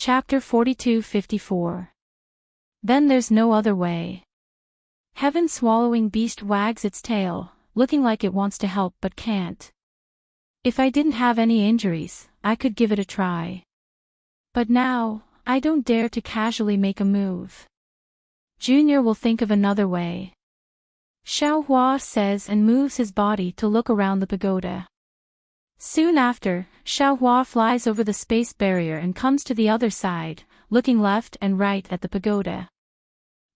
Chapter 42-54. Then there's no other way. Heaven-swallowing beast wags its tail, looking like it wants to help but can't. If I didn't have any injuries, I could give it a try. But now, I don't dare to casually make a move. Junior will think of another way. Xiaohua says and moves his body to look around the pagoda. Soon after, Xiaohua flies over the space barrier and comes to the other side, looking left and right at the pagoda.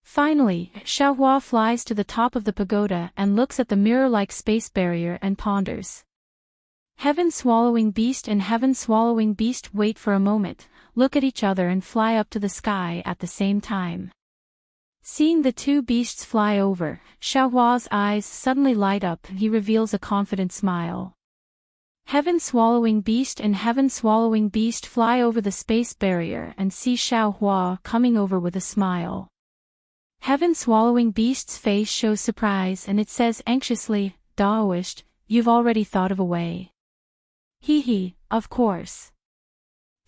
Finally, Xiaohua flies to the top of the pagoda and looks at the mirror-like space barrier and ponders. Heaven-swallowing beast and heaven-swallowing beast wait for a moment, look at each other and fly up to the sky at the same time. Seeing the two beasts fly over, Xiaohua's eyes suddenly light up and he reveals a confident smile. Heaven-swallowing beast and heaven-swallowing beast fly over the space barrier and see Xiaohua coming over with a smile. Heaven-swallowing beast's face shows surprise and it says anxiously, "Daoist, you've already thought of a way." "Hee, of course."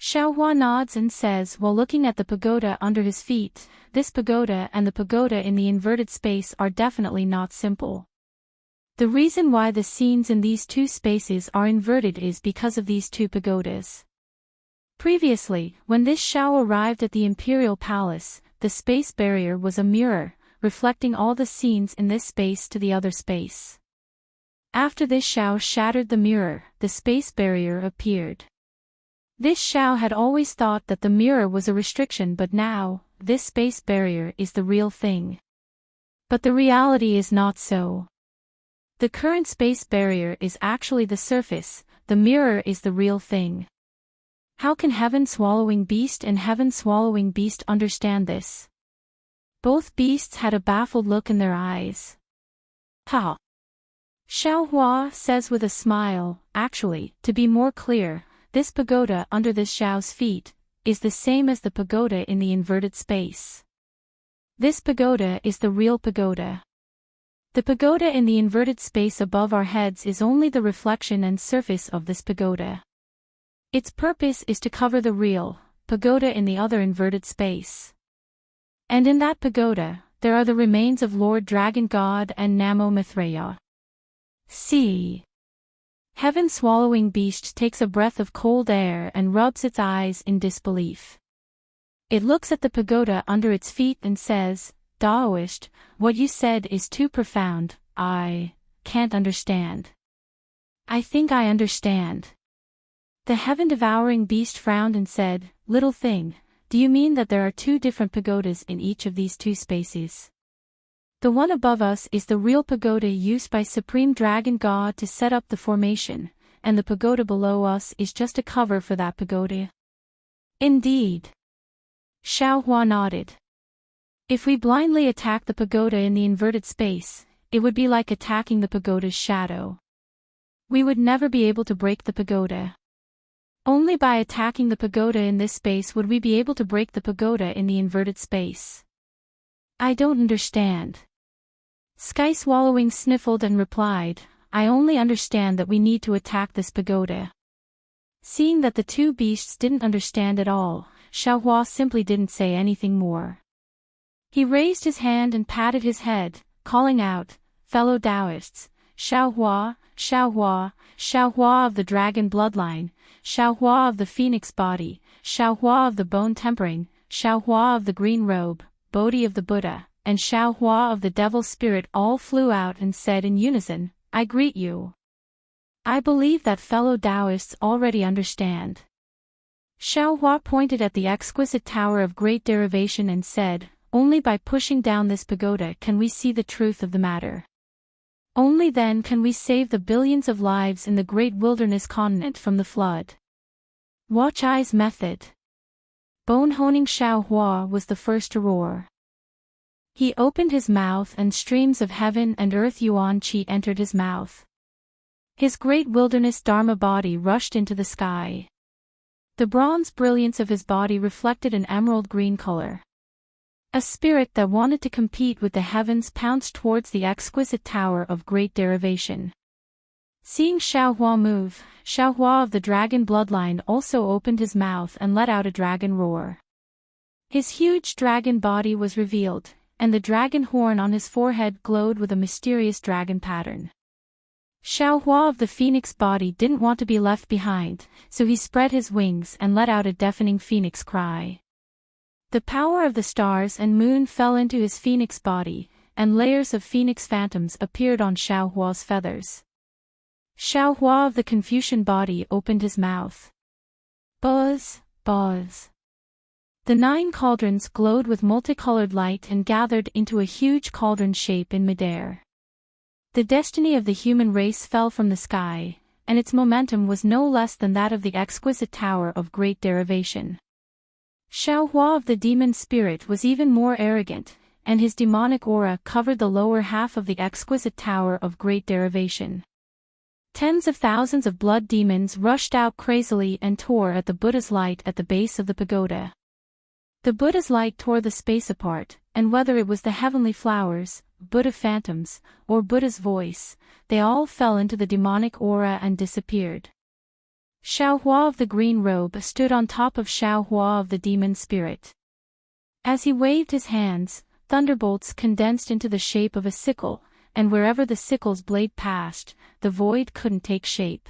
Xiaohua nods and says while looking at the pagoda under his feet, "This pagoda and the pagoda in the inverted space are definitely not simple. The reason why the scenes in these two spaces are inverted is because of these two pagodas. Previously, when this Xiao arrived at the Imperial Palace, the space barrier was a mirror, reflecting all the scenes in this space to the other space. After this Xiao shattered the mirror, the space barrier appeared. This Xiao had always thought that the mirror was a restriction, but now, this space barrier is the real thing. But the reality is not so. The current space barrier is actually the surface, the mirror is the real thing. How can heaven-swallowing beast and heaven-swallowing beast understand this?" Both beasts had a baffled look in their eyes. "Ha!" Xiaohua says with a smile, "Actually, to be more clear, this pagoda under this Xiao's feet is the same as the pagoda in the inverted space. This pagoda is the real pagoda. The pagoda in the inverted space above our heads is only the reflection and surface of this pagoda. Its purpose is to cover the real pagoda in the other inverted space. And in that pagoda, there are the remains of Lord Dragon God and Namo Mithraea." See. Heaven-swallowing beast takes a breath of cold air and rubs its eyes in disbelief. It looks at the pagoda under its feet and says, "Daoist, what you said is too profound, I can't understand." "I think I understand." The heaven-devouring beast frowned and said, "Little thing, do you mean that there are two different pagodas in each of these two spaces? The one above us is the real pagoda used by Supreme Dragon God to set up the formation, and the pagoda below us is just a cover for that pagoda." "Indeed." Xiaohua nodded. "If we blindly attack the pagoda in the inverted space, it would be like attacking the pagoda's shadow. We would never be able to break the pagoda. Only by attacking the pagoda in this space would we be able to break the pagoda in the inverted space." "I don't understand." Sky Swallowing sniffled and replied, "I only understand that we need to attack this pagoda." Seeing that the two beasts didn't understand at all, Xiaohua simply didn't say anything more. He raised his hand and patted his head, calling out, "Fellow Taoists, Xiaohua, Xiaohua, Xiaohua of the dragon bloodline, Xiaohua of the phoenix body, Xiaohua of the bone tempering, Xiaohua of the green robe, Bodhi of the Buddha, and Xiaohua of the devil spirit all flew out and said in unison, 'I greet you.' I believe that fellow Taoists already understand." Xiaohua pointed at the exquisite tower of great derivation and said, "Only by pushing down this pagoda can we see the truth of the matter. Only then can we save the billions of lives in the great wilderness continent from the flood." Watch Eye's method. Bone-honing Xiaohua was the first to roar. He opened his mouth and streams of heaven and earth yuan qi entered his mouth. His great wilderness dharma body rushed into the sky. The bronze brilliance of his body reflected an emerald green color. A spirit that wanted to compete with the heavens pounced towards the exquisite tower of great derivation. Seeing Xiaohua move, Xiaohua of the dragon bloodline also opened his mouth and let out a dragon roar. His huge dragon body was revealed, and the dragon horn on his forehead glowed with a mysterious dragon pattern. Xiaohua of the phoenix body didn't want to be left behind, so he spread his wings and let out a deafening phoenix cry. The power of the stars and moon fell into his phoenix body, and layers of phoenix phantoms appeared on Xiaohua's feathers. Xiaohua of the Confucian body opened his mouth. Buzz, buzz. The 9 cauldrons glowed with multicolored light and gathered into a huge cauldron shape in midair. The destiny of the human race fell from the sky, and its momentum was no less than that of the exquisite tower of great derivation. Xiaohua of the demon spirit was even more arrogant, and his demonic aura covered the lower half of the exquisite tower of great derivation. Tens of thousands of blood demons rushed out crazily and tore at the Buddha's light at the base of the pagoda. The Buddha's light tore the space apart, and whether it was the heavenly flowers, Buddha phantoms, or Buddha's voice, they all fell into the demonic aura and disappeared. Xiaohua of the green robe stood on top of Xiaohua of the demon spirit. As he waved his hands, thunderbolts condensed into the shape of a sickle, and wherever the sickle's blade passed, the void couldn't take shape.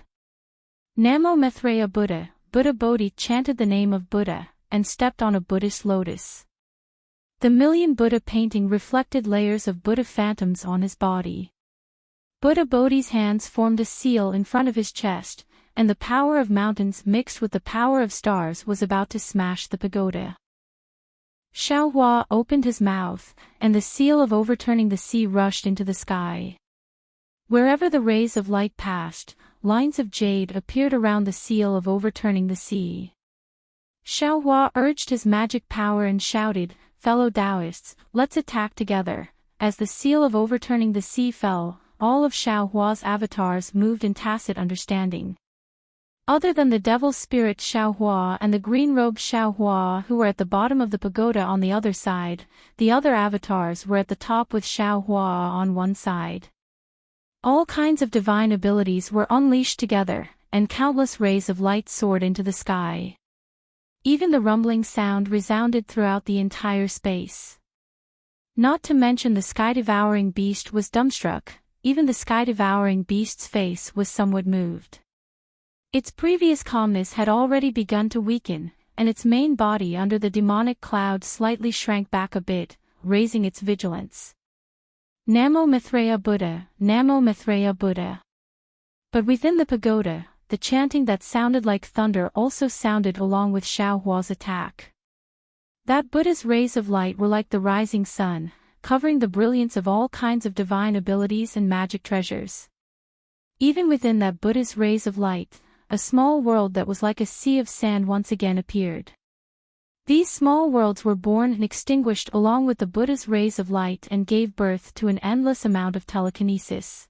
Namo Maitreya Buddha, Buddha Bodhi chanted the name of Buddha, and stepped on a Buddhist lotus. The million Buddha painting reflected layers of Buddha phantoms on his body. Buddha Bodhi's hands formed a seal in front of his chest, and the power of mountains mixed with the power of stars was about to smash the pagoda. Xiaohua opened his mouth, and the seal of overturning the sea rushed into the sky. Wherever the rays of light passed, lines of jade appeared around the seal of overturning the sea. Xiaohua urged his magic power and shouted, "Fellow Taoists, let's attack together." As the seal of overturning the sea fell, all of Xiaohua's avatars moved in tacit understanding. Other than the devil spirit Xiaohua and the green-robed Xiaohua who were at the bottom of the pagoda on the other side, the other avatars were at the top with Xiaohua on one side. All kinds of divine abilities were unleashed together, and countless rays of light soared into the sky. Even the rumbling sound resounded throughout the entire space. Not to mention the sky-devouring beast was dumbstruck, even the sky-devouring beast's face was somewhat moved. Its previous calmness had already begun to weaken, and its main body under the demonic cloud slightly shrank back a bit, raising its vigilance. Namo Maitreya Buddha, Namo Maitreya Buddha. But within the pagoda, the chanting that sounded like thunder also sounded along with Xiaohua's attack. That Buddha's rays of light were like the rising sun, covering the brilliance of all kinds of divine abilities and magic treasures. Even within that Buddha's rays of light, a small world that was like a sea of sand once again appeared. These small worlds were born and extinguished along with the Buddha's rays of light and gave birth to an endless amount of telekinesis.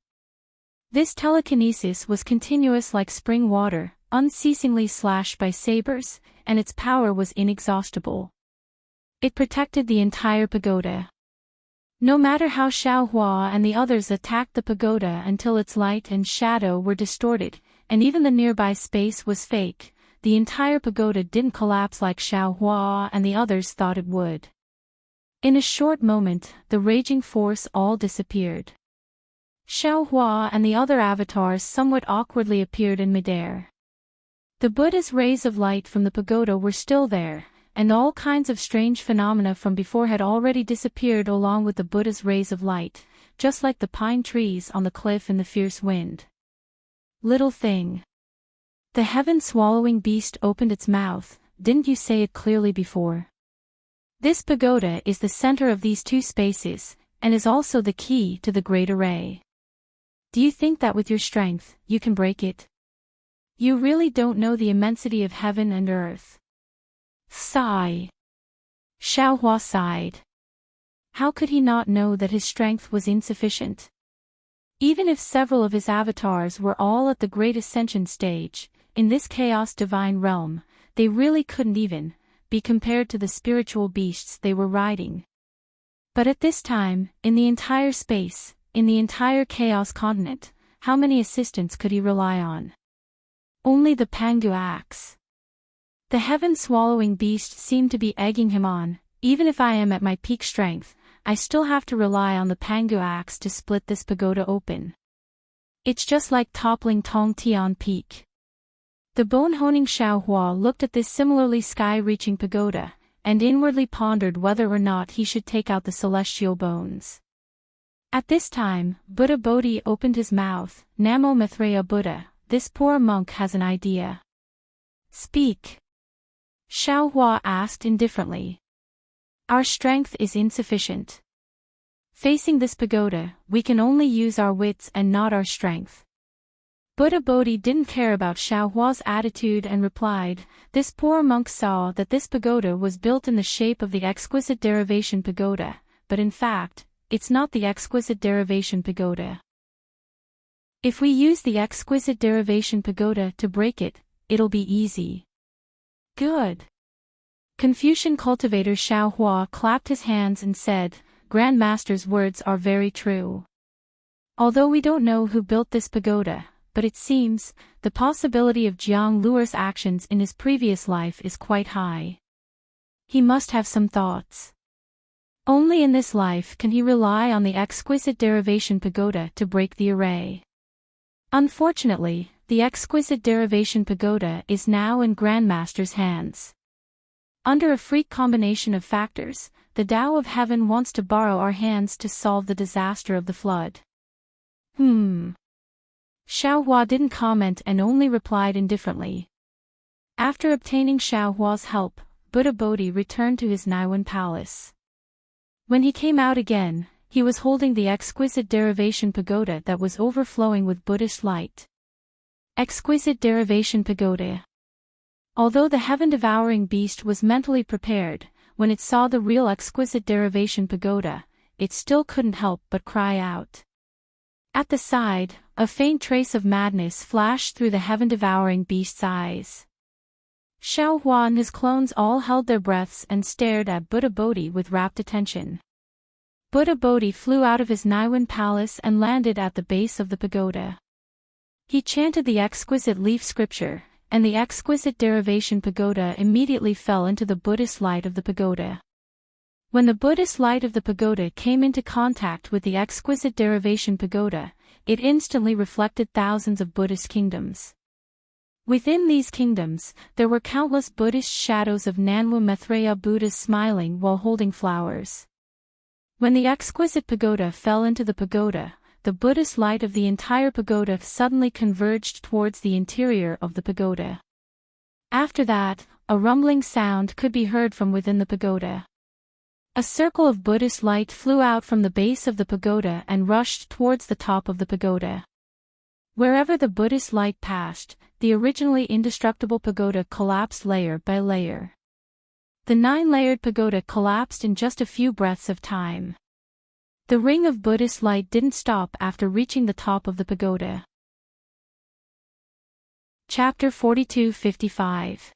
This telekinesis was continuous like spring water, unceasingly slashed by sabers, and its power was inexhaustible. It protected the entire pagoda. No matter how Xiaohua and the others attacked the pagoda until its light and shadow were distorted, and even the nearby space was fake, the entire pagoda didn't collapse like Xiaohua and the others thought it would. In a short moment, the raging force all disappeared. Xiaohua and the other avatars somewhat awkwardly appeared in midair. The Buddha's rays of light from the pagoda were still there, and all kinds of strange phenomena from before had already disappeared along with the Buddha's rays of light, just like the pine trees on the cliff in the fierce wind. Little thing. The heaven-swallowing beast opened its mouth, didn't you say it clearly before? This pagoda is the center of these two spaces, and is also the key to the great array. Do you think that with your strength, you can break it? You really don't know the immensity of heaven and earth. Sigh. Xiaohua sighed. How could he not know that his strength was insufficient? Even if several of his avatars were all at the great ascension stage, in this chaos divine realm, they really couldn't even be compared to the spiritual beasts they were riding. But at this time, in the entire space, in the entire chaos continent, how many assistants could he rely on? Only the Pangu axe. The heaven-swallowing beast seemed to be egging him on. Even if I am at my peak strength, I still have to rely on the Pangu axe to split this pagoda open. It's just like toppling Tong Tian Peak. The bone-honing Xiaohua looked at this similarly sky-reaching pagoda, and inwardly pondered whether or not he should take out the celestial bones. At this time, Buddha Bodhi opened his mouth. Namo Maitreya Buddha, this poor monk has an idea. Speak. Xiaohua asked indifferently. Our strength is insufficient. Facing this pagoda, we can only use our wits and not our strength. Buddha Bodhi didn't care about Xiaohua's attitude and replied, this poor monk saw that this pagoda was built in the shape of the exquisite derivation pagoda, but in fact, it's not the exquisite derivation pagoda. If we use the exquisite derivation pagoda to break it, it'll be easy. Good. Confucian cultivator Xiaohua clapped his hands and said, Grand Master's words are very true. Although we don't know who built this pagoda, but it seems, the possibility of Jiang Luer's actions in his previous life is quite high. He must have some thoughts. Only in this life can he rely on the exquisite derivation pagoda to break the array. Unfortunately, the exquisite derivation pagoda is now in Grandmaster's hands. Under a freak combination of factors, the Tao of Heaven wants to borrow our hands to solve the disaster of the flood. Xiaohua didn't comment and only replied indifferently. After obtaining Xiaohua's help, Buddha Bodhi returned to his Naiwan palace. When he came out again, he was holding the exquisite derivation pagoda that was overflowing with Buddhist light. Exquisite derivation pagoda. Although the heaven-devouring beast was mentally prepared, when it saw the real exquisite derivation pagoda, it still couldn't help but cry out. At the side, a faint trace of madness flashed through the heaven-devouring beast's eyes. Xiaohua and his clones all held their breaths and stared at Buddha Bodhi with rapt attention. Buddha Bodhi flew out of his Naiwan palace and landed at the base of the pagoda. He chanted the exquisite leaf scripture, and the exquisite derivation pagoda immediately fell into the Buddhist light of the pagoda. When the Buddhist light of the pagoda came into contact with the exquisite derivation pagoda, it instantly reflected thousands of Buddhist kingdoms. Within these kingdoms, there were countless Buddhist shadows of Nanwu Maitreya Buddhas smiling while holding flowers. When the exquisite pagoda fell into the pagoda, the Buddhist light of the entire pagoda suddenly converged towards the interior of the pagoda. After that, a rumbling sound could be heard from within the pagoda. A circle of Buddhist light flew out from the base of the pagoda and rushed towards the top of the pagoda. Wherever the Buddhist light passed, the originally indestructible pagoda collapsed layer by layer. The 9-layered pagoda collapsed in just a few breaths of time. The ring of Buddhist light didn't stop after reaching the top of the pagoda. Chapter 42-55.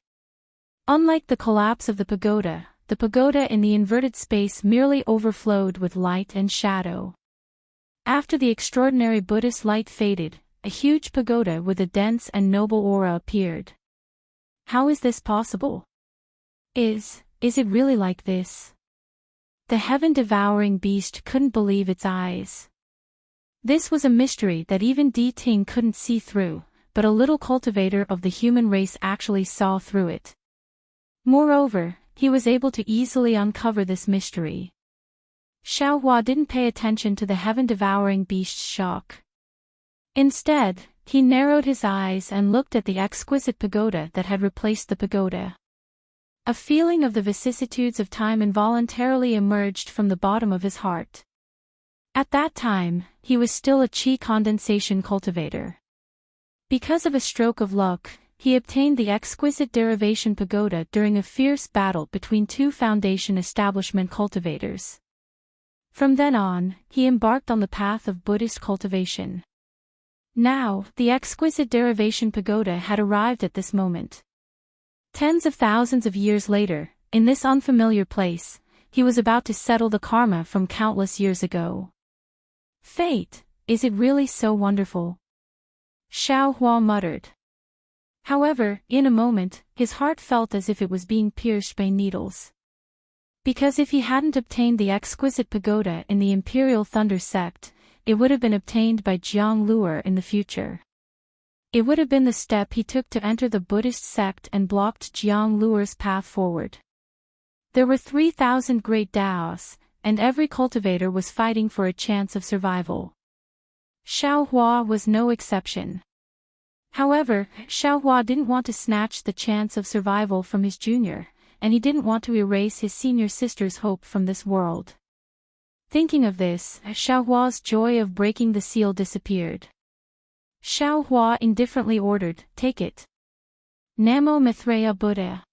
Unlike the collapse of the pagoda in the inverted space merely overflowed with light and shadow. After the extraordinary Buddhist light faded, a huge pagoda with a dense and noble aura appeared. How is this possible? Is it really like this? The heaven-devouring beast couldn't believe its eyes. This was a mystery that even Di Ting couldn't see through, but a little cultivator of the human race actually saw through it. Moreover, he was able to easily uncover this mystery. Xiaohua didn't pay attention to the heaven-devouring beast's shock. Instead, he narrowed his eyes and looked at the exquisite pagoda that had replaced the pagoda. A feeling of the vicissitudes of time involuntarily emerged from the bottom of his heart. At that time, he was still a qi condensation cultivator. Because of a stroke of luck, he obtained the exquisite derivation pagoda during a fierce battle between two foundation establishment cultivators. From then on, he embarked on the path of Buddhist cultivation. Now, the exquisite derivation pagoda had arrived at this moment. Tens of thousands of years later, in this unfamiliar place, he was about to settle the karma from countless years ago. Fate, is it really so wonderful? Xiao Hua muttered. However, in a moment, his heart felt as if it was being pierced by needles. Because if he hadn't obtained the exquisite pagoda in the Imperial Thunder sect, it would have been obtained by Jiang Luer in the future. It would have been the step he took to enter the Buddhist sect and blocked Jiang Luer's path forward. There were 3,000 great Daos, and every cultivator was fighting for a chance of survival. Xiao Hua was no exception. However, Xiao Hua didn't want to snatch the chance of survival from his junior, and he didn't want to erase his senior sister's hope from this world. Thinking of this, Xiao Hua's joy of breaking the seal disappeared. Xiao Hua indifferently ordered, "Take it." Namo Mithreya Buddha.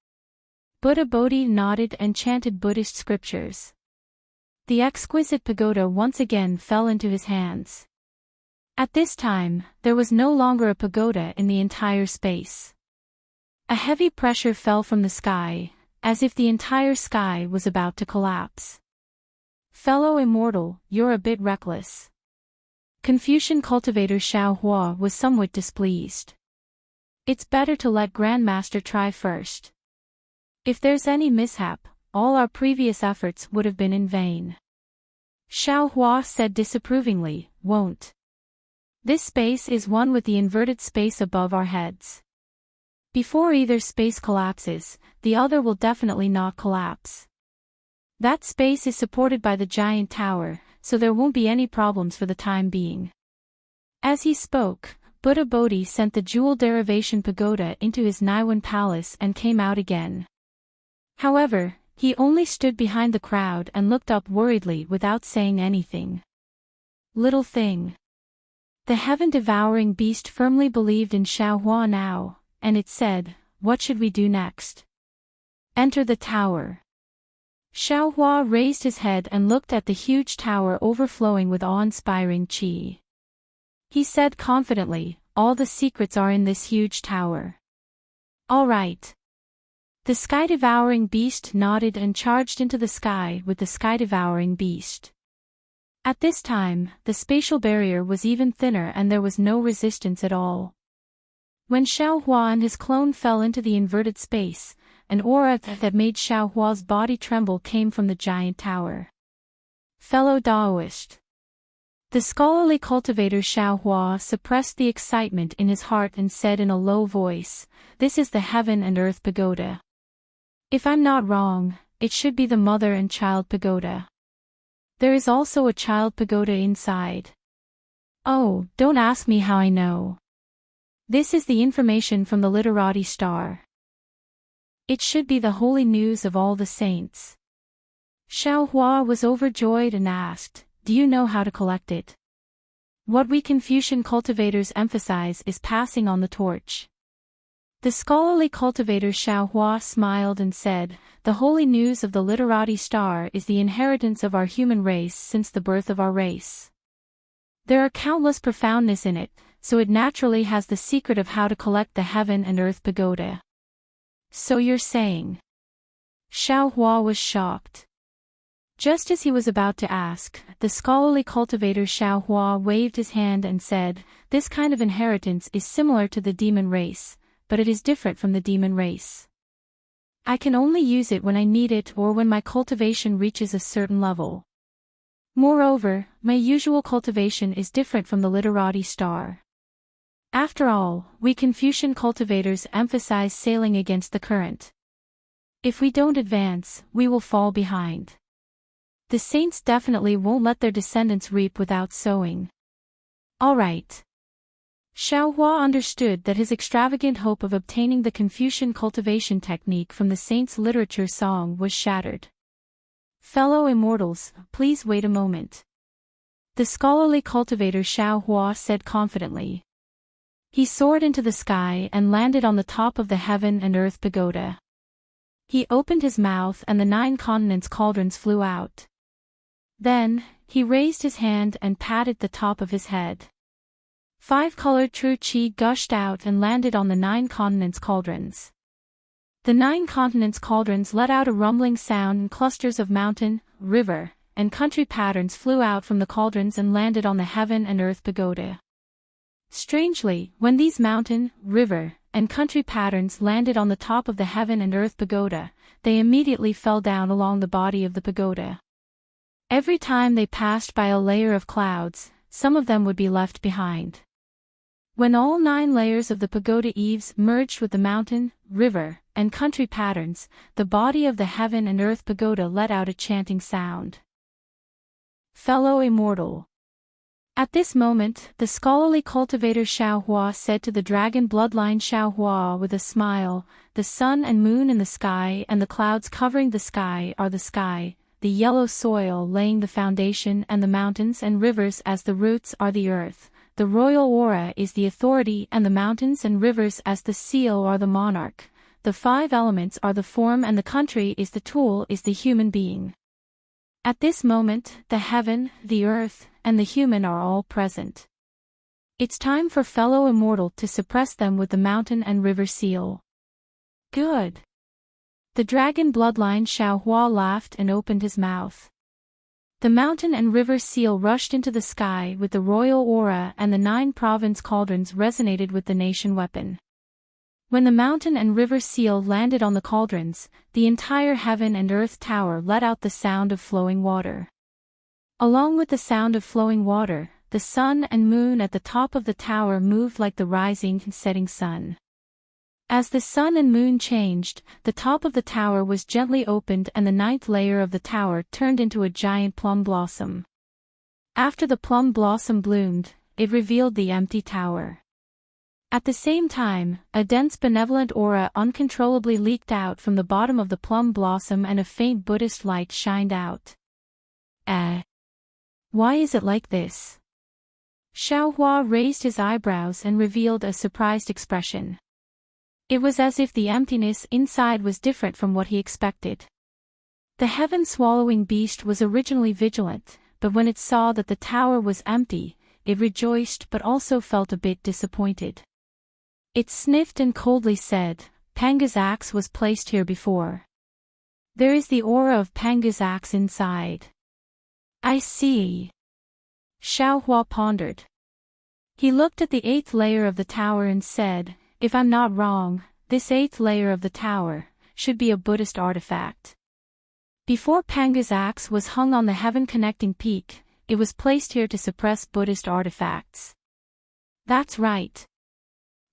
Buddha Bodhi nodded and chanted Buddhist scriptures. The exquisite pagoda once again fell into his hands. At this time, there was no longer a pagoda in the entire space. A heavy pressure fell from the sky, as if the entire sky was about to collapse. "Fellow immortal, you're a bit reckless." Confucian cultivator Xiao Hua was somewhat displeased. "It's better to let Grandmaster try first. If there's any mishap, all our previous efforts would have been in vain." Xiao Hua said disapprovingly, "Won't. This space is one with the inverted space above our heads. Before either space collapses, the other will definitely not collapse. That space is supported by the giant tower, so there won't be any problems for the time being." As he spoke, Buddha Bodhi sent the jewel derivation pagoda into his Naiwan palace and came out again. However, he only stood behind the crowd and looked up worriedly without saying anything. Little thing. The heaven-devouring beast firmly believed in Xiao Hua now, and it said, "What should we do next?" "Enter the tower." Xiao Hua raised his head and looked at the huge tower overflowing with awe-inspiring qi. He said confidently, "All the secrets are in this huge tower." "All right." The sky-devouring beast nodded and charged into the sky with the sky-devouring beast. At this time, the spatial barrier was even thinner and there was no resistance at all. When Xiao Hua and his clone fell into the inverted space, an aura that made Xiao Hua's body tremble came from the giant tower. "Fellow Daoist." The scholarly cultivator Xiao Hua suppressed the excitement in his heart and said in a low voice, "This is the heaven and earth pagoda. If I'm not wrong, it should be the mother and child pagoda. There is also a child pagoda inside. Oh, don't ask me how I know. This is the information from the literati star. It should be the holy news of all the saints." Xiao Hua was overjoyed and asked, "Do you know how to collect it?" What we Confucian cultivators emphasize is passing on the torch. The scholarly cultivator Xiao Hua smiled and said, "The holy news of the literati star is the inheritance of our human race since the birth of our race. There are countless profoundness in it, so it naturally has the secret of how to collect the heaven and earth pagoda." "So you're saying?" Xiao Hua was shocked. Just as he was about to ask, the scholarly cultivator Xiao Hua waved his hand and said, "This kind of inheritance is similar to the demon race, but it is different from the demon race. I can only use it when I need it or when my cultivation reaches a certain level. Moreover, my usual cultivation is different from the literati star. After all, we Confucian cultivators emphasize sailing against the current. If we don't advance, we will fall behind. The saints definitely won't let their descendants reap without sowing." "All right." Xiao Hua understood that his extravagant hope of obtaining the Confucian cultivation technique from the saints' literature song was shattered. "Fellow immortals, please wait a moment." The scholarly cultivator Xiao Hua said confidently. He soared into the sky and landed on the top of the heaven and earth pagoda. He opened his mouth and the 9 continents cauldrons flew out. Then, he raised his hand and patted the top of his head. 5-colored true qi gushed out and landed on the 9 continents cauldrons. The 9 continents cauldrons let out a rumbling sound and clusters of mountain, river, and country patterns flew out from the cauldrons and landed on the heaven and earth pagoda. Strangely, when these mountain, river, and country patterns landed on the top of the heaven and earth pagoda, they immediately fell down along the body of the pagoda. Every time they passed by a layer of clouds, some of them would be left behind. When all 9 layers of the pagoda eaves merged with the mountain, river, and country patterns, the body of the heaven and earth pagoda let out a chanting sound. Fellow immortal. At this moment, the scholarly cultivator Xiaohua said to the dragon bloodline Xiaohua with a smile, "The sun and moon in the sky and the clouds covering the sky are the sky, the yellow soil laying the foundation and the mountains and rivers as the roots are the earth. The royal aura is the authority and the mountains and rivers as the seal are the monarch. The 5 elements are the form and the country is the tool is the human being." At this moment, the heaven, the earth, and the human are all present. It's time for fellow immortal to suppress them with the mountain and river seal. Good. The dragon bloodline Xiaohua laughed and opened his mouth. The mountain and river seal rushed into the sky with the royal aura and the 9 province cauldrons resonated with the nation weapon. When the mountain and river seal landed on the cauldrons, the entire heaven and earth tower let out the sound of flowing water. Along with the sound of flowing water, the sun and moon at the top of the tower moved like the rising and setting sun. As the sun and moon changed, the top of the tower was gently opened and the 9th layer of the tower turned into a giant plum blossom. After the plum blossom bloomed, it revealed the empty tower. At the same time, a dense benevolent aura uncontrollably leaked out from the bottom of the plum blossom and a faint Buddhist light shined out. Why is it like this? Xiaohua raised his eyebrows and revealed a surprised expression. It was as if the emptiness inside was different from what he expected. The heaven-swallowing beast was originally vigilant, but when it saw that the tower was empty, it rejoiced but also felt a bit disappointed. It sniffed and coldly said, "Panga's axe was placed here before. There is the aura of Panga's axe inside." "I see." Xiaohua pondered. He looked at the 8th layer of the tower and said, "If I'm not wrong, this 8th layer of the tower should be a Buddhist artifact. Before Panga's axe was hung on the heaven-connecting peak, it was placed here to suppress Buddhist artifacts." "That's right."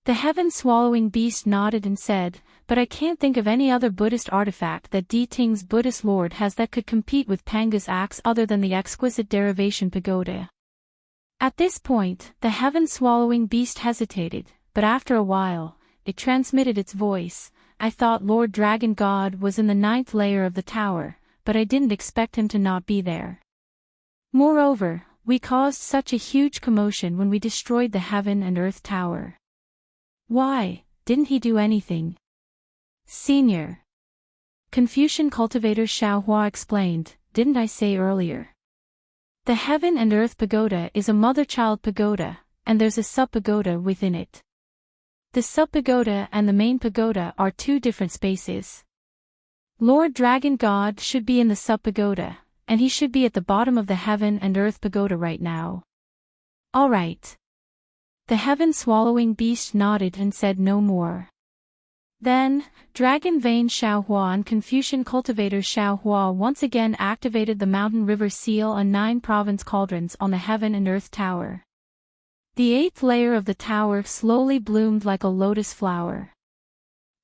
The heaven-swallowing beast nodded and said, "But I can't think of any other Buddhist artifact that Di Ting's Buddhist lord has that could compete with Panga's axe other than the exquisite derivation pagoda." At this point, the heaven-swallowing beast hesitated, but after a while, it transmitted its voice. "I thought Lord Dragon God was in the 9th layer of the tower, but I didn't expect him to not be there. Moreover, we caused such a huge commotion when we destroyed the heaven and earth tower." "Why, didn't he do anything?" "Senior Confucian cultivator Xiaohua explained, "Didn't I say earlier? The heaven and earth pagoda is a mother-child pagoda, and there's a sub-pagoda within it. The sub-pagoda and the main pagoda are 2 different spaces. Lord Dragon God should be in the sub-pagoda, and he should be at the bottom of the heaven and earth pagoda right now." "All right." The heaven-swallowing beast nodded and said no more. Then, Dragon Vein Xiaohua and Confucian cultivator Xiaohua once again activated the mountain river seal and 9 province cauldrons on the heaven and earth tower. The 8th layer of the tower slowly bloomed like a lotus flower.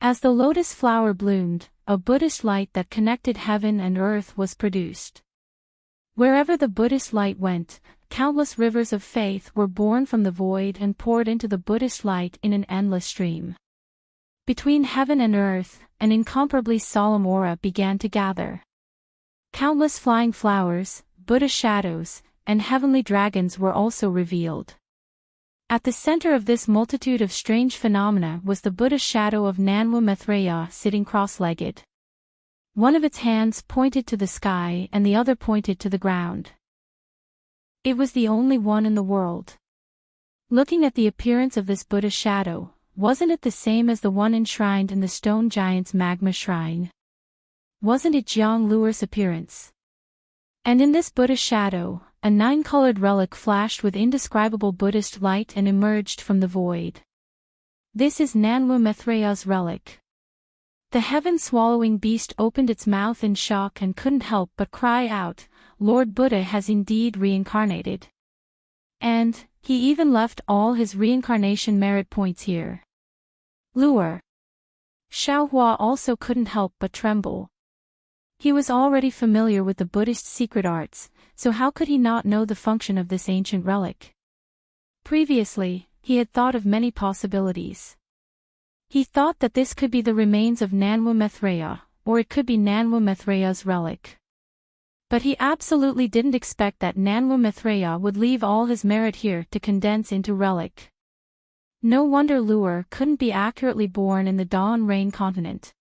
As the lotus flower bloomed, a Buddhist light that connected heaven and earth was produced. Wherever the Buddhist light went, countless rivers of faith were born from the void and poured into the Buddhist light in an endless stream. Between heaven and earth, an incomparably solemn aura began to gather. Countless flying flowers, Buddha shadows, and heavenly dragons were also revealed. At the center of this multitude of strange phenomena was the Buddha shadow of Nanwa Maitreya sitting cross-legged. One of its hands pointed to the sky and the other pointed to the ground. It was the only one in the world. Looking at the appearance of this Buddha shadow, wasn't it the same as the one enshrined in the stone giant's magma shrine? Wasn't it Jiang Luer's appearance? And in this Buddha shadow, a 9-colored relic flashed with indescribable Buddhist light and emerged from the void. This is Nanwu Maitreya's relic. The heaven-swallowing beast opened its mouth in shock and couldn't help but cry out, "Lord Buddha has indeed reincarnated. And he even left all his reincarnation merit points here." Lure. Xiaohua also couldn't help but tremble. He was already familiar with the Buddhist secret arts, so how could he not know the function of this ancient relic? Previously, he had thought of many possibilities. He thought that this could be the remains of Nanwu Maitreya, or it could be Nanwu Maitreya's relic. But he absolutely didn't expect that Nanwu Maitreya would leave all his merit here to condense into relic. No wonder Lure couldn't be accurately born in the Dawn Rain continent.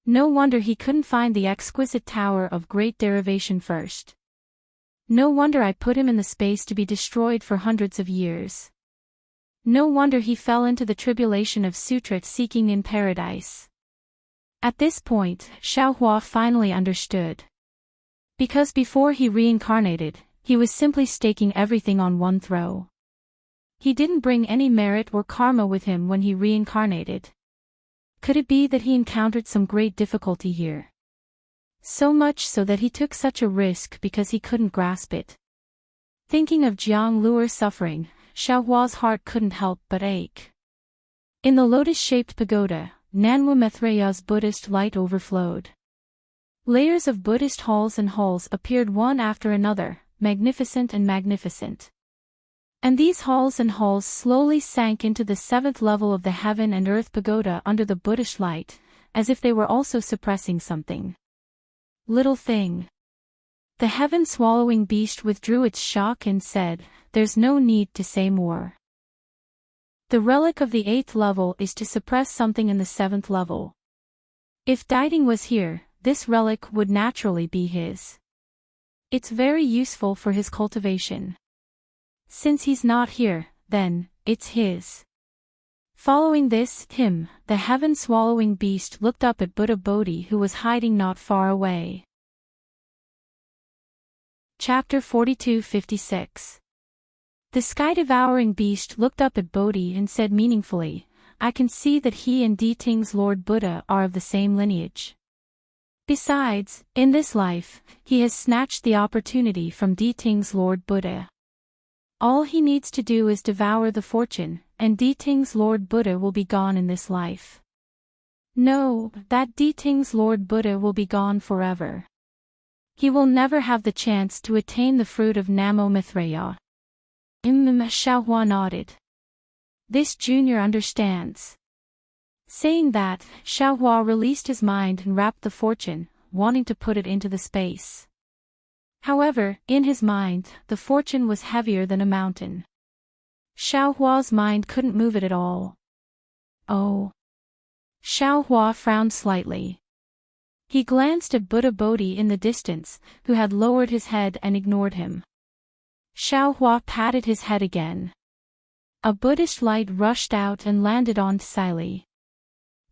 No wonder he couldn't find the exquisite tower of great derivation first. No wonder I put him in the space to be destroyed for hundreds of years. No wonder he fell into the tribulation of Sutrat seeking in paradise. At this point, Xiaohua finally understood. Because before he reincarnated, he was simply staking everything on one throw. He didn't bring any merit or karma with him when he reincarnated. Could it be that he encountered some great difficulty here? So much so that he took such a risk because he couldn't grasp it. Thinking of Jiang Lure's suffering, Xiaohua's heart couldn't help but ache. In the lotus-shaped pagoda, Nanwu Maitreya's Buddhist light overflowed. Layers of Buddhist halls and halls appeared one after another, magnificent and magnificent. And these halls and halls slowly sank into the 7th level of the heaven and earth pagoda under the Buddhist light, as if they were also suppressing something. Little thing. The heaven-swallowing beast withdrew its shock and said, "There's no need to say more. The relic of the 8th level is to suppress something in the 7th level. If Diding was here, this relic would naturally be his. It's very useful for his cultivation. Since he's not here, then, it's his." Following this, the heaven-swallowing beast looked up at Buddha Bodhi who was hiding not far away. Chapter 42-56. The sky-devouring beast looked up at Bodhi and said meaningfully, "I can see that he and Diting's Lord Buddha are of the same lineage. Besides, in this life, he has snatched the opportunity from Diting's Lord Buddha. All he needs to do is devour the fortune, and Diting's Lord Buddha will be gone in this life. No, that Diting's Lord Buddha will be gone forever. He will never have the chance to attain the fruit of Nanwu Maitreya." Xiaohua nodded. This junior understands. Saying that, Xiaohua released his mind and wrapped the fortune, wanting to put it into the space. However, in his mind, the fortune was heavier than a mountain. Xiaohua's mind couldn't move it at all. Oh. Xiaohua frowned slightly. He glanced at Buddha Bodhi in the distance, who had lowered his head and ignored him. Xiaohua patted his head again. A Buddhist light rushed out and landed on Tsili.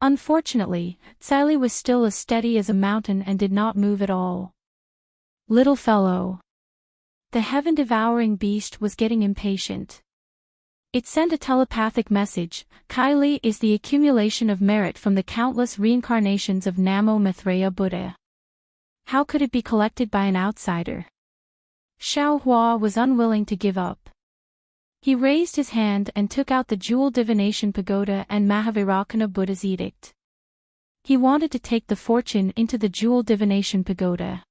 Unfortunately, Tsili was still as steady as a mountain and did not move at all. Little fellow. The heaven-devouring beast was getting impatient. It sent a telepathic message. Kylie is the accumulation of merit from the countless reincarnations of Nanwu Maitreya Buddha. How could it be collected by an outsider? Xiaohua was unwilling to give up. He raised his hand and took out the Jewel Divination Pagoda and Mahavairakana Buddha's edict. He wanted to take the fortune into the Jewel Divination Pagoda.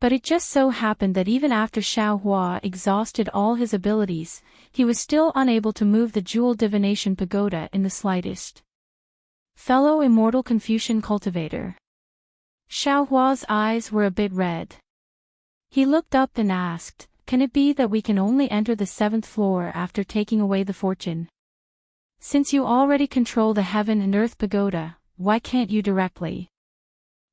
But it just so happened that even after Xiaohua exhausted all his abilities, he was still unable to move the Jewel Divination Pagoda in the slightest. Fellow immortal Confucian cultivator. Xiaohua's eyes were a bit red. He looked up and asked, "Can it be that we can only enter the 7th floor after taking away the fortune? Since you already control the heaven and earth pagoda, why can't you directly?"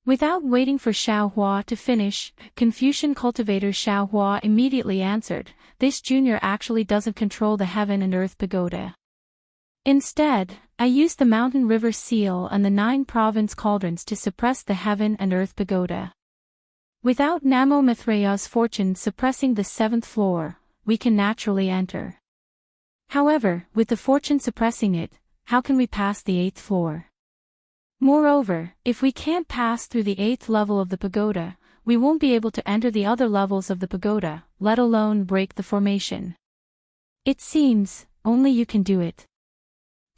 Without waiting for Xiaohua to finish, Confucian cultivator Xiaohua immediately answered, "This junior actually doesn't control the heaven and earth pagoda. Instead, I used the mountain river seal and the 9 province cauldrons to suppress the heaven and earth pagoda." Without Namo Mithraya's fortune suppressing the 7th floor, we can naturally enter. However, with the fortune suppressing it, how can we pass the 8th floor? Moreover, if we can't pass through the 8th level of the pagoda, we won't be able to enter the other levels of the pagoda, let alone break the formation. It seems, only you can do it.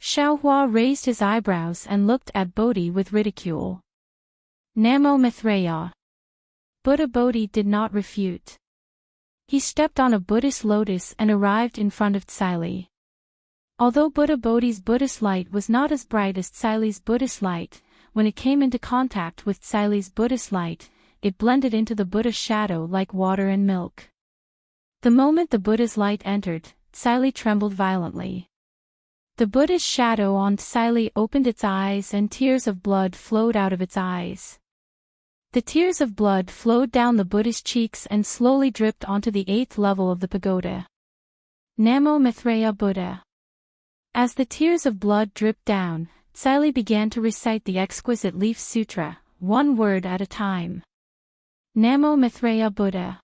Xiaohua raised his eyebrows and looked at Bodhi with ridicule. Namo Mithraya. Buddha Bodhi did not refute. He stepped on a Buddhist lotus and arrived in front of Tsaili. Although Buddha Bodhi's Buddhist light was not as bright as Tsaili's Buddhist light, when it came into contact with Tsaili's Buddhist light, it blended into the Buddha's shadow like water and milk. The moment the Buddha's light entered, Tsaili trembled violently. The Buddha's shadow on Tsaili opened its eyes and tears of blood flowed out of its eyes. The tears of blood flowed down the Buddha's cheeks and slowly dripped onto the 8th level of the pagoda. Namo Mithraya Buddha. As the tears of blood dripped down, Tsaili began to recite the exquisite Leaf Sutra, one word at a time. Namo Mithraya Buddha.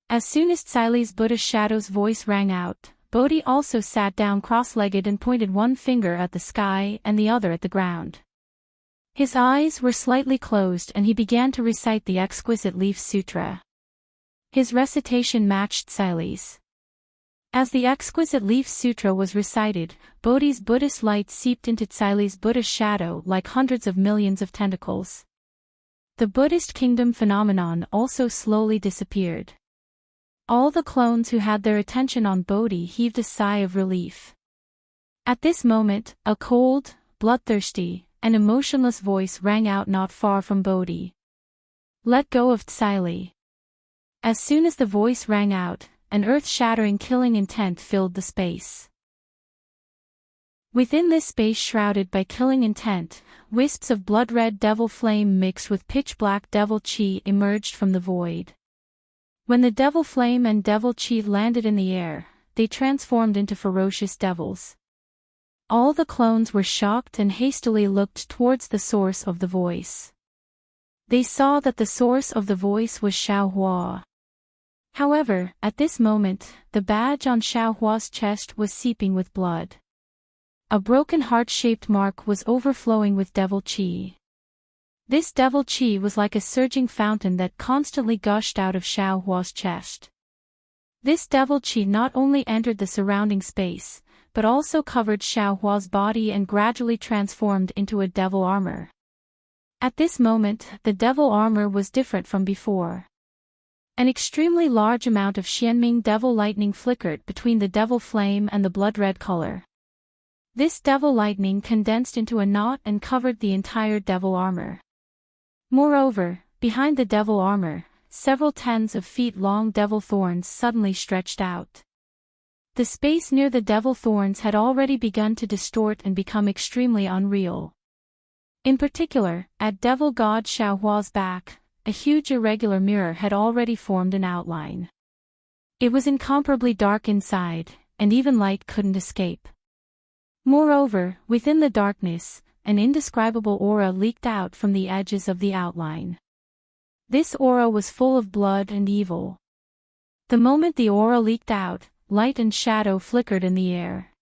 As soon as Tsaili's Buddha shadow's voice rang out, Bodhi also sat down cross-legged and pointed one finger at the sky and the other at the ground. His eyes were slightly closed and he began to recite the exquisite Leaf Sutra. His recitation matched Tsaili's. As the exquisite Leaf Sutra was recited, Bodhi's Buddhist light seeped into Tsaili's Buddhist shadow like hundreds of millions of tentacles. The Buddhist kingdom phenomenon also slowly disappeared. All the clones who had their attention on Bodhi heaved a sigh of relief. At this moment, a cold, bloodthirsty, and emotionless voice rang out not far from Bodhi. Let go of Tsaili. As soon as the voice rang out, an earth-shattering killing intent filled the space. Within this space shrouded by killing intent, wisps of blood-red devil flame mixed with pitch-black devil chi emerged from the void. When the devil flame and devil chi landed in the air, they transformed into ferocious devils. All the clones were shocked and hastily looked towards the source of the voice. They saw that the source of the voice was Xiaohua. However, at this moment, the badge on Xiaohua's chest was seeping with blood. A broken heart-shaped mark was overflowing with devil chi. This devil chi was like a surging fountain that constantly gushed out of Xiaohua's chest. This devil chi not only entered the surrounding space, but also covered Xiaohua's body and gradually transformed into a devil armor. At this moment, the devil armor was different from before. An extremely large amount of Xianming devil lightning flickered between the devil flame and the blood-red color. This devil lightning condensed into a knot and covered the entire devil armor. Moreover, behind the devil armor, several tens of feet long devil thorns suddenly stretched out. The space near the devil thorns had already begun to distort and become extremely unreal. In particular, at devil god Xiaohua's back, a huge irregular mirror had already formed an outline. It was incomparably dark inside, and even light couldn't escape. Moreover, within the darkness, an indescribable aura leaked out from the edges of the outline. This aura was full of blood and evil. The moment the aura leaked out, light and shadow flickered in the air.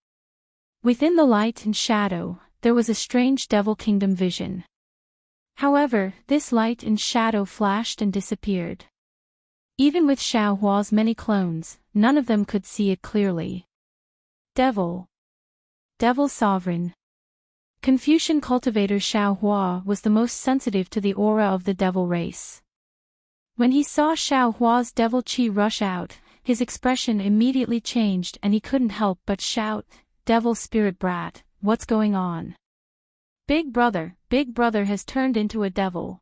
Within the light and shadow, there was a strange devil kingdom vision. However, this light and shadow flashed and disappeared. Even with Xiaohua's many clones, none of them could see it clearly. Devil Sovereign. Confucian cultivator Xiaohua was the most sensitive to the aura of the devil race. When he saw Xiaohua's devil chi rush out, his expression immediately changed and he couldn't help but shout, "Devil spirit brat, what's going on? Big brother has turned into a devil."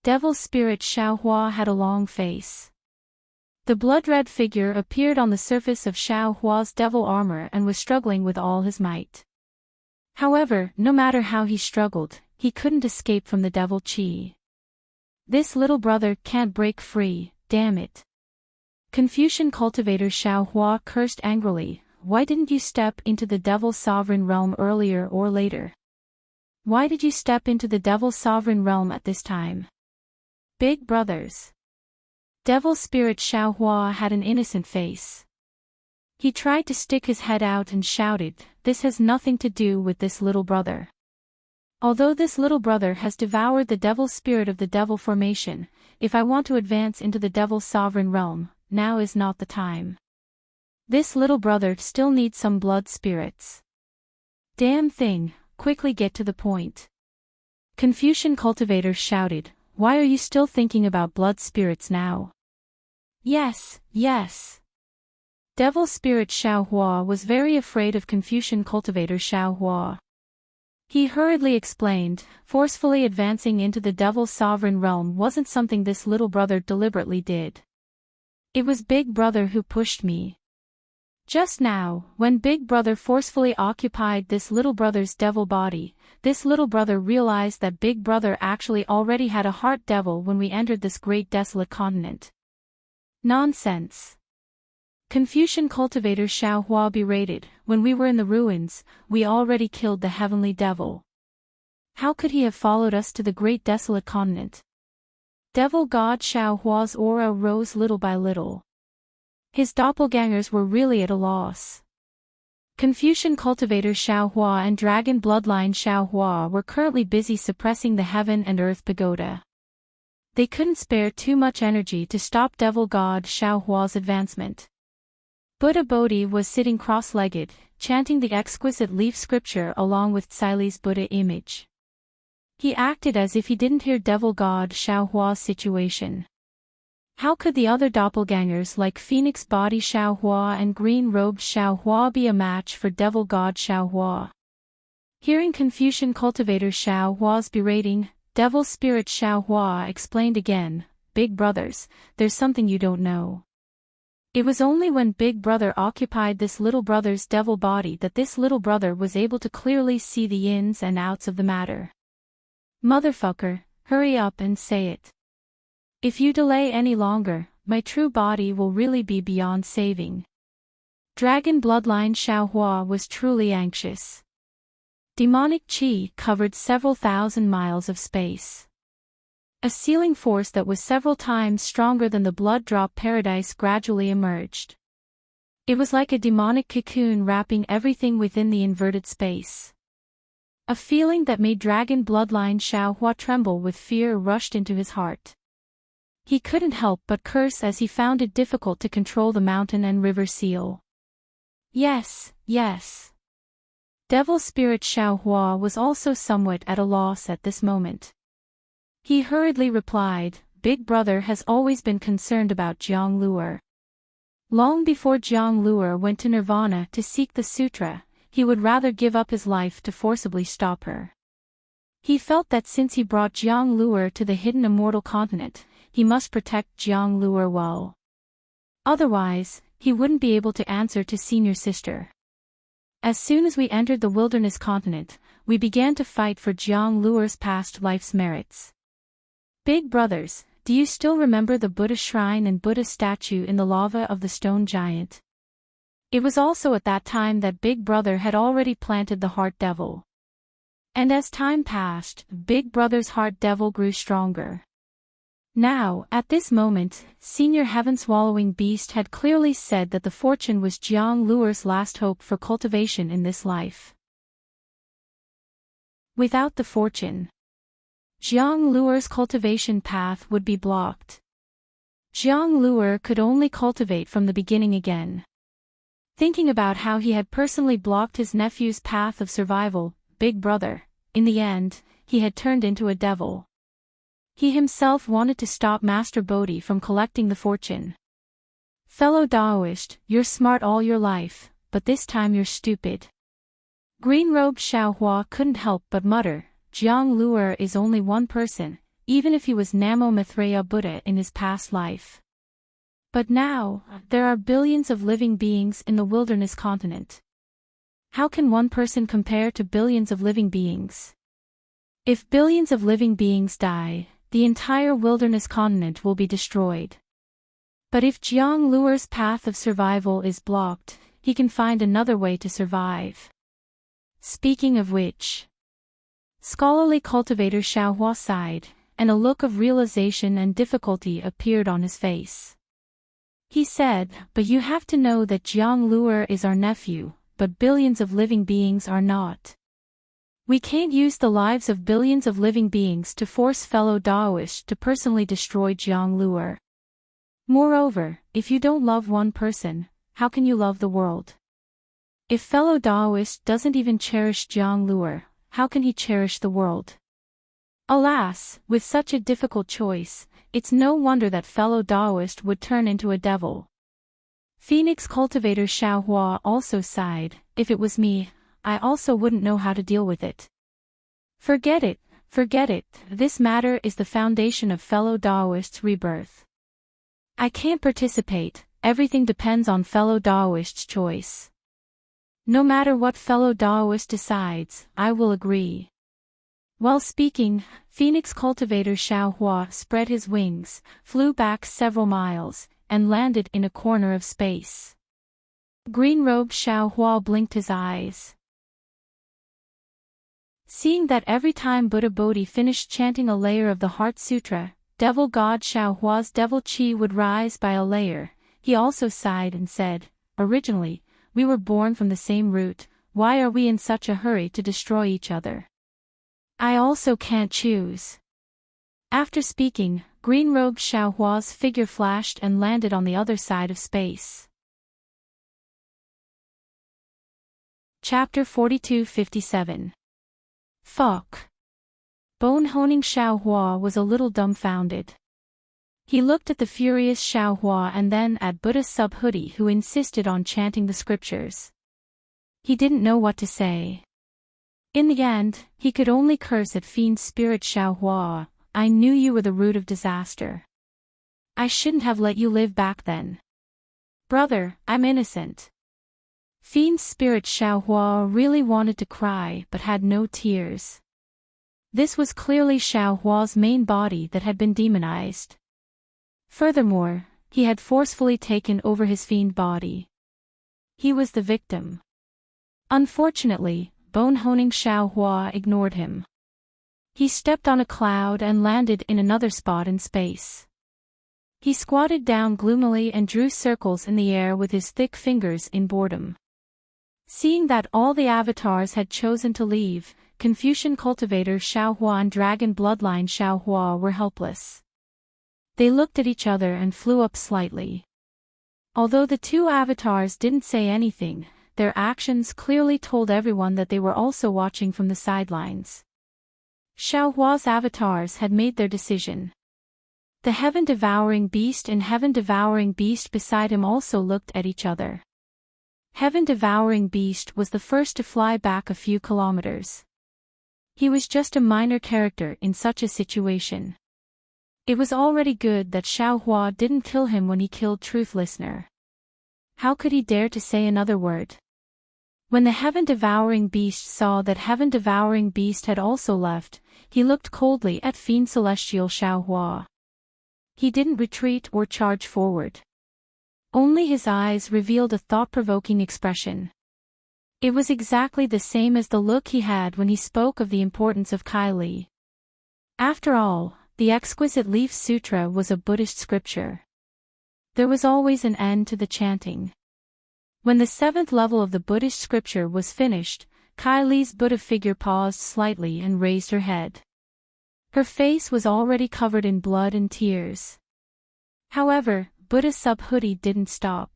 Devil spirit Xiaohua had a long face. The blood-red figure appeared on the surface of Xiaohua's devil armor and was struggling with all his might. However, no matter how he struggled, he couldn't escape from the devil chi. This little brother can't break free, damn it. Confucian cultivator Xiaohua cursed angrily, "Why didn't you step into the devil sovereign realm earlier or later? Why did you step into the devil sovereign realm at this time?" Big brothers. Devil spirit Xiaohua had an innocent face. He tried to stick his head out and shouted, "This has nothing to do with this little brother. Although this little brother has devoured the devil spirit of the devil formation, if I want to advance into the devil's sovereign realm, now is not the time. This little brother still needs some blood spirits. Damn thing, quickly get to the point." Confucian cultivator shouted, "Why are you still thinking about blood spirits now?" Yes, yes. Devil spirit Xiaohua was very afraid of Confucian cultivator Xiaohua. He hurriedly explained, forcefully advancing into the devil's sovereign realm wasn't something this little brother deliberately did. It was Big Brother who pushed me. Just now, when Big Brother forcefully occupied this little brother's devil body, this little brother realized that Big Brother actually already had a heart devil when we entered this great desolate continent. Nonsense. Confucian cultivator Xiaohua berated, "When we were in the ruins, we already killed the heavenly devil. How could he have followed us to the great desolate continent?" Devil god Xiaohua's aura rose little by little. His doppelgangers were really at a loss. Confucian cultivator Xiaohua and dragon bloodline Xiaohua were currently busy suppressing the heaven and earth pagoda. They couldn't spare too much energy to stop devil god Xiaohua's advancement. Buddha Bodhi was sitting cross-legged, chanting the exquisite leaf scripture along with Tsili's Buddha image. He acted as if he didn't hear devil god Xiaohua's situation. How could the other doppelgangers like Phoenix Body Xiaohua and Green Robed Xiaohua be a match for Devil God Xiaohua? Hearing Confucian cultivator Xiaohua's berating, Devil Spirit Xiaohua explained again, "Big brothers, there's something you don't know. It was only when Big Brother occupied this little brother's devil body that this little brother was able to clearly see the ins and outs of the matter. Motherfucker, hurry up and say it. If you delay any longer, my true body will really be beyond saving." Dragon bloodline Xiaohua was truly anxious. Demonic qi covered several thousand miles of space. A sealing force that was several times stronger than the blood drop paradise gradually emerged. It was like a demonic cocoon wrapping everything within the inverted space. A feeling that made dragon bloodline Xiaohua tremble with fear rushed into his heart. He couldn't help but curse as he found it difficult to control the mountain and river seal. Yes, yes. Devil spirit Xiaohua was also somewhat at a loss at this moment. He hurriedly replied, "Big Brother has always been concerned about Jiang Luer. Long before Jiang Luer went to Nirvana to seek the sutra, he would rather give up his life to forcibly stop her. He felt that since he brought Jiang Luer to the hidden immortal continent, he must protect Jiang Luer well. Otherwise, he wouldn't be able to answer to senior sister. As soon as we entered the wilderness continent, we began to fight for Jiang Luer's past life's merits. Big brothers, do you still remember the Buddha shrine and Buddha statue in the lava of the stone giant? It was also at that time that Big Brother had already planted the heart devil. And as time passed, Big Brother's heart devil grew stronger. Now, at this moment, Senior Heaven-Swallowing Beast had clearly said that the fortune was Jiang Luer's last hope for cultivation in this life. Without the fortune, Jiang Luer's cultivation path would be blocked. Jiang Luer could only cultivate from the beginning again. Thinking about how he had personally blocked his nephew's path of survival, Big Brother, in the end, he had turned into a devil. He himself wanted to stop Master Bodhi from collecting the fortune. "Fellow Daoist, you're smart all your life, but this time you're stupid." Green-robed Xiaohua couldn't help but mutter, "Jiang Luer is only one person, even if he was Namo Maitreya Buddha in his past life. But now, there are billions of living beings in the wilderness continent. How can one person compare to billions of living beings? If billions of living beings die, the entire wilderness continent will be destroyed. But if Jiang Luer's path of survival is blocked, he can find another way to survive. Speaking of which..." Scholarly cultivator Xiaohua sighed, and a look of realization and difficulty appeared on his face. He said, "But you have to know that LoveLore is our nephew, but billions of living beings are not. We can't use the lives of billions of living beings to force fellow Daoists to personally destroy LoveLore. Moreover, if you don't love one person, how can you love the world? If fellow Daoist doesn't even cherish LoveLore, how can he cherish the world?" Alas, with such a difficult choice, it's no wonder that fellow Daoist would turn into a devil. Phoenix cultivator Xiaohua also sighed, "If it was me, I also wouldn't know how to deal with it. Forget it, this matter is the foundation of fellow Daoist's rebirth. I can't participate, everything depends on fellow Daoist's choice. No matter what fellow Daoist decides, I will agree." While speaking, Phoenix cultivator Xiaohua spread his wings, flew back several miles, and landed in a corner of space. Green-robed Xiaohua blinked his eyes. Seeing that every time Buddha Bodhi finished chanting a layer of the Heart Sutra, Devil God Xiaohua's devil chi would rise by a layer, he also sighed and said, "Originally, we were born from the same root, why are we in such a hurry to destroy each other? I also can't choose." After speaking, green-robed Xiaohua's figure flashed and landed on the other side of space. Chapter 42-57. Fuck. Bone-honing Xiaohua was a little dumbfounded. He looked at the furious Xiaohua and then at Buddha Subhoodie, who insisted on chanting the scriptures. He didn't know what to say. In the end, he could only curse at fiend spirit Xiaohua, "I knew you were the root of disaster. I shouldn't have let you live back then. Brother, I'm innocent." Fiend spirit Xiaohua really wanted to cry but had no tears. This was clearly Xiaohua's main body that had been demonized. Furthermore, he had forcefully taken over his fiend body. He was the victim. Unfortunately, bone-honing Xiaohua ignored him. He stepped on a cloud and landed in another spot in space. He squatted down gloomily and drew circles in the air with his thick fingers in boredom. Seeing that all the avatars had chosen to leave, Confucian cultivator Xiaohua and dragon bloodline Xiaohua were helpless. They looked at each other and flew up slightly. Although the two avatars didn't say anything, their actions clearly told everyone that they were also watching from the sidelines. Xiaohua's avatars had made their decision. The heaven-devouring beast and heaven-devouring beast beside him also looked at each other. Heaven-devouring beast was the first to fly back a few kilometers. He was just a minor character in such a situation. It was already good that Xiaohua didn't kill him when he killed Truth Listener. How could he dare to say another word? When the heaven-devouring beast saw that heaven-devouring beast had also left, he looked coldly at fiend celestial Xiaohua. He didn't retreat or charge forward. Only his eyes revealed a thought-provoking expression. It was exactly the same as the look he had when he spoke of the importance of Kylie. After all, the exquisite Leaf Sutra was a Buddhist scripture. There was always an end to the chanting. When the seventh level of the Buddhist scripture was finished, Kylie's Buddha figure paused slightly and raised her head. Her face was already covered in blood and tears. However, Buddha Subhoodie didn't stop.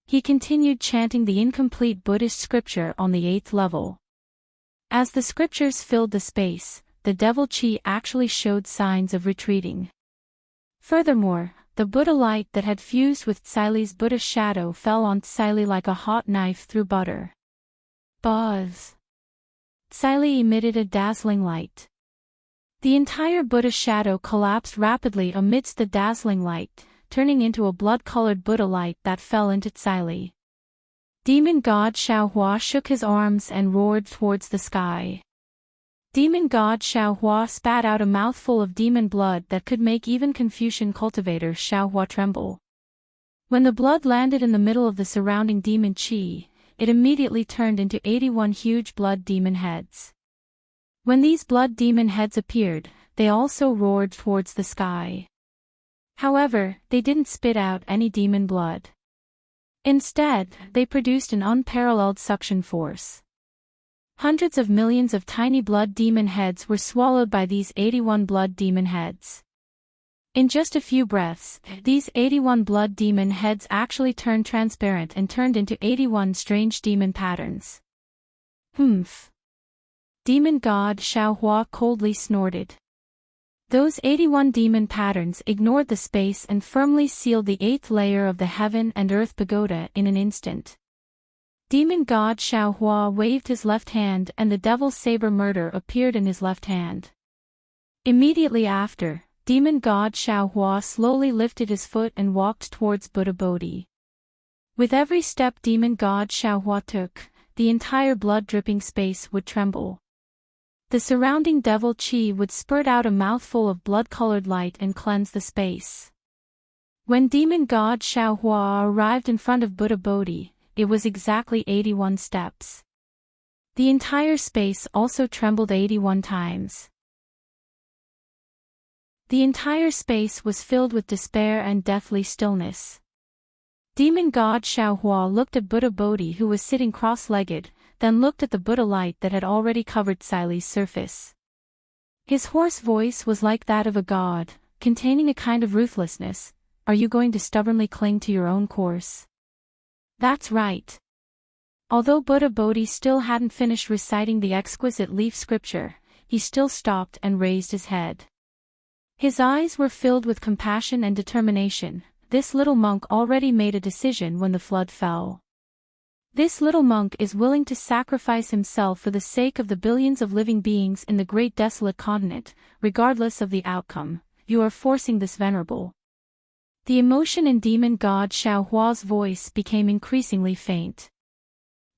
He continued chanting the incomplete Buddhist scripture on the 8th level. As the scriptures filled the space, the devil chi actually showed signs of retreating. Furthermore, the Buddha light that had fused with Tsile's Buddha shadow fell on Tsile like a hot knife through butter. Buzz! Tsile emitted a dazzling light. The entire Buddha shadow collapsed rapidly amidst the dazzling light, turning into a blood-colored Buddha light that fell into Tsile. Demon God Xiaohua shook his arms and roared towards the sky. Demon God Xiaohua spat out a mouthful of demon blood that could make even Confucian cultivator Xiaohua tremble. When the blood landed in the middle of the surrounding demon chi, it immediately turned into 81 huge blood demon heads. When these blood demon heads appeared, they also roared towards the sky. However, they didn't spit out any demon blood. Instead, they produced an unparalleled suction force. Hundreds of millions of tiny blood demon heads were swallowed by these 81 blood demon heads. In just a few breaths, these 81 blood demon heads actually turned transparent and turned into 81 strange demon patterns. Humph. Demon god Xiaohua coldly snorted. Those 81 demon patterns ignored the space and firmly sealed the 8th layer of the heaven and earth pagoda in an instant. Demon god Xiaohua waved his left hand and the devil's saber murder appeared in his left hand. Immediately after, demon god Xiaohua slowly lifted his foot and walked towards Buddha Bodhi. With every step demon god Xiaohua took, the entire blood-dripping space would tremble. The surrounding devil chi would spurt out a mouthful of blood-colored light and cleanse the space. When demon god Xiaohua arrived in front of Buddha Bodhi, it was exactly 81 steps. The entire space also trembled 81 times. The entire space was filled with despair and deathly stillness. Demon god Xiaohua looked at Buddha Bodhi who was sitting cross-legged, then looked at the Buddha light that had already covered Sili's surface. His hoarse voice was like that of a god, containing a kind of ruthlessness. Are you going to stubbornly cling to your own course? That's right. Although Buddha Bodhi still hadn't finished reciting the exquisite leaf scripture, he still stopped and raised his head. His eyes were filled with compassion and determination. This little monk already made a decision when the flood fell. This little monk is willing to sacrifice himself for the sake of the billions of living beings in the great desolate continent, regardless of the outcome. You are forcing this venerable. The emotion in demon god Xiaohua's voice became increasingly faint.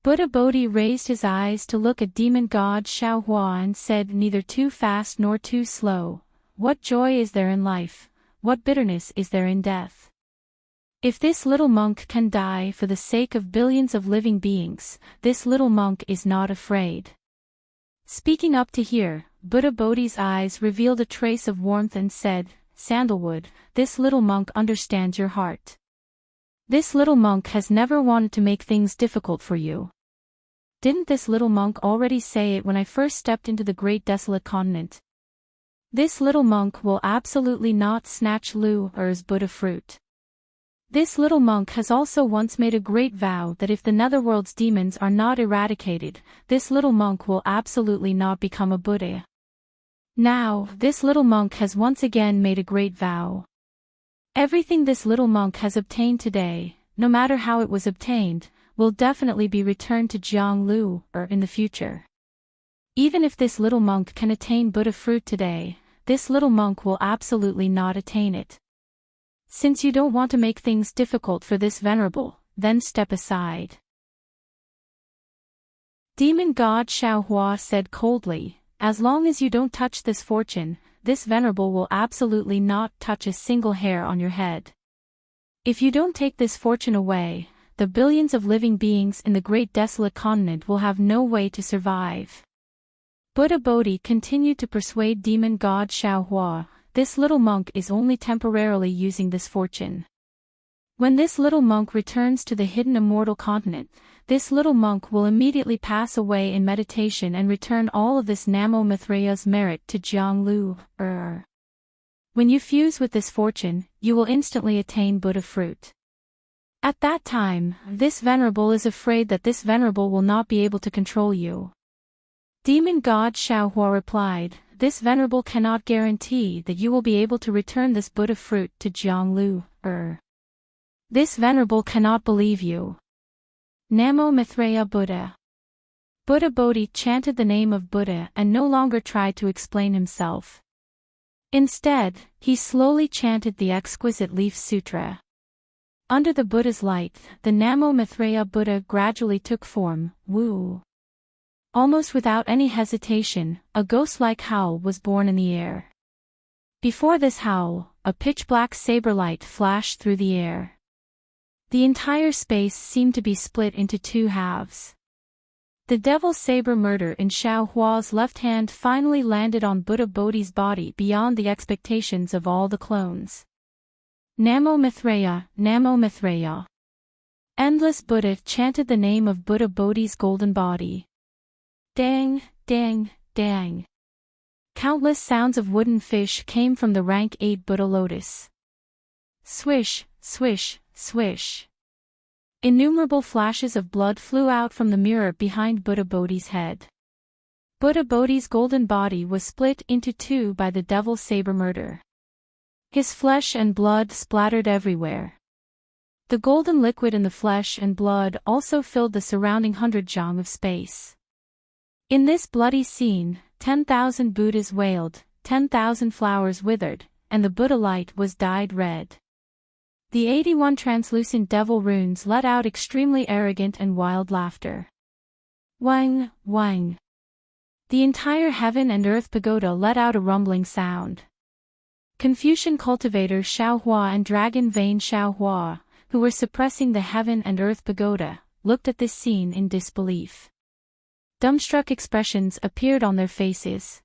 Buddha Bodhi raised his eyes to look at demon god Xiaohua and said, neither too fast nor too slow. What joy is there in life? What bitterness is there in death? If this little monk can die for the sake of billions of living beings, this little monk is not afraid. Speaking up to hear, Buddha Bodhi's eyes revealed a trace of warmth and said, Sandalwood, this little monk understands your heart. This little monk has never wanted to make things difficult for you. Didn't this little monk already say it when I first stepped into the great desolate continent? This little monk will absolutely not snatch Lu Er's Buddha fruit. This little monk has also once made a great vow that if the netherworld's demons are not eradicated, this little monk will absolutely not become a Buddha. Now, this little monk has once again made a great vow. Everything this little monk has obtained today, no matter how it was obtained, will definitely be returned to Jiang Lu or in the future. Even if this little monk can attain Buddha fruit today, this little monk will absolutely not attain it. Since you don't want to make things difficult for this venerable, then step aside. Demon god Xiaohua said coldly, as long as you don't touch this fortune, this venerable will absolutely not touch a single hair on your head. If you don't take this fortune away, the billions of living beings in the great desolate continent will have no way to survive. Buddha Bodhi continued to persuade demon god Xiaohua. This little monk is only temporarily using this fortune. When this little monk returns to the hidden immortal continent, this little monk will immediately pass away in meditation and return all of this Namo Maitreya's merit to Jiang Lu Er. When you fuse with this fortune, you will instantly attain Buddha fruit. At that time, this venerable is afraid that this venerable will not be able to control you. Demon god Xiaohua replied, this venerable cannot guarantee that you will be able to return this Buddha fruit to Jiang Lu Er. This venerable cannot believe you. Namo Maitreya Buddha. Buddha Bodhi chanted the name of Buddha and no longer tried to explain himself. Instead, he slowly chanted the exquisite leaf sutra. Under the Buddha's light, the Namo Maitreya Buddha gradually took form. Woo. Almost without any hesitation, a ghost-like howl was born in the air. Before this howl, a pitch-black saber light flashed through the air. The entire space seemed to be split into two halves. The devil's saber murder in Xiao Hua's left hand finally landed on Buddha Bodhi's body beyond the expectations of all the clones. Namo Mithreya, Namo Mithreya. Endless Buddha chanted the name of Buddha Bodhi's golden body. Dang, dang, dang. Countless sounds of wooden fish came from the rank 8 Buddha lotus. Swish, swish, swish. Innumerable flashes of blood flew out from the mirror behind Buddha Bodhi's head. Buddha Bodhi's golden body was split into two by the devil's saber murder. His flesh and blood splattered everywhere. The golden liquid in the flesh and blood also filled the surrounding 100 zhang of space. In this bloody scene, 10,000 Buddhas wailed, 10,000 flowers withered, and the Buddha light was dyed red. The 81 translucent devil runes let out extremely arrogant and wild laughter. Wang, wang. The entire heaven and earth pagoda let out a rumbling sound. Confucian cultivator Xiao Hua and dragon vein Xiao Hua, who were suppressing the heaven and earth pagoda, looked at this scene in disbelief. Dumbstruck expressions appeared on their faces.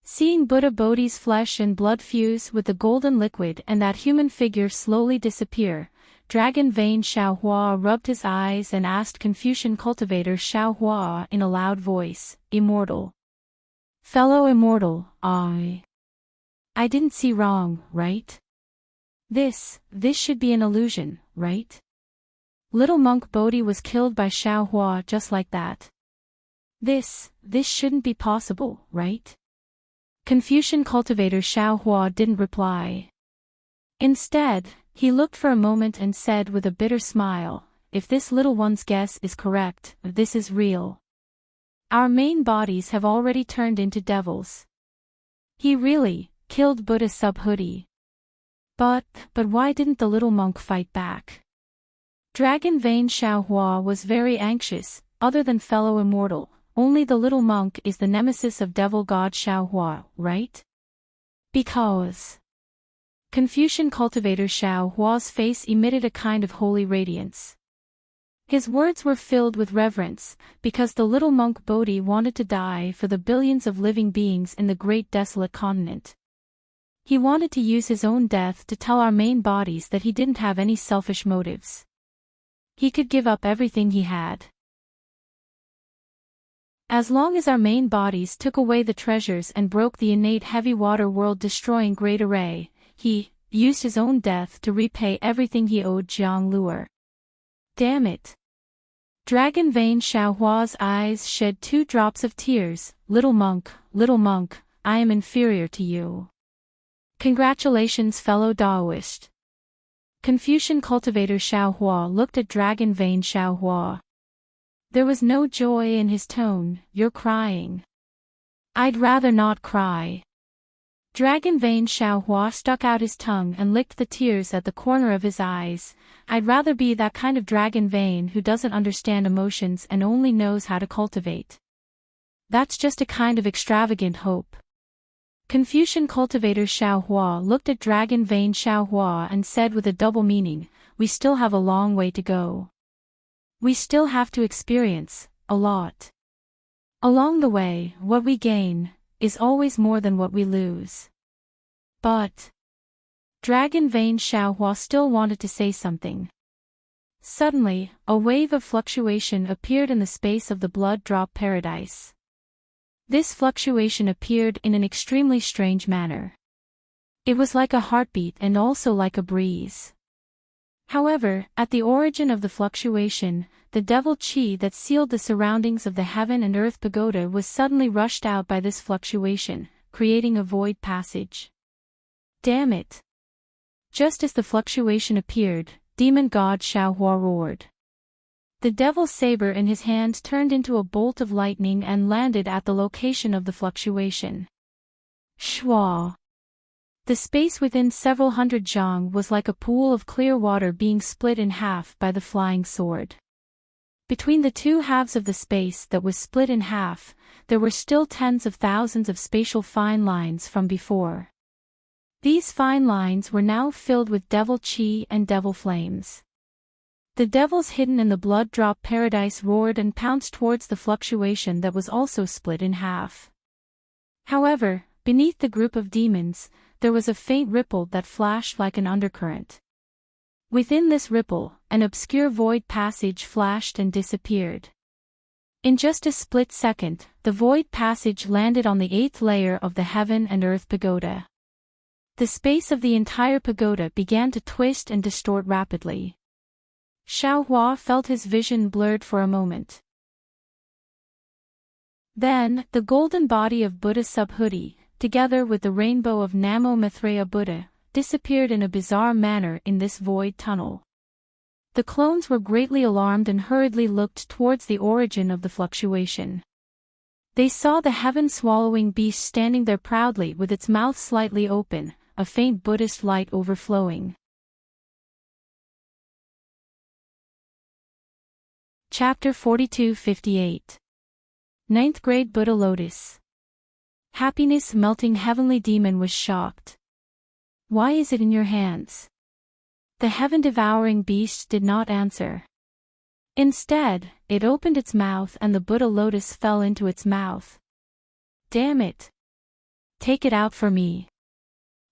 Seeing Buddha Bodhi's flesh and blood fuse with the golden liquid and that human figure slowly disappear, dragon vein Xiao Hua rubbed his eyes and asked Confucian cultivator Xiao Hua in a loud voice, "Immortal. Fellow immortal, I didn't see wrong, right? This should be an illusion, right? Little monk Bodhi was killed by Xiao Hua just like that. This shouldn't be possible, right?" Confucian cultivator Xiao Hua didn't reply. Instead, he looked for a moment and said with a bitter smile, "If this little one's guess is correct, this is real. Our main bodies have already turned into devils. He really killed Buddha Subhuti. But why didn't the little monk fight back?" Dragon vein Xiao Hua was very anxious. Other than fellow immortal, only the little monk is the nemesis of devil god Xiao Hua, right? Because Confucian cultivator Xiao Hua's face emitted a kind of holy radiance. His words were filled with reverence, because the little monk Bodhi wanted to die for the billions of living beings in the great desolate continent. He wanted to use his own death to tell our main bodies that he didn't have any selfish motives. He could give up everything he had. As long as our main bodies took away the treasures and broke the innate heavy water world-destroying great array, he used his own death to repay everything he owed Jiang Luer. Damn it. Dragon vein Xiao Hua's eyes shed 2 drops of tears. Little monk, I am inferior to you. Congratulations, fellow Daoist. Confucian cultivator Xiao Hua looked at dragon vein Xiao Hua. There was no joy in his tone. "You're crying." "I'd rather not cry." Dragon vein Xiao Hua stuck out his tongue and licked the tears at the corner of his eyes. "I'd rather be that kind of dragon vein who doesn't understand emotions and only knows how to cultivate. That's just a kind of extravagant hope." Confucian cultivator Xiao Hua looked at dragon vein Xiao Hua and said with a double meaning, "We still have a long way to go. We still have to experience a lot. Along the way, what we gain is always more than what we lose." But dragon vein Xiao Hua still wanted to say something. Suddenly, a wave of fluctuation appeared in the space of the blood drop paradise. This fluctuation appeared in an extremely strange manner. It was like a heartbeat and also like a breeze. However, at the origin of the fluctuation, the devil chi that sealed the surroundings of the heaven and earth pagoda was suddenly rushed out by this fluctuation, creating a void passage. Damn it! Just as the fluctuation appeared, demon god Xiao Hua roared. The devil's saber in his hand turned into a bolt of lightning and landed at the location of the fluctuation. Shwa! The space within several hundred zhang was like a pool of clear water being split in half by the flying sword. Between the two halves of the space that was split in half, there were still tens of thousands of spatial fine lines from before. These fine lines were now filled with devil chi and devil flames. The devils hidden in the blood-drop paradise roared and pounced towards the fluctuation that was also split in half. However, beneath the group of demons, there was a faint ripple that flashed like an undercurrent. Within this ripple, an obscure void passage flashed and disappeared. In just a split second, the void passage landed on the 8th layer of the heaven and earth pagoda. The space of the entire pagoda began to twist and distort rapidly. Xiao Hua felt his vision blurred for a moment. Then, the golden body of Buddha Subhuti, together with the rainbow of Namo Maitreya Buddha, disappeared in a bizarre manner in this void tunnel. The clones were greatly alarmed and hurriedly looked towards the origin of the fluctuation. They saw the heaven-swallowing beast standing there proudly with its mouth slightly open, a faint Buddhist light overflowing. Chapter 42-58. 9th Grade Buddha Lotus. Happiness melting heavenly demon was shocked. Why is it in your hands? The heaven-devouring beast did not answer. Instead, it opened its mouth and the Buddha lotus fell into its mouth. Damn it! Take it out for me.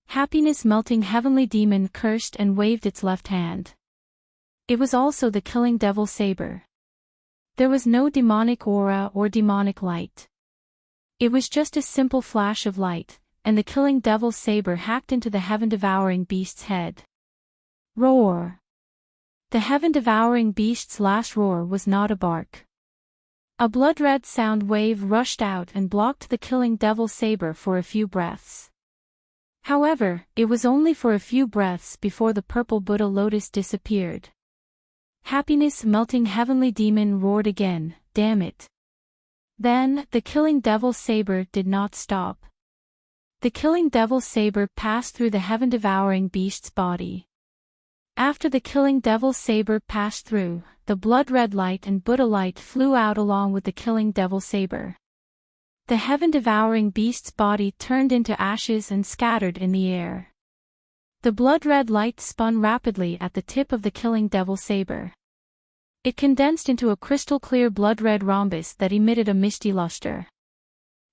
Happiness melting heavenly demon cursed and waved its left hand. It was also the killing devil saber. There was no demonic aura or demonic light. It was just a simple flash of light, and the killing devil's saber hacked into the heaven-devouring beast's head. Roar! The heaven-devouring beast's last roar was not a bark. A blood-red sound wave rushed out and blocked the killing devil's saber for a few breaths. However, it was only for a few breaths before the purple Buddha lotus disappeared. Happiness melting heavenly demon roared again, damn it. Then, the killing devil's saber did not stop. The killing devil's saber passed through the heaven-devouring beast's body. After the killing devil's saber passed through, the blood-red light and Buddha light flew out along with the killing devil's saber. The heaven-devouring beast's body turned into ashes and scattered in the air. The blood-red light spun rapidly at the tip of the killing devil's saber. It condensed into a crystal-clear blood-red rhombus that emitted a misty luster.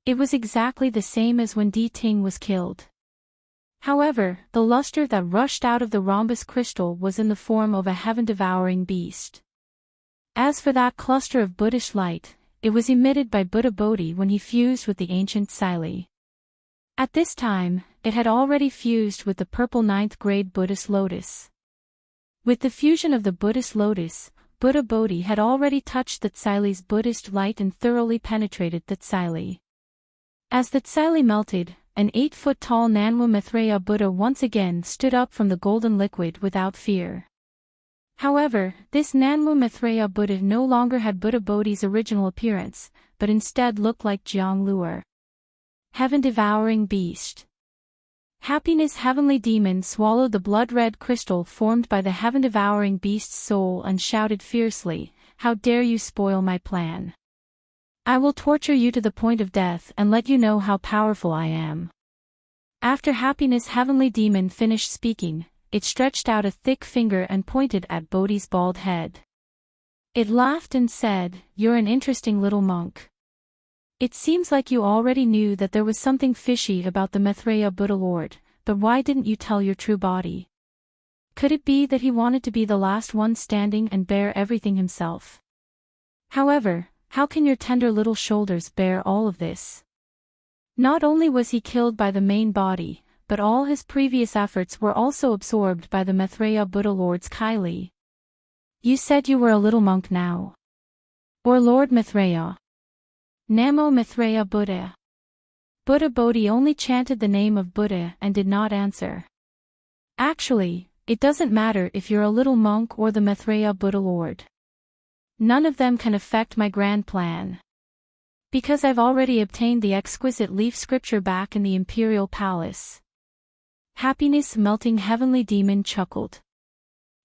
It was exactly the same as when Di Ting was killed. However, the luster that rushed out of the rhombus crystal was in the form of a heaven-devouring beast. As for that cluster of Buddhish light, it was emitted by Buddha Bodhi when he fused with the ancient Sili. At this time, it had already fused with the purple 9th grade Buddhist lotus. With the fusion of the Buddhist lotus, Buddha Bodhi had already touched the Tsili's Buddhist light and thoroughly penetrated the Tsili. As the Tsili melted, an 8-foot-tall Nanwa Maitreya Buddha once again stood up from the golden liquid without fear. However, this Nanwa Maitreya Buddha no longer had Buddha Bodhi's original appearance, but instead looked like Jiang Luer. Heaven-devouring beast. Happiness heavenly demon swallowed the blood-red crystal formed by the heaven-devouring beast's soul and shouted fiercely, "How dare you spoil my plan? I will torture you to the point of death and let you know how powerful I am." After Happiness heavenly demon finished speaking, it stretched out a thick finger and pointed at Bodhi's bald head. It laughed and said, "You're an interesting little monk. It seems like you already knew that there was something fishy about the Maitreya Buddha Lord, but why didn't you tell your true body? Could it be that he wanted to be the last one standing and bear everything himself? However, how can your tender little shoulders bear all of this?" Not only was he killed by the main body, but all his previous efforts were also absorbed by the Maitreya Buddha Lord's Kylie. "You said you were a little monk now. Or Lord Maitreya. Namo Maitreya Buddha." Buddha Bodhi only chanted the name of Buddha and did not answer. "Actually, it doesn't matter if you're a little monk or the Maitreya Buddha Lord. None of them can affect my grand plan. Because I've already obtained the exquisite leaf scripture back in the imperial palace." Happiness melting heavenly demon chuckled.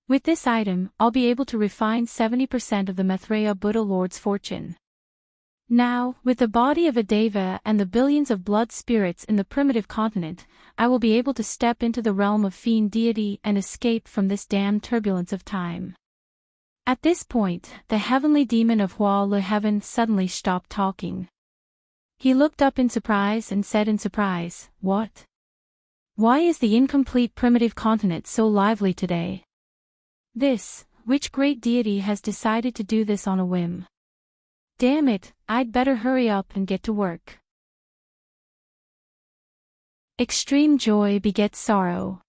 "With this item, I'll be able to refine 70% of the Maitreya Buddha Lord's fortune. Now, with the body of a deva and the billions of blood spirits in the primitive continent, I will be able to step into the realm of fiend deity and escape from this damned turbulence of time." At this point, the heavenly demon of Hua Le Heaven suddenly stopped talking. He looked up in surprise and said in surprise, "What? Why is the incomplete primitive continent so lively today? Which great deity has decided to do this on a whim? Damn it, I'd better hurry up and get to work." Extreme joy begets sorrow.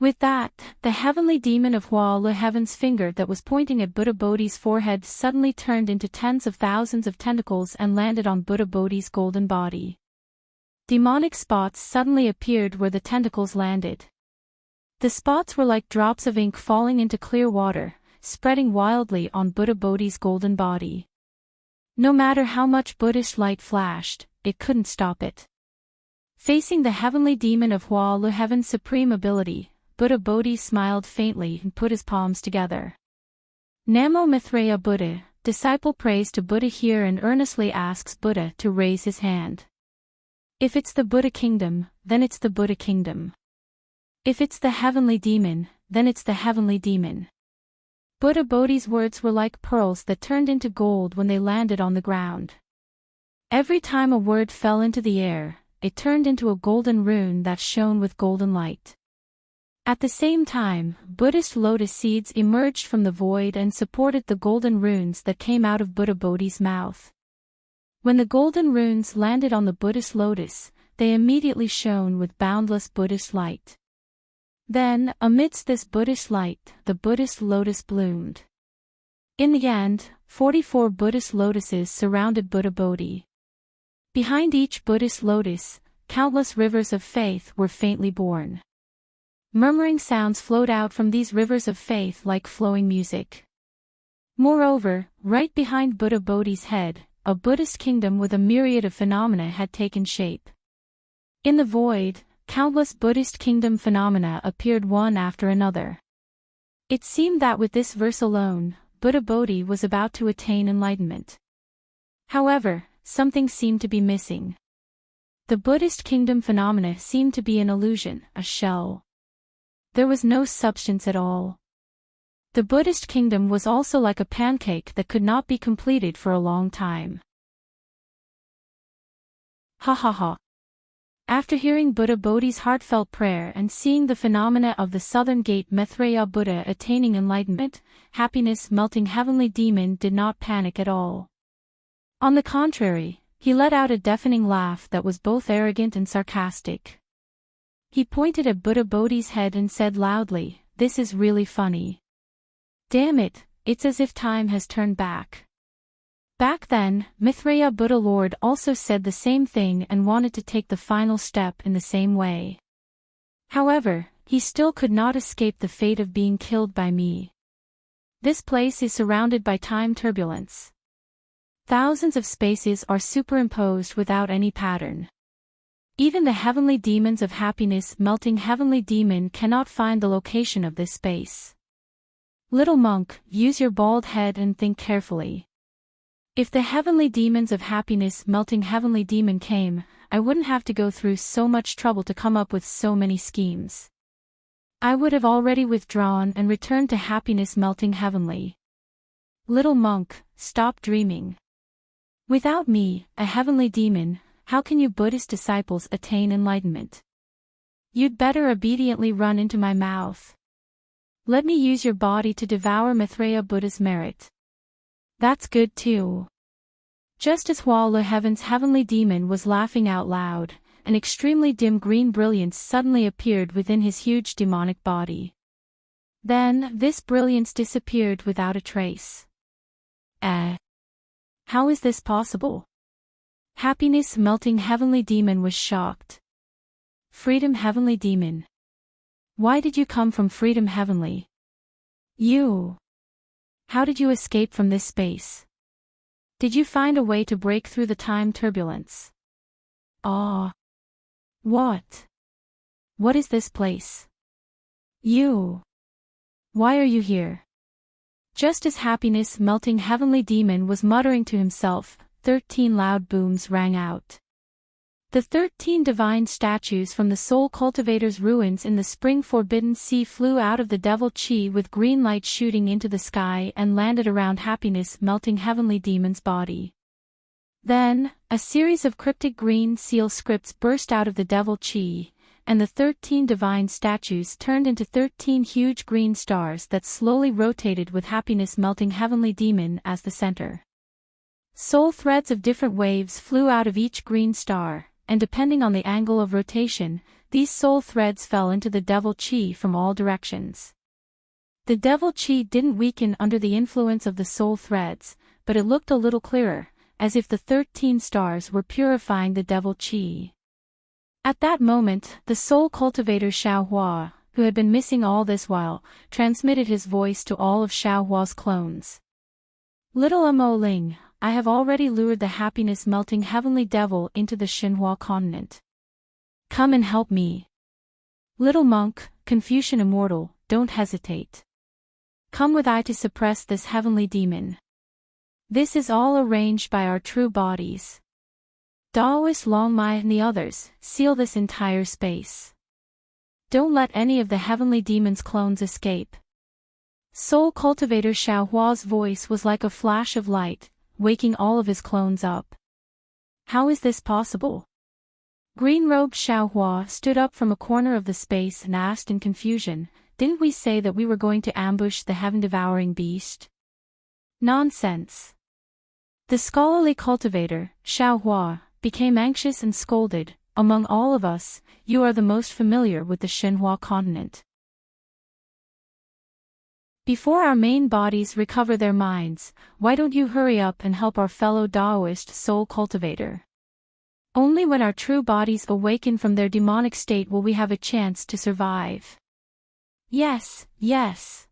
With that, the heavenly demon of Hua Le Heaven's finger that was pointing at Buddha Bodhi's forehead suddenly turned into tens of thousands of tentacles and landed on Buddha Bodhi's golden body. Demonic spots suddenly appeared where the tentacles landed. The spots were like drops of ink falling into clear water, spreading wildly on Buddha Bodhi's golden body. No matter how much Buddhist light flashed, it couldn't stop it. Facing the heavenly demon of Hua Le Heaven's supreme ability, Buddha Bodhi smiled faintly and put his palms together. Namo Mithreya Buddha, disciple prays to Buddha here and earnestly asks Buddha to raise his hand. If it's the Buddha kingdom, then it's the Buddha kingdom. If it's the heavenly demon, then it's the heavenly demon. Buddha Bodhi's words were like pearls that turned into gold when they landed on the ground. Every time a word fell into the air, it turned into a golden rune that shone with golden light. At the same time, Buddhist lotus seeds emerged from the void and supported the golden runes that came out of Buddha Bodhi's mouth. When the golden runes landed on the Buddhist lotus, they immediately shone with boundless Buddhist light. Then, amidst this Buddhist light, the Buddhist lotus bloomed. In the end, 44 Buddhist lotuses surrounded Buddha Bodhi. Behind each Buddhist lotus, countless rivers of faith were faintly born. Murmuring sounds flowed out from these rivers of faith like flowing music. Moreover, right behind Buddha Bodhi's head, a Buddhist kingdom with a myriad of phenomena had taken shape. In the void, countless Buddhist kingdom phenomena appeared one after another. It seemed that with this verse alone, Buddha Bodhi was about to attain enlightenment. However, something seemed to be missing. The Buddhist kingdom phenomena seemed to be an illusion, a shell. There was no substance at all. The Buddhist kingdom was also like a pancake that could not be completed for a long time. Ha ha ha. After hearing Buddha Bodhi's heartfelt prayer and seeing the phenomena of the southern gate Maitreya Buddha attaining enlightenment, happiness-melting heavenly demon did not panic at all. On the contrary, he let out a deafening laugh that was both arrogant and sarcastic. He pointed at Buddha Bodhi's head and said loudly, "This is really funny. Damn it, it's as if time has turned back." Back then, Maitreya Buddha Lord also said the same thing and wanted to take the final step in the same way. However, he still could not escape the fate of being killed by me. This place is surrounded by time turbulence. Thousands of spaces are superimposed without any pattern. Even the heavenly demons of happiness-melting heavenly demon cannot find the location of this space. Little monk, use your bald head and think carefully. If the heavenly demons of happiness-melting heavenly demon came, I wouldn't have to go through so much trouble to come up with so many schemes. I would have already withdrawn and returned to happiness-melting heavenly. Little monk, stop dreaming. Without me, a heavenly demon, how can you Buddhist disciples attain enlightenment? You'd better obediently run into my mouth. Let me use your body to devour Maitreya Buddha's merit. That's good too. Just as Hua Le Heaven's heavenly demon was laughing out loud, an extremely dim green brilliance suddenly appeared within his huge demonic body. Then, this brilliance disappeared without a trace. How is this possible? Happiness-melting heavenly demon was shocked. Freedom heavenly demon. Why did you come from freedom heavenly? You. How did you escape from this space? Did you find a way to break through the time turbulence? Ah. What? What is this place? You. Why are you here? Just as happiness-melting heavenly demon was muttering to himself, 13 loud booms rang out. The 13 divine statues from the Soul Cultivator's ruins in the spring Forbidden Sea flew out of the Devil Chi with green light shooting into the sky and landed around Happiness Melting Heavenly Demon's body. Then, a series of cryptic green seal scripts burst out of the Devil Chi, and the 13 divine statues turned into 13 huge green stars that slowly rotated with Happiness Melting Heavenly Demon as the center. Soul threads of different waves flew out of each green star, and depending on the angle of rotation, these soul threads fell into the Devil Chi from all directions. The Devil Chi didn't weaken under the influence of the soul threads, but it looked a little clearer, as if the 13 stars were purifying the Devil Chi. At that moment, the Soul Cultivator Xiaohua, who had been missing all this while, transmitted his voice to all of Xiaohua's clones. Little Mo Ling, I have already lured the Happiness Melting Heavenly Devil into the Xinhua continent. Come and help me. Little monk, Confucian Immortal, don't hesitate. Come with I to suppress this heavenly demon. This is all arranged by our true bodies. Daoist Longmai and the others, seal this entire space. Don't let any of the heavenly demon's clones escape. Soul Cultivator Xiaohua's voice was like a flash of light, waking all of his clones up. How is this possible? Green-robed Xiaohua stood up from a corner of the space and asked in confusion, didn't we say that we were going to ambush the heaven-devouring beast? Nonsense. The scholarly cultivator, Xiaohua, became anxious and scolded, among all of us, you are the most familiar with the Xinhua continent. Before our main bodies recover their minds, why don't you hurry up and help our fellow Daoist soul cultivator? Only when our true bodies awaken from their demonic state will we have a chance to survive. Yes, yes.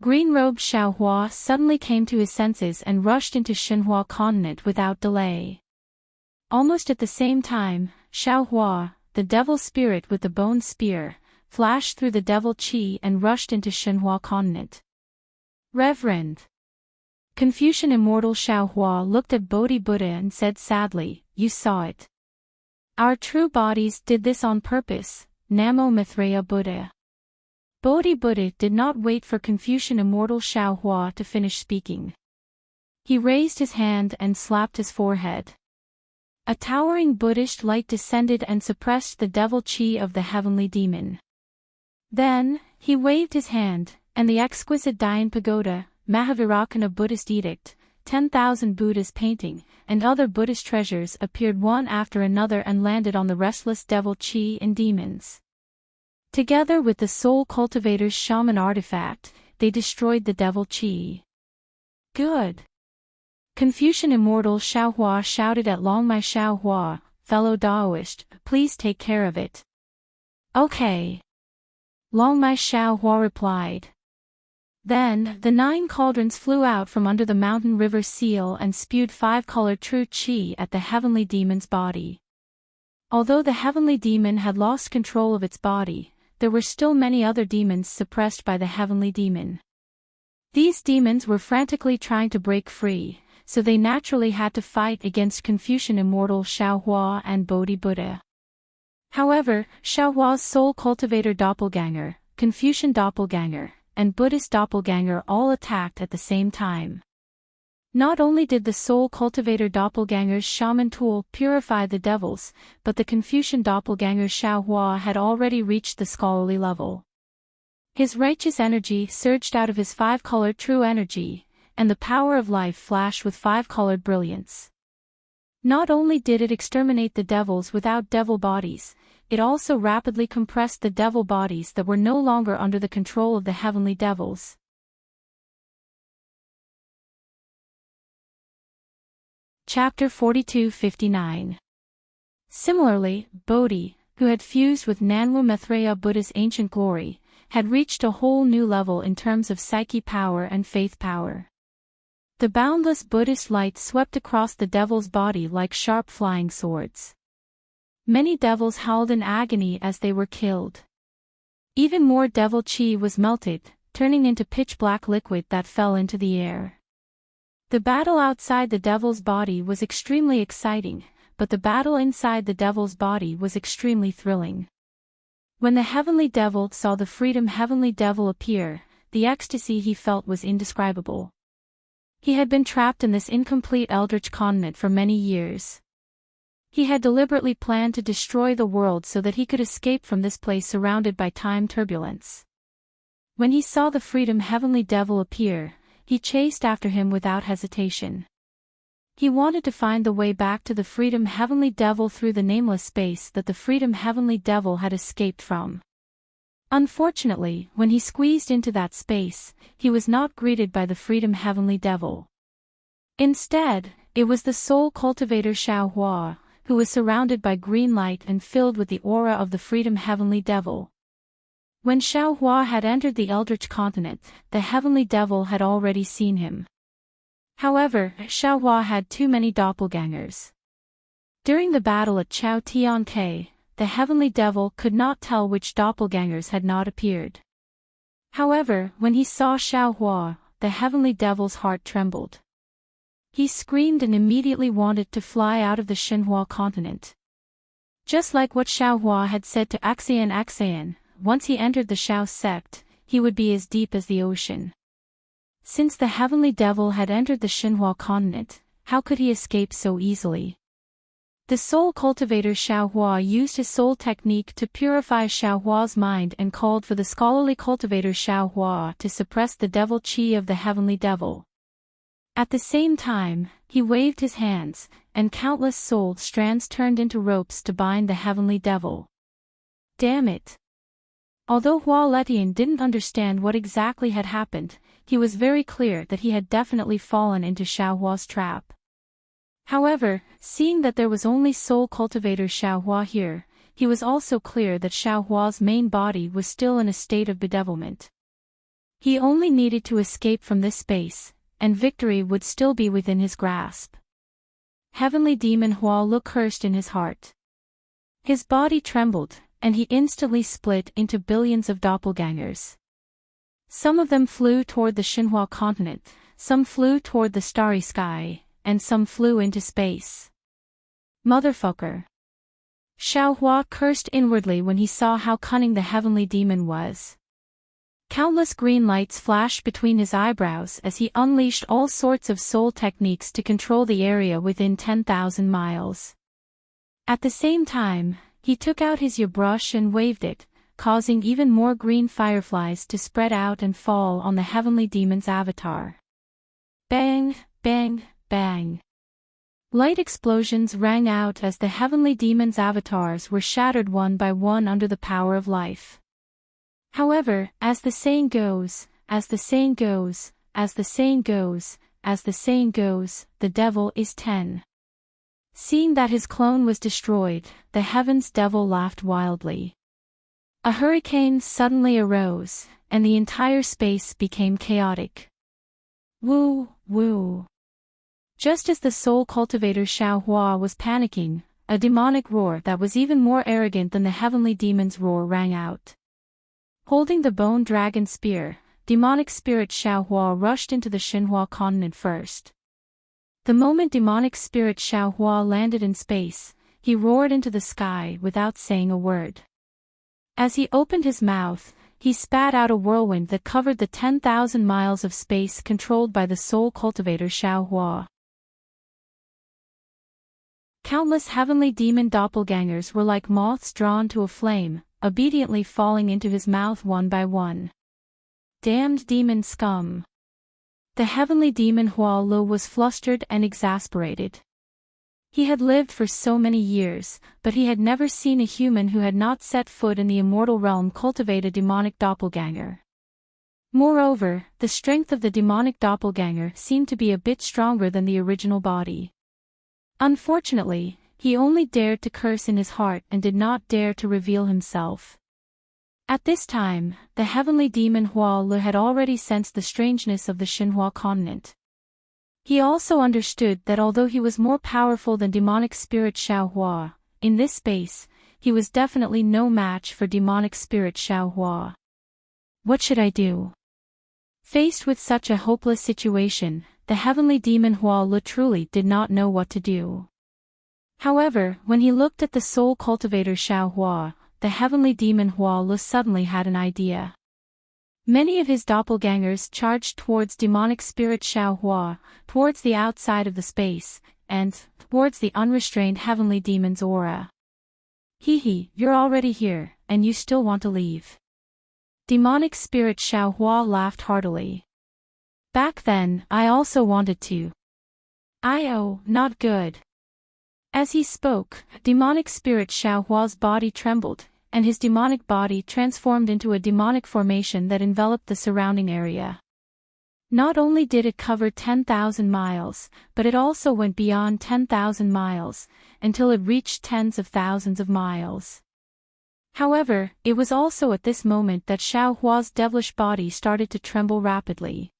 Green-robed Xiaohua suddenly came to his senses and rushed into Xinhua continent without delay. Almost at the same time, Xiaohua, the devil spirit with the bone spear, flashed through the Devil Chi and rushed into Xinhua continent. Reverend Confucian Immortal Xiaohua looked at Bodhi Buddha and said sadly, you saw it. Our true bodies did this on purpose, Namo Mithreya Buddha. Bodhi Buddha did not wait for Confucian Immortal Xiaohua to finish speaking. He raised his hand and slapped his forehead. A towering Buddhist light descended and suppressed the Devil Chi of the heavenly demon. Then, he waved his hand, and the exquisite Dayan Pagoda, Mahavirakana Buddhist edict, 10,000 Buddhas painting, and other Buddhist treasures appeared one after another and landed on the restless Devil Chi and demons. Together with the Soul Cultivator's shaman artifact, they destroyed the Devil Chi. Good. Confucian Immortal Xiaohua shouted at Longmai Xiaohua, fellow Daoist, please take care of it. Okay. Longmai Xiaohua replied. Then, the 9 cauldrons flew out from under the mountain river seal and spewed 5-colored true chi at the heavenly demon's body. Although the heavenly demon had lost control of its body, there were still many other demons suppressed by the heavenly demon. These demons were frantically trying to break free, so they naturally had to fight against Confucian Immortal Xiaohua and Bodhi Buddha. However, Xiaohua's soul cultivator doppelganger, Confucian doppelganger, and Buddhist doppelganger all attacked at the same time. Not only did the soul cultivator doppelganger's shaman tool purify the devils, but the Confucian doppelganger Xiaohua had already reached the scholarly level. His righteous energy surged out of his 5-colored true energy, and the power of life flashed with 5-colored brilliance. Not only did it exterminate the devils without devil bodies, it also rapidly compressed the devil bodies that were no longer under the control of the heavenly devils. Chapter 42-59. Similarly, Bodhi, who had fused with Nanwu Maitreya Buddha's ancient glory, had reached a whole new level in terms of psyche power and faith power. The boundless Buddhist light swept across the devil's body like sharp flying swords. Many devils howled in agony as they were killed. Even more devil chi was melted, turning into pitch-black liquid that fell into the air. The battle outside the devil's body was extremely exciting, but the battle inside the devil's body was extremely thrilling. When the Heavenly Devil saw the Freedom Heavenly Devil appear, the ecstasy he felt was indescribable. He had been trapped in this incomplete eldritch continent for many years. He had deliberately planned to destroy the world so that he could escape from this place surrounded by time turbulence. When he saw the Freedom Heavenly Devil appear, he chased after him without hesitation. He wanted to find the way back to the Freedom Heavenly Devil through the nameless space that the Freedom Heavenly Devil had escaped from. Unfortunately, when he squeezed into that space, he was not greeted by the Freedom Heavenly Devil. Instead, it was the Soul Cultivator Xiao Hua, who was surrounded by green light and filled with the aura of the Freedom Heavenly Devil. When Xiao Hua had entered the Eldritch continent, the Heavenly Devil had already seen him. However, Xiao Hua had too many doppelgangers. During the battle at Chao Tian Ke, the Heavenly Devil could not tell which doppelgangers had not appeared. However, when he saw Xiao Hua, the Heavenly Devil's heart trembled. He screamed and immediately wanted to fly out of the Xinhua continent. Just like what Xiao Hua had said to Axian, once he entered the Xiao sect, he would be as deep as the ocean. Since the Heavenly Devil had entered the Xinhua continent, how could he escape so easily? The Soul Cultivator Xiao Hua used his soul technique to purify Xiao Hua's mind and called for the scholarly cultivator Xiao Hua to suppress the devil qi of the Heavenly Devil. At the same time, he waved his hands, and countless soul strands turned into ropes to bind the Heavenly Devil. Damn it! Although Hua Letian didn't understand what exactly had happened, he was very clear that he had definitely fallen into Xiao Hua's trap. However, seeing that there was only Soul Cultivator Xiao Hua here, he was also clear that Xiao Hua's main body was still in a state of bedevilment. He only needed to escape from this space, and victory would still be within his grasp. Heavenly Demon Hua Lu cursed in his heart. His body trembled, and he instantly split into billions of doppelgangers. Some of them flew toward the Xinhua continent, some flew toward the starry sky, and some flew into space. Motherfucker! Xiao Hua cursed inwardly when he saw how cunning the Heavenly Demon was. Countless green lights flashed between his eyebrows as he unleashed all sorts of soul techniques to control the area within 10,000 miles. At the same time, he took out his brush and waved it, causing even more green fireflies to spread out and fall on the Heavenly Demon's avatar. Bang, bang, bang. Light explosions rang out as the Heavenly Demon's avatars were shattered one by one under the power of life. However, as the saying goes, the devil is 10. Seeing that his clone was destroyed, the Heaven's Devil laughed wildly. A hurricane suddenly arose, and the entire space became chaotic. Woo, woo. Just as the Soul Cultivator Xiao Hua was panicking, a demonic roar that was even more arrogant than the Heavenly Demon's roar rang out. Holding the Bone Dragon Spear, demonic spirit Xiao Hua rushed into the Xinhua continent first. The moment demonic spirit Xiao Hua landed in space, he roared into the sky without saying a word. As he opened his mouth, he spat out a whirlwind that covered the 10,000 miles of space controlled by the Soul Cultivator Xiao Hua. Countless Heavenly Demon doppelgangers were like moths drawn to a flame, obediently falling into his mouth one by one. Damned demon scum! The Heavenly Demon Hua Lu was flustered and exasperated. He had lived for so many years, but he had never seen a human who had not set foot in the immortal realm cultivate a demonic doppelganger. Moreover, the strength of the demonic doppelganger seemed to be a bit stronger than the original body. Unfortunately, he only dared to curse in his heart and did not dare to reveal himself. At this time, the Heavenly Demon Hua Lu had already sensed the strangeness of the Xinhua continent. He also understood that although he was more powerful than demonic spirit Xiao Hua, in this space, he was definitely no match for demonic spirit Xiao Hua. What should I do? Faced with such a hopeless situation, the Heavenly Demon Hua Lu truly did not know what to do. However, when he looked at the soul cultivator Xiao Hua, the heavenly demon Hua Lu suddenly had an idea. Many of his doppelgangers charged towards demonic spirit Xiao Hua, towards the outside of the space, and towards the unrestrained heavenly demon's aura. Hee, you're already here, and you still want to leave. Demonic spirit Xiao Hua laughed heartily. Back then, I also wanted to. Not good. As he spoke, demonic spirit Xiao Hua's body trembled, and his demonic body transformed into a demonic formation that enveloped the surrounding area. Not only did it cover 10,000 miles, but it also went beyond 10,000 miles, until it reached tens of thousands of miles. However, it was also at this moment that Xiao Hua's devilish body started to tremble rapidly.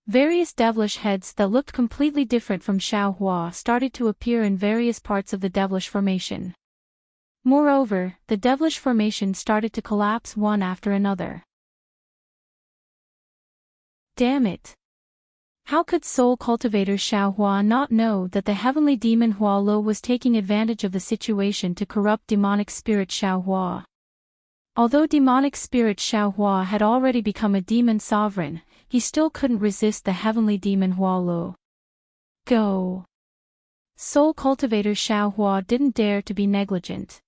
Various devilish heads that looked completely different from Xiao Hua started to appear in various parts of the devilish formation. Moreover, the devilish formation started to collapse one after another. Damn it! How could soul cultivator Xiao Hua not know that the heavenly demon Hua Lu was taking advantage of the situation to corrupt demonic spirit Xiao Hua? Although demonic spirit Xiao Hua had already become a demon sovereign, he still couldn't resist the heavenly demon Hua Lu. Go! Soul cultivator Xiao Hua didn't dare to be negligent.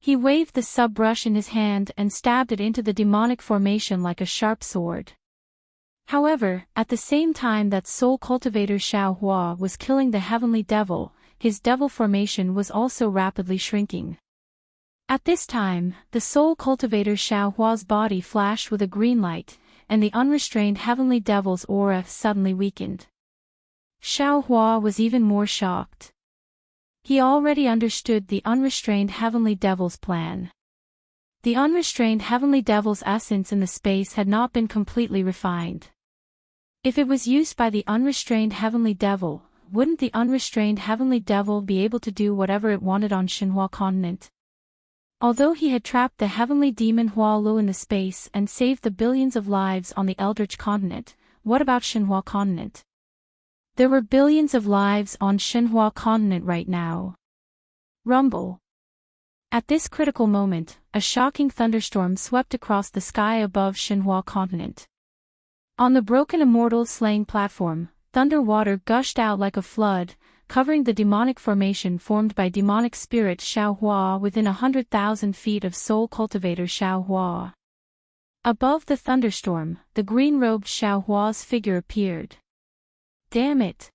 He waved the sub-brush in his hand and stabbed it into the demonic formation like a sharp sword. However, at the same time that soul cultivator Xiao Hua was killing the heavenly devil, his devil formation was also rapidly shrinking. At this time, the soul cultivator Xiao Hua's body flashed with a green light, and the unrestrained heavenly devil's aura suddenly weakened. Xiao Hua was even more shocked. He already understood the unrestrained heavenly devil's plan. The unrestrained heavenly devil's essence in the space had not been completely refined. If it was used by the unrestrained heavenly devil, wouldn't the unrestrained heavenly devil be able to do whatever it wanted on Xinhua continent? Although he had trapped the heavenly demon Hua Lu in the space and saved the billions of lives on the Eldritch continent, what about Xinhua continent? There were billions of lives on Xinhua continent right now. Rumble. At this critical moment, a shocking thunderstorm swept across the sky above Xinhua continent. On the broken immortal slaying platform, thunder water gushed out like a flood, covering the demonic formation formed by demonic spirit Xiao Hua within 100,000 feet of soul cultivator Xiao Hua. Above the thunderstorm, the green-robed Xiao Hua's figure appeared. Damn it!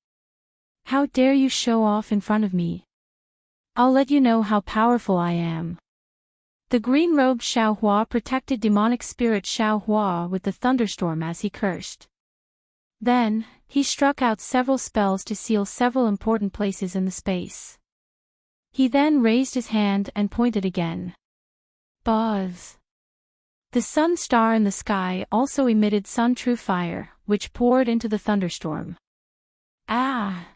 How dare you show off in front of me? I'll let you know how powerful I am. The green-robed Xiao Hua protected demonic spirit Xiao Hua with the thunderstorm as he cursed. Then, he struck out several spells to seal several important places in the space. He then raised his hand and pointed again. Buzz! The sun star in the sky also emitted sun-true fire, which poured into the thunderstorm. Ah!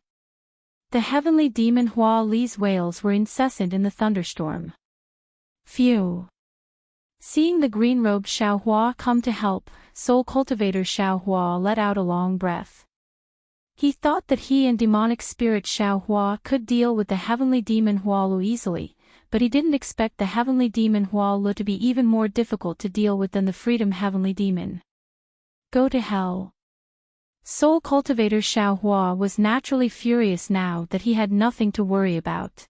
The heavenly demon Hua Li's wails were incessant in the thunderstorm. Phew! Seeing the green-robed Xiao Hua come to help, soul cultivator Xiao Hua let out a long breath. He thought that he and demonic spirit Xiao Hua could deal with the heavenly demon Hua Lu easily, but he didn't expect the heavenly demon Hua Lu to be even more difficult to deal with than the freedom heavenly demon. Go to hell. Soul cultivator Xiao Hua was naturally furious now that he had nothing to worry about.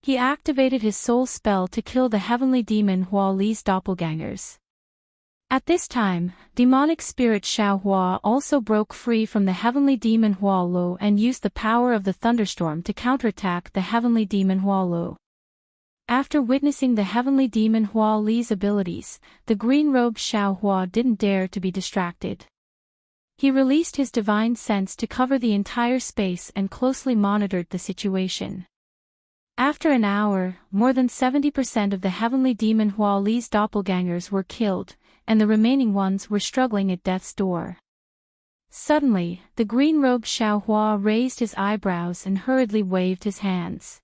He activated his soul spell to kill the heavenly demon Hua Li's doppelgangers. At this time, demonic spirit Xiao Hua also broke free from the heavenly demon Hua Lu and used the power of the thunderstorm to counterattack the heavenly demon Hua Lu. After witnessing the heavenly demon Hua Li's abilities, the green-robed Xiao Hua didn't dare to be distracted. He released his divine sense to cover the entire space and closely monitored the situation. After an hour, more than 70% of the heavenly demon Hua Li's doppelgangers were killed, and the remaining ones were struggling at death's door. Suddenly, the green-robed Xiao Hua raised his eyebrows and hurriedly waved his hands.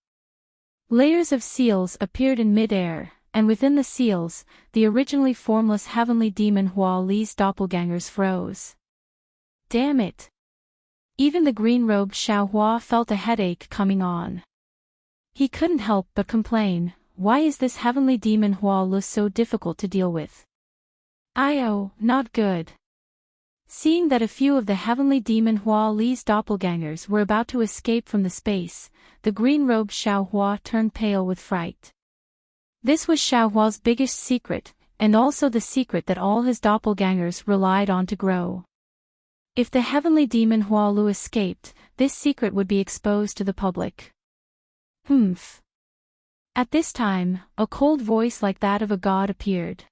Layers of seals appeared in mid-air, and within the seals, the originally formless heavenly demon Hua Li's doppelgangers froze. Damn it! Even the green-robed Xiao Hua felt a headache coming on. He couldn't help but complain, why is this heavenly demon Hua Lu so difficult to deal with? Not good. Seeing that a few of the heavenly demon Hua Li's doppelgangers were about to escape from the space, the green-robed Xiao Hua turned pale with fright. This was Xiao Hua's biggest secret, and also the secret that all his doppelgangers relied on to grow. If the heavenly demon Hua Lu escaped, this secret would be exposed to the public. Humph. At this time, a cold voice like that of a god appeared.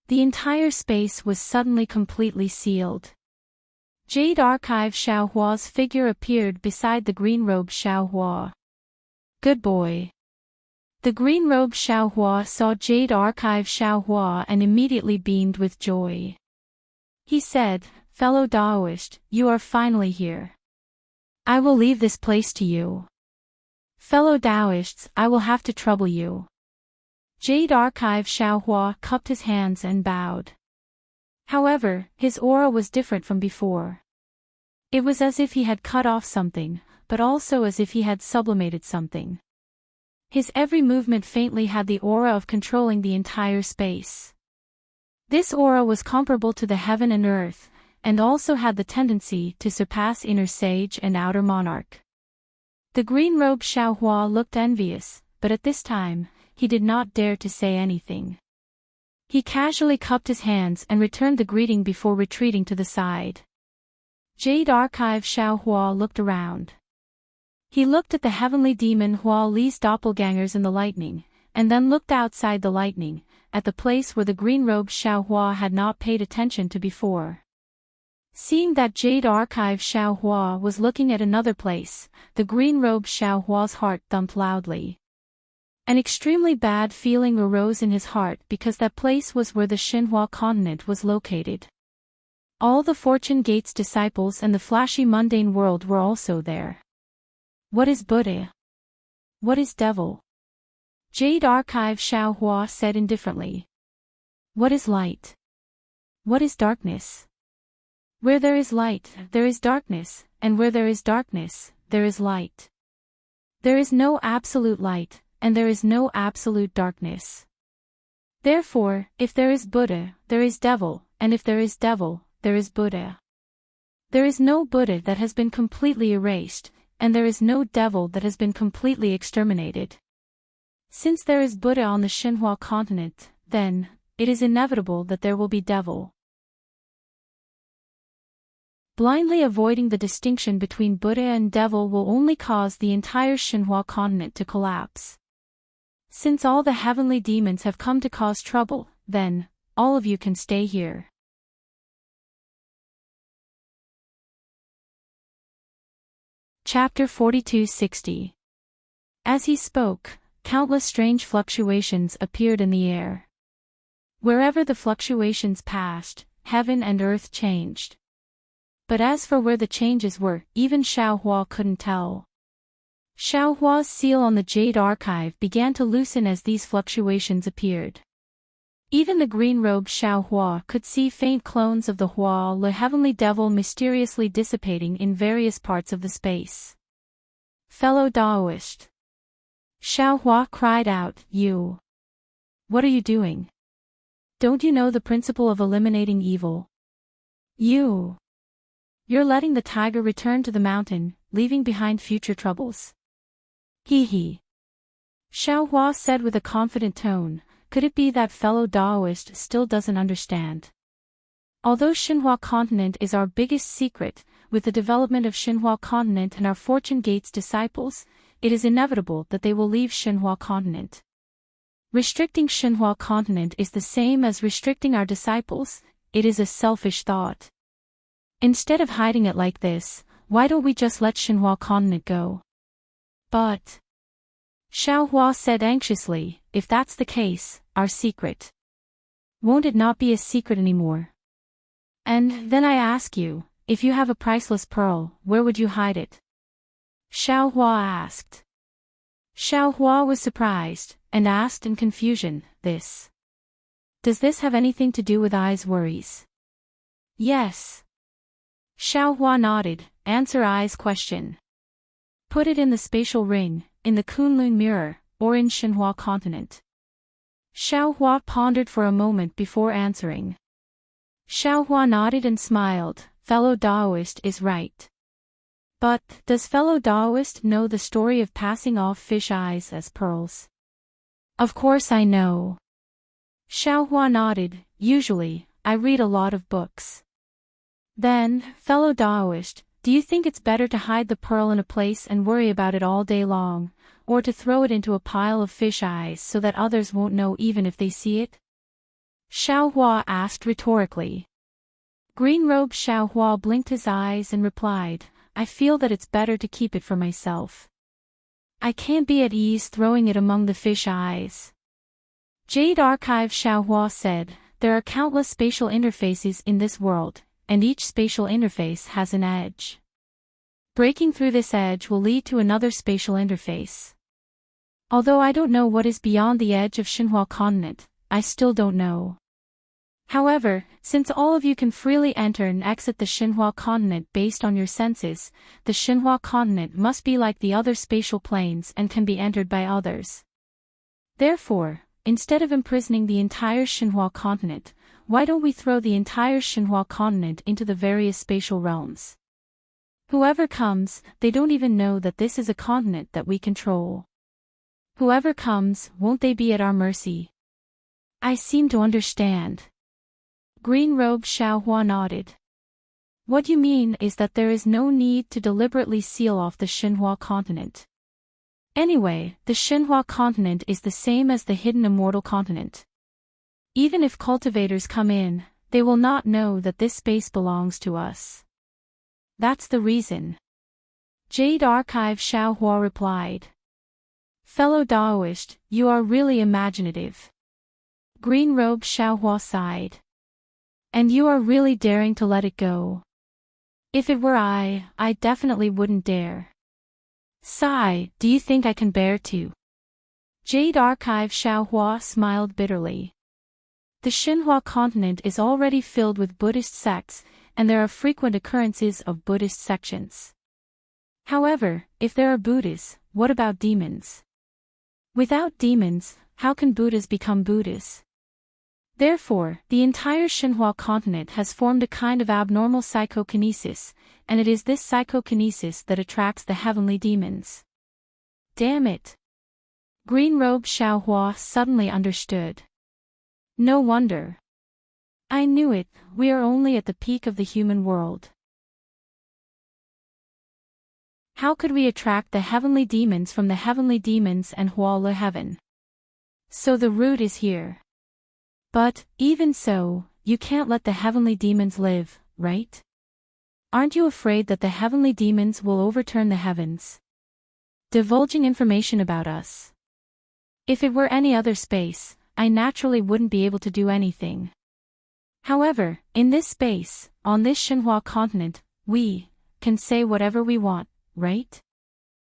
The entire space was suddenly completely sealed. Jade Archive Xiao Hua's figure appeared beside the green-robed Xiao Hua. Good boy. The green-robed Xiao Hua saw Jade Archive Xiao Hua and immediately beamed with joy. He said, "Fellow Daoist, you are finally here. I will leave this place to you. Fellow Daoists, I will have to trouble you." Jade Archive Xiao Hua cupped his hands and bowed. However, his aura was different from before. It was as if he had cut off something, but also as if he had sublimated something. His every movement faintly had the aura of controlling the entire space. This aura was comparable to the heaven and earth, and also had the tendency to surpass inner sage and outer monarch. The green-robed Xiao Hua looked envious, but at this time, he did not dare to say anything. He casually cupped his hands and returned the greeting before retreating to the side. Jade Archive Xiao Hua looked around. He looked at the heavenly demon Hua Li's doppelgangers in the lightning, and then looked outside the lightning, at the place where the green-robed Xiao Hua had not paid attention to before. Seeing that Jade Archive Xiao Hua was looking at another place, the green-robed Xiao Hua's heart thumped loudly. An extremely bad feeling arose in his heart because that place was where the Xinhua continent was located. All the Fortune Gate's disciples and the flashy mundane world were also there. What is Buddha? What is devil? Jade Archive Xiao Hua said indifferently. What is light? What is darkness? Where there is light, there is darkness, and where there is darkness, there is light. There is no absolute light, and there is no absolute darkness. Therefore, if there is Buddha, there is devil, and if there is devil, there is Buddha. There is no Buddha that has been completely erased, and there is no devil that has been completely exterminated. Since there is Buddha on the Xinhua continent, then, it is inevitable that there will be devil. Blindly avoiding the distinction between Buddha and devil will only cause the entire Xinhua continent to collapse. Since all the heavenly demons have come to cause trouble, then, all of you can stay here. Chapter 4260. As he spoke, countless strange fluctuations appeared in the air. Wherever the fluctuations passed, heaven and earth changed. But as for where the changes were, even Xiao Hua couldn't tell. Xiao Hua's seal on the Jade Archive began to loosen as these fluctuations appeared. Even the green-robed Xiao Hua could see faint clones of the Hua, the heavenly devil, mysteriously dissipating in various parts of the space. Fellow Daoist. Xiao Hua cried out, "You! What are you doing? Don't you know the principle of eliminating evil? You're letting the tiger return to the mountain, leaving behind future troubles." He. Xiao Hua said with a confident tone, could it be that fellow Daoist still doesn't understand? Although Xinhua continent is our biggest secret, with the development of Xinhua continent and our Fortune Gate's disciples, it is inevitable that they will leave Xinhua continent. Restricting Xinhua continent is the same as restricting our disciples. It is a selfish thought. Instead of hiding it like this, why don't we just let Xinhua continent go? But Xiao Hua said anxiously, if that's the case, our secret. Won't it not be a secret anymore? And then I ask you, if you have a priceless pearl, where would you hide it? Xiao Hua asked. Xiao Hua was surprised, and asked in confusion, Does this have anything to do with Ai's worries? Yes. Xiao Hua nodded, answer Ai's question. Put it in the spatial ring, in the Kunlun mirror, or in Xinhua continent. Xiaohua pondered for a moment before answering. Xiaohua nodded and smiled. Fellow Daoist is right. But, does fellow Daoist know the story of passing off fish eyes as pearls? Of course I know. Xiaohua nodded. Usually, I read a lot of books. Then, fellow Daoist, do you think it's better to hide the pearl in a place and worry about it all day long, or to throw it into a pile of fish eyes so that others won't know even if they see it? Xiaohua asked rhetorically. Green-robed Xiaohua blinked his eyes and replied, I feel that it's better to keep it for myself. I can't be at ease throwing it among the fish eyes. Jade Archive Xiaohua said, there are countless spatial interfaces in this world, and each spatial interface has an edge. Breaking through this edge will lead to another spatial interface. Although I don't know what is beyond the edge of Xinhua continent, I still don't know. However, since all of you can freely enter and exit the Xinhua continent based on your senses, the Xinhua continent must be like the other spatial planes and can be entered by others. Therefore, instead of imprisoning the entire Xinhua continent, why don't we throw the entire Xinhua continent into the various spatial realms? Whoever comes, they don't even know that this is a continent that we control. Whoever comes, won't they be at our mercy? I seem to understand. Green-robed Xiaohua nodded. What you mean is that there is no need to deliberately seal off the Xinhua continent. Anyway, the Xinhua continent is the same as the hidden immortal continent. Even if cultivators come in, they will not know that this space belongs to us. That's the reason. Jade Archive Xiaohua replied. Fellow Daoist, you are really imaginative. Green-robed Xiaohua sighed. And you are really daring to let it go. If it were I definitely wouldn't dare. Sigh, do you think I can bear to? Jade Archive Xiaohua smiled bitterly. The Xinhua continent is already filled with Buddhist sects, and there are frequent occurrences of Buddhist sections. However, if there are Buddhas, what about demons? Without demons, how can Buddhas become Buddhas? Therefore, the entire Xinhua continent has formed a kind of abnormal psychokinesis, and it is this psychokinesis that attracts the heavenly demons. Damn it! Green-robed Xiaohua suddenly understood. No wonder. I knew it, we are only at the peak of the human world. How could we attract the heavenly demons from the heavenly demons and Huala heaven? So the root is here. But, even so, you can't let the heavenly demons live, right? Aren't you afraid that the heavenly demons will overturn the heavens, divulging information about us? If it were any other space, I naturally wouldn't be able to do anything. However, in this space, on this Xinhua continent, we can say whatever we want, right?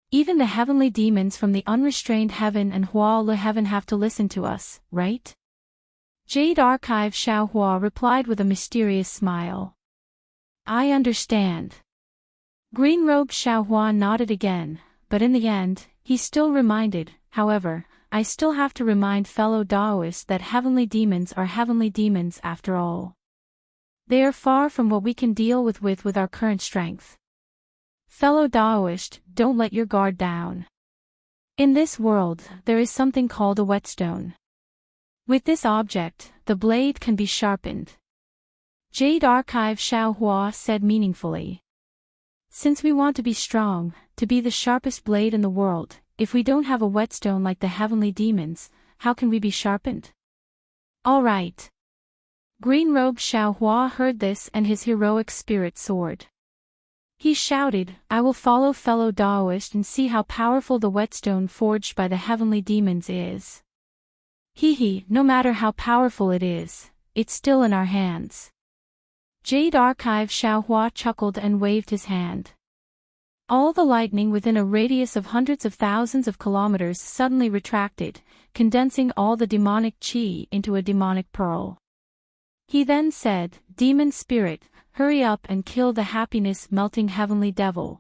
Even the heavenly demons from the unrestrained heaven and Huala heaven have to listen to us, right? Jade Archive Xiaohua replied with a mysterious smile. I understand. Green-robed Xiaohua nodded again, but in the end, he still reminded, however, I still have to remind fellow Daoists that heavenly demons are heavenly demons after all. They are far from what we can deal with our current strength. Fellow Daoist, don't let your guard down. In this world, there is something called a whetstone. With this object, the blade can be sharpened. Jade Archive Xiaohua said meaningfully. Since we want to be strong, to be the sharpest blade in the world, if we don't have a whetstone like the heavenly demons, how can we be sharpened? All right. Green-robed Xiaohua heard this and his heroic spirit soared. He shouted, I will follow fellow Daoist and see how powerful the whetstone forged by the heavenly demons is. No matter how powerful it is, it's still in our hands. Jade Archive Xiaohua chuckled and waved his hand. All the lightning within a radius of hundreds of thousands of kilometers suddenly retracted, condensing all the demonic chi into a demonic pearl. He then said, Demon spirit, hurry up and kill the happiness-melting heavenly devil.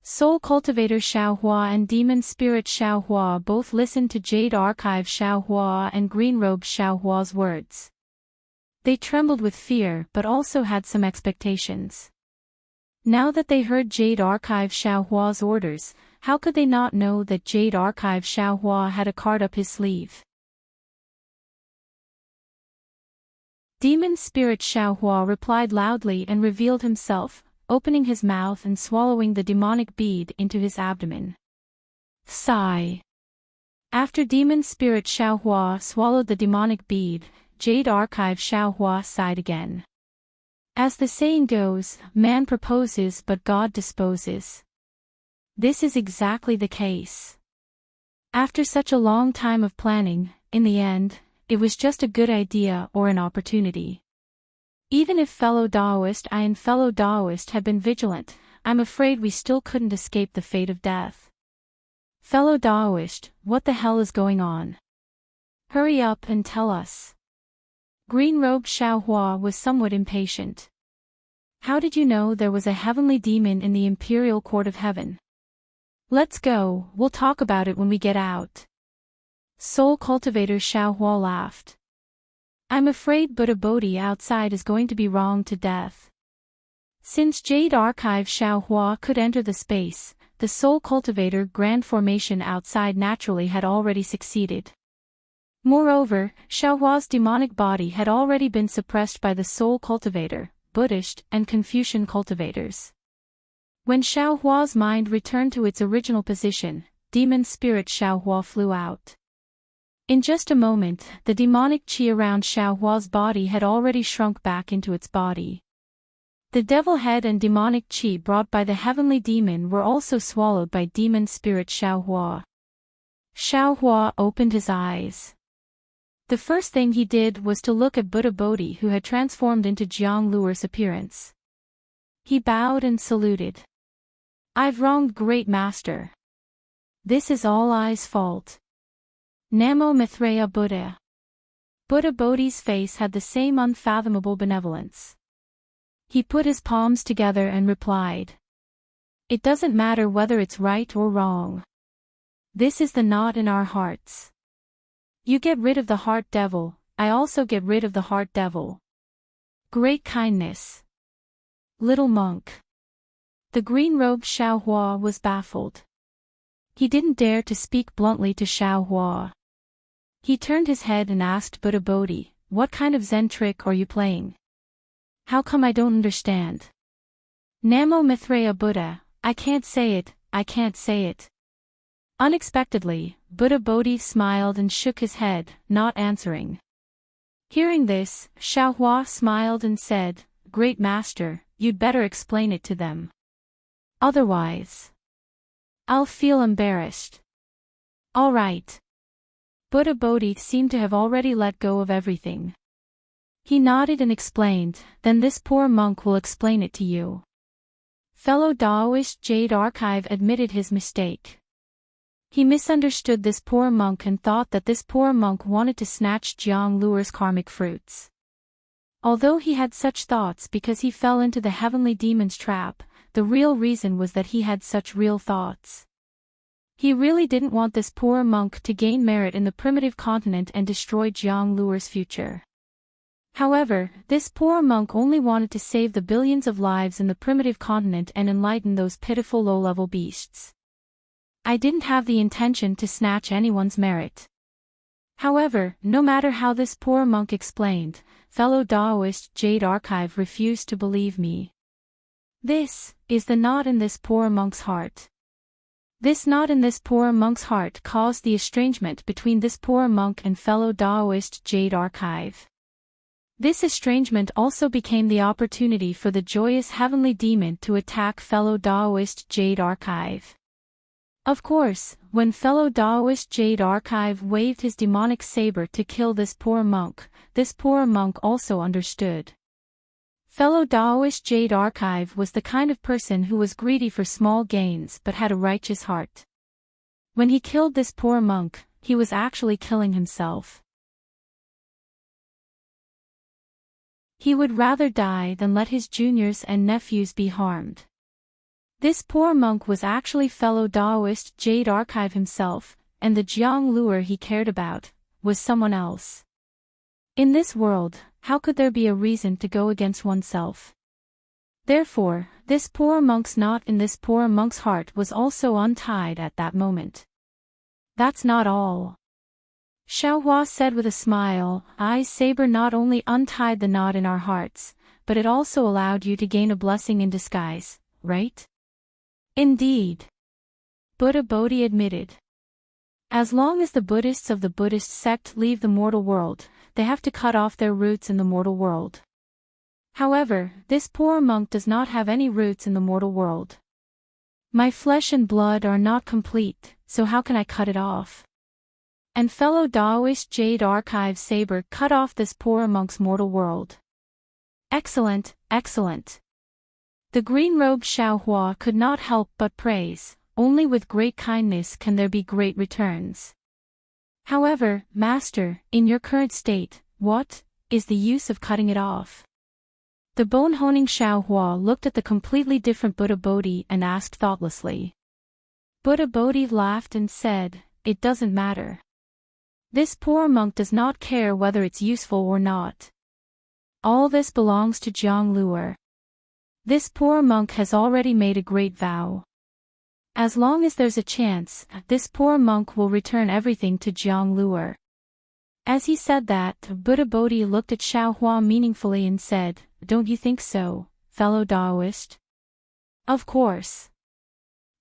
Soul Cultivator Xiaohua and Demon Spirit Xiaohua both listened to Jade Archive Xiaohua and Green Robe Xiaohua's words. They trembled with fear but also had some expectations. Now that they heard Jade Archive Xiaohua's orders, how could they not know that Jade Archive Xiaohua had a card up his sleeve? Demon Spirit Xiaohua replied loudly and revealed himself, opening his mouth and swallowing the demonic bead into his abdomen. Sigh. After Demon Spirit Xiaohua swallowed the demonic bead, Jade Archive Xiaohua sighed again. As the saying goes, man proposes but God disposes. This is exactly the case. After such a long time of planning, in the end, it was just a good idea or an opportunity. Even if fellow Daoist I and fellow Daoist had been vigilant, I'm afraid we still couldn't escape the fate of death. Fellow Daoist, what the hell is going on? Hurry up and tell us. Green Robe Xiaohua was somewhat impatient. How did you know there was a heavenly demon in the Imperial Court of Heaven? Let's go, we'll talk about it when we get out. Soul Cultivator Xiaohua laughed. I'm afraid Buddha Bodhi outside is going to be wronged to death. Since Jade Archive Xiaohua could enter the space, the Soul Cultivator Grand Formation outside naturally had already succeeded. Moreover, Xiaohua's demonic body had already been suppressed by the Soul Cultivator, Buddhist, and Confucian cultivators. When Xiaohua's mind returned to its original position, Demon Spirit Xiaohua flew out. In just a moment, the demonic qi around Xiaohua's body had already shrunk back into its body. The devil head and demonic qi brought by the heavenly demon were also swallowed by Demon Spirit Xiaohua. Xiaohua opened his eyes. The first thing he did was to look at Buddha Bodhi, who had transformed into Jiang Luer's appearance. He bowed and saluted. I've wronged Great Master. This is all I's fault. Namo Mithreya Buddha. Buddha Bodhi's face had the same unfathomable benevolence. He put his palms together and replied. It doesn't matter whether it's right or wrong. This is the knot in our hearts. You get rid of the heart devil, I also get rid of the heart devil. Great kindness. Little monk. The green robed Xiaohua was baffled. He didn't dare to speak bluntly to Xiaohua. He turned his head and asked Buddha Bodhi, what kind of Zen trick are you playing? How come I don't understand? Namo Mithreya Buddha, I can't say it, I can't say it. Unexpectedly, Buddha Bodhi smiled and shook his head, not answering. Hearing this, Xiaohua smiled and said, Great Master, you'd better explain it to them. Otherwise, I'll feel embarrassed. All right. Buddha Bodhi seemed to have already let go of everything. He nodded and explained, then this poor monk will explain it to you. Fellow Daoist Jade Archive admitted his mistake. He misunderstood this poor monk and thought that this poor monk wanted to snatch Jiang Luer's karmic fruits. Although he had such thoughts because he fell into the heavenly demon's trap, the real reason was that he had such real thoughts. He really didn't want this poor monk to gain merit in the primitive continent and destroy Jiang Luer's future. However, this poor monk only wanted to save the billions of lives in the primitive continent and enlighten those pitiful low-level beasts. I didn't have the intention to snatch anyone's merit. However, no matter how this poor monk explained, fellow Daoist Jade Archive refused to believe me. This is the knot in this poor monk's heart. This knot in this poor monk's heart caused the estrangement between this poor monk and fellow Daoist Jade Archive. This estrangement also became the opportunity for the joyous heavenly demon to attack fellow Daoist Jade Archive. Of course, when fellow Daoist Jade Archive waved his demonic saber to kill this poor monk also understood. Fellow Daoist Jade Archive was the kind of person who was greedy for small gains but had a righteous heart. When he killed this poor monk, he was actually killing himself. He would rather die than let his juniors and nephews be harmed. This poor monk was actually fellow Daoist Jade Archive himself, and the Jiang lure he cared about was someone else. In this world, how could there be a reason to go against oneself? Therefore, this poor monk's knot in this poor monk's heart was also untied at that moment. That's not all. Xiaohua said with a smile, "I, Saber, not only untied the knot in our hearts, but it also allowed you to gain a blessing in disguise, right?" "Indeed," Buddha Bodhi admitted. As long as the Buddhists of the Buddhist sect leave the mortal world, they have to cut off their roots in the mortal world. However, this poor monk does not have any roots in the mortal world. "My flesh and blood are not complete, so how can I cut it off?" And fellow Daoist Jade Archive Saber cut off this poor monk's mortal world. Excellent, excellent. The green-robed Xiaohua could not help but praise. Only with great kindness can there be great returns. However, Master, in your current state, what is the use of cutting it off? The bone-honing Xiaohua looked at the completely different Buddha Bodhi and asked thoughtlessly. Buddha Bodhi laughed and said, "It doesn't matter. This poor monk does not care whether it's useful or not. All this belongs to Jiang Lure. This poor monk has already made a great vow. As long as there's a chance, this poor monk will return everything to Jiang Lure." As he said that, Buddha Bodhi looked at Xiaohua meaningfully and said, "Don't you think so, fellow Daoist?" "Of course."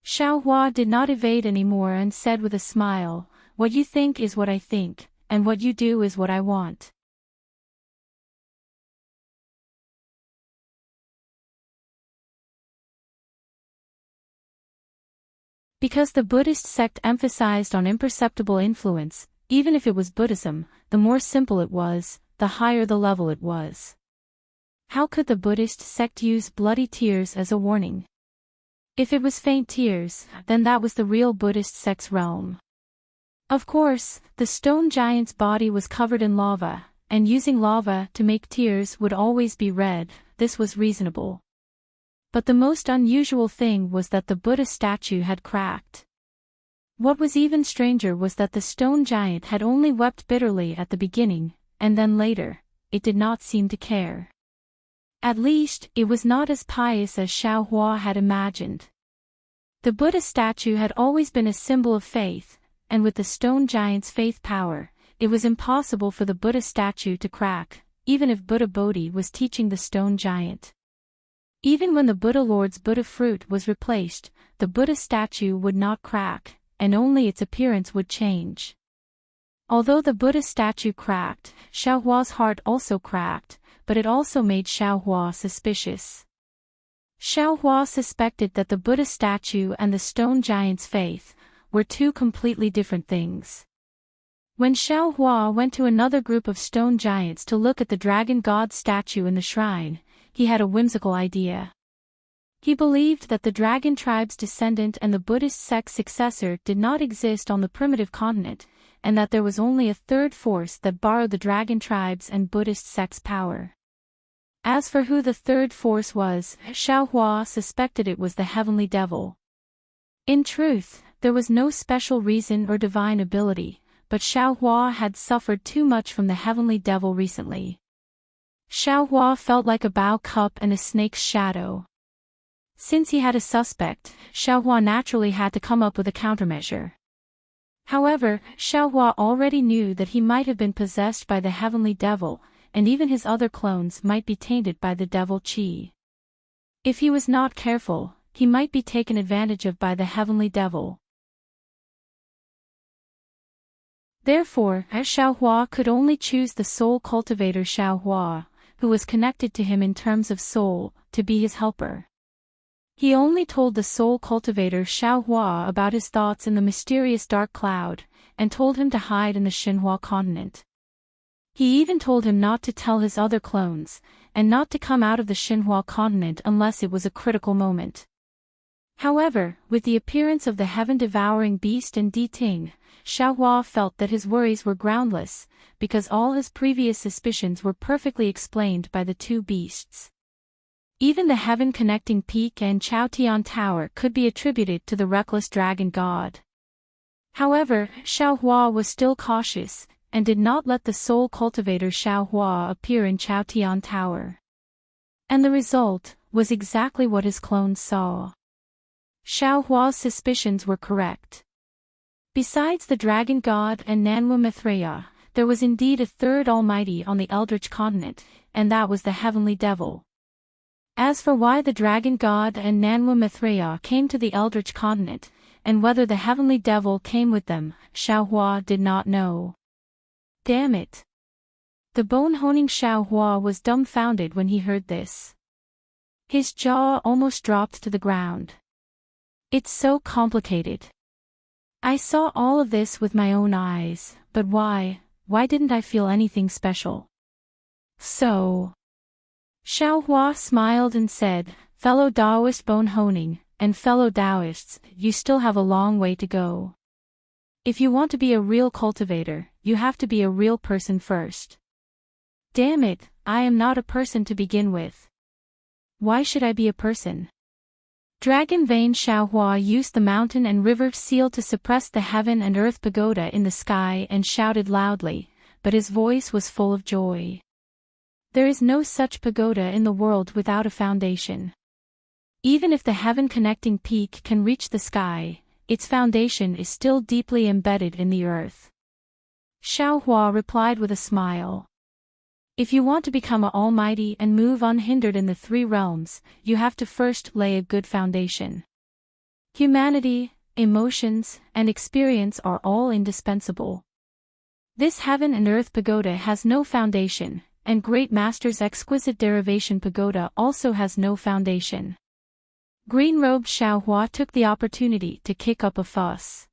Xiaohua did not evade anymore and said with a smile, "What you think is what I think, and what you do is what I want." Because the Buddhist sect emphasized on imperceptible influence, even if it was Buddhism, the more simple it was, the higher the level it was. How could the Buddhist sect use bloody tears as a warning? If it was faint tears, then that was the real Buddhist sect's realm. Of course, the stone giant's body was covered in lava, and using lava to make tears would always be red. This was reasonable. But the most unusual thing was that the Buddha statue had cracked. What was even stranger was that the stone giant had only wept bitterly at the beginning, and then later, it did not seem to care. At least, it was not as pious as Xiaohua had imagined. The Buddha statue had always been a symbol of faith, and with the stone giant's faith power, it was impossible for the Buddha statue to crack, even if Buddha Bodhi was teaching the stone giant. Even when the Buddha Lord's Buddha fruit was replaced, the Buddha statue would not crack, and only its appearance would change. Although the Buddha statue cracked, Xiaohua's heart also cracked, but it also made Xiaohua suspicious. Xiaohua suspected that the Buddha statue and the stone giant's faith were two completely different things. When Xiaohua went to another group of stone giants to look at the dragon god statue in the shrine, he had a whimsical idea. He believed that the dragon tribe's descendant and the Buddhist sect's successor did not exist on the primitive continent, and that there was only a third force that borrowed the dragon tribe's and Buddhist sect's power. As for who the third force was, Xiaohua suspected it was the heavenly devil. In truth, there was no special reason or divine ability, but Xiaohua had suffered too much from the heavenly devil recently. Xiaohua felt like a bow cup and a snake's shadow. Since he had a suspect, Xiaohua naturally had to come up with a countermeasure. However, Xiaohua already knew that he might have been possessed by the heavenly devil, and even his other clones might be tainted by the devil qi. If he was not careful, he might be taken advantage of by the heavenly devil. Therefore, Xiaohua could only choose the soul cultivator Xiaohua, who was connected to him in terms of soul, to be his helper. He only told the soul cultivator Xiaohua about his thoughts in the mysterious dark cloud, and told him to hide in the Xinhua continent. He even told him not to tell his other clones, and not to come out of the Xinhua continent unless it was a critical moment. However, with the appearance of the heaven-devouring beast and Di Ting, Xiaohua felt that his worries were groundless, because all his previous suspicions were perfectly explained by the two beasts. Even the heaven-connecting peak and Chaotian Tower could be attributed to the reckless dragon god. However, Xiaohua was still cautious, and did not let the soul cultivator Xiaohua appear in Chaotian Tower. And the result was exactly what his clones saw. Xiaohua's suspicions were correct. Besides the dragon god and Nanwu Mithraea, there was indeed a third almighty on the Eldritch continent, and that was the heavenly devil. As for why the dragon god and Nanwu Mithraea came to the Eldritch continent, and whether the heavenly devil came with them, Xiaohua did not know. Damn it! The bone-honing Xiaohua was dumbfounded when he heard this. His jaw almost dropped to the ground. It's so complicated. I saw all of this with my own eyes, but why didn't I feel anything special? So... Xiaohua smiled and said, "Fellow Taoist bone-honing, and fellow Taoists, you still have a long way to go. If you want to be a real cultivator, you have to be a real person first." Damn it, I am not a person to begin with. Why should I be a person? Dragon Vein Xiaohua used the mountain and river seal to suppress the heaven and earth pagoda in the sky and shouted loudly, but his voice was full of joy. There is no such pagoda in the world without a foundation. Even if the heaven-connecting peak can reach the sky, its foundation is still deeply embedded in the earth. Xiaohua replied with a smile. If you want to become an almighty and move unhindered in the three realms, you have to first lay a good foundation. Humanity, emotions, and experience are all indispensable. This heaven and earth pagoda has no foundation, and Great Master's exquisite derivation pagoda also has no foundation. Green-robed Xiaohua took the opportunity to kick up a fuss.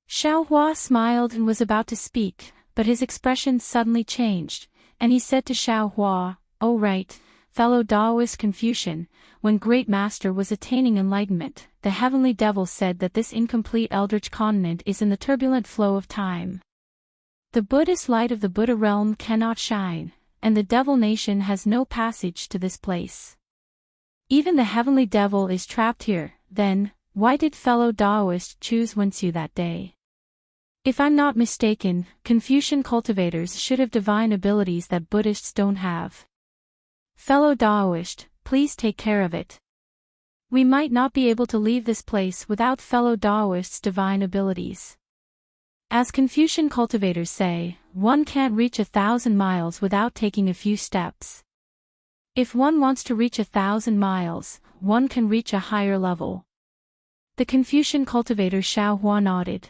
Xiaohua smiled and was about to speak, but his expression suddenly changed, and he said to Xiaohua, "Oh right, fellow Taoist Confucian, when Great Master was attaining enlightenment, the heavenly devil said that this incomplete eldritch continent is in the turbulent flow of time. The Buddhist light of the Buddha realm cannot shine, and the devil nation has no passage to this place. Even the heavenly devil is trapped here. Then, why did fellow Taoist choose Wensu that day? If I'm not mistaken, Confucian cultivators should have divine abilities that Buddhists don't have. Fellow Taoist, please take care of it. We might not be able to leave this place without fellow Taoists' divine abilities. As Confucian cultivators say, one can't reach 1,000 miles without taking a few steps. If one wants to reach 1,000 miles, one can reach a higher level." The Confucian cultivator Xiaohua nodded.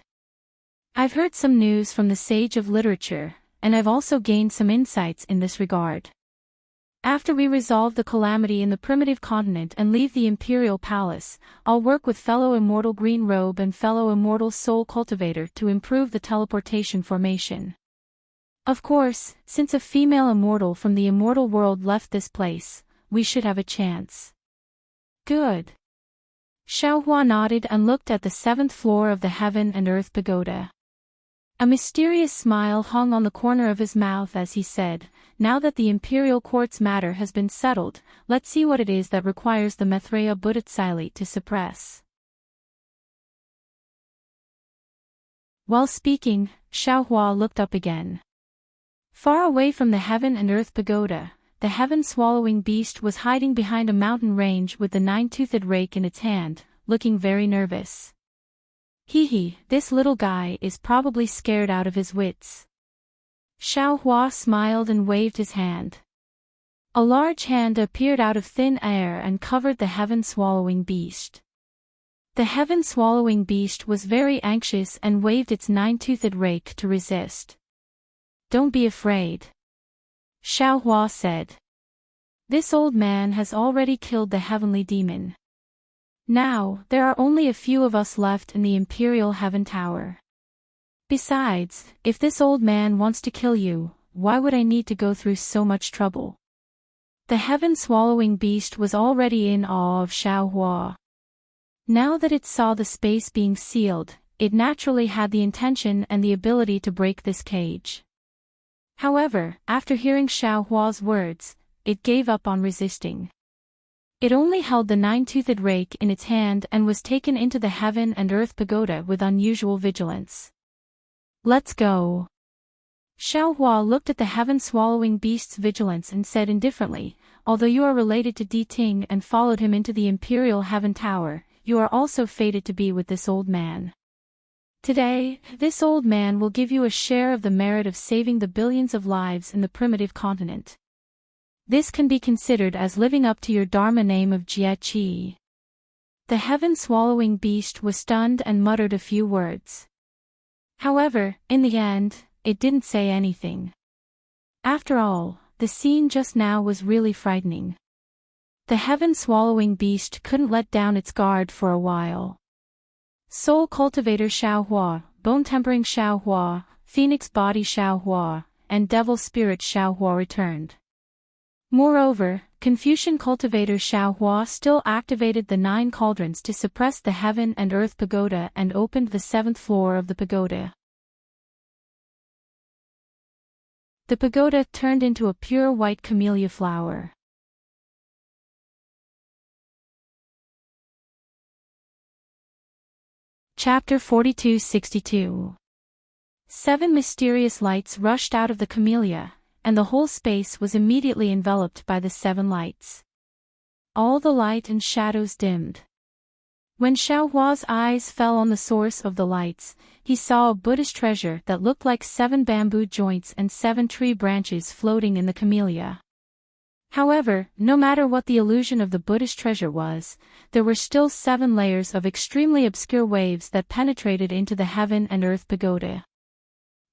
"I've heard some news from the sage of literature, and I've also gained some insights in this regard. After we resolve the calamity in the primitive continent and leave the imperial palace, I'll work with fellow immortal Green Robe and fellow immortal Soul Cultivator to improve the teleportation formation. Of course, since a female immortal from the immortal world left this place, we should have a chance." "Good." Xiaohua nodded and looked at the 7th floor of the Heaven and Earth Pagoda. A mysterious smile hung on the corner of his mouth as he said, "Now that the imperial quartz matter has been settled, let's see what it is that requires the Mithraea Buddhatsili to suppress." While speaking, Xiaohua looked up again. Far away from the Heaven and Earth Pagoda, the heaven-swallowing beast was hiding behind a mountain range with the 9-toothed rake in its hand, looking very nervous. "Hee, this little guy is probably scared out of his wits." Xiaohua smiled and waved his hand. A large hand appeared out of thin air and covered the heaven-swallowing beast. The heaven-swallowing beast was very anxious and waved its 9-toothed rake to resist. "Don't be afraid," Xiaohua said. "This old man has already killed the heavenly demon. Now, there are only a few of us left in the Imperial Heaven Tower. Besides, if this old man wants to kill you, why would I need to go through so much trouble?" The heaven-swallowing beast was already in awe of Xiaohua. Now that it saw the space being sealed, it naturally had the intention and the ability to break this cage. However, after hearing Xiaohua's words, it gave up on resisting. It only held the nine-toothed rake in its hand and was taken into the heaven and earth pagoda with unusual vigilance. "Let's go." Xiaohua looked at the heaven-swallowing beast's vigilance and said indifferently, "Although you are related to Di Ting and followed him into the Imperial Heaven Tower, you are also fated to be with this old man. Today, this old man will give you a share of the merit of saving the billions of lives in the primitive continent. This can be considered as living up to your Dharma name of Jie Qi." The heaven-swallowing beast was stunned and muttered a few words. However, in the end, it didn't say anything. After all, the scene just now was really frightening. The heaven-swallowing beast couldn't let down its guard for a while. Soul Cultivator Xiaohua, Bone-Tempering Xiaohua, Phoenix Body Xiaohua, and Devil Spirit Xiaohua returned. Moreover, Confucian Cultivator Xiaohua still activated the 9 cauldrons to suppress the heaven and earth pagoda and opened the 7th floor of the pagoda. The pagoda turned into a pure white camellia flower. Chapter 42-62. 7 mysterious lights rushed out of the camellia, and the whole space was immediately enveloped by the 7 lights. All the light and shadows dimmed. When Xiaohua's eyes fell on the source of the lights, he saw a Buddhist treasure that looked like 7 bamboo joints and 7 tree branches floating in the camellia. However, no matter what the illusion of the Buddhist treasure was, there were still 7 layers of extremely obscure waves that penetrated into the heaven and earth pagoda.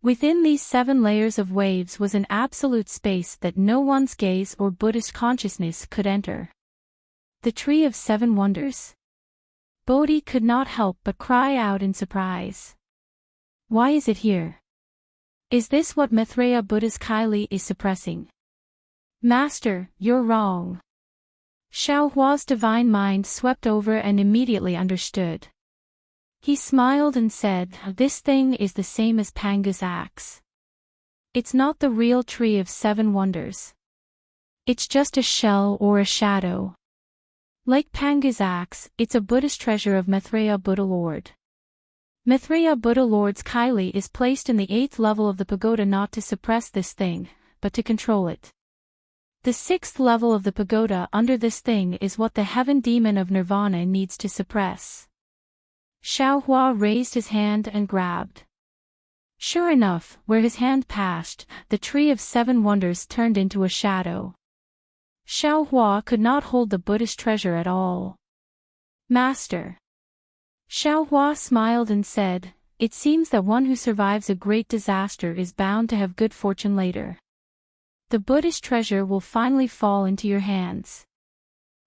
Within these 7 layers of waves was an absolute space that no one's gaze or Buddhist consciousness could enter. The Tree of 7 Wonders. Bodhi could not help but cry out in surprise. Why is it here? Is this what Maitreya Buddha's Kylie is suppressing? Master, you're wrong. Xiaohua's divine mind swept over and immediately understood. He smiled and said, "This thing is the same as Panga's axe. It's not the real Tree of 7 Wonders. It's just a shell or a shadow. Like Panga's axe, it's a Buddhist treasure of Maitreya Buddha Lord. Maitreya Buddha Lord's Kylie is placed in the 8th level of the pagoda not to suppress this thing, but to control it. The 6th level of the pagoda under this thing is what the heaven demon of nirvana needs to suppress." Xiaohua raised his hand and grabbed. Sure enough, where his hand passed, the Tree of 7 Wonders turned into a shadow. Xiaohua could not hold the Buddhist treasure at all. "Master." Xiaohua smiled and said, "It seems that one who survives a great disaster is bound to have good fortune later. The Buddhist treasure will finally fall into your hands.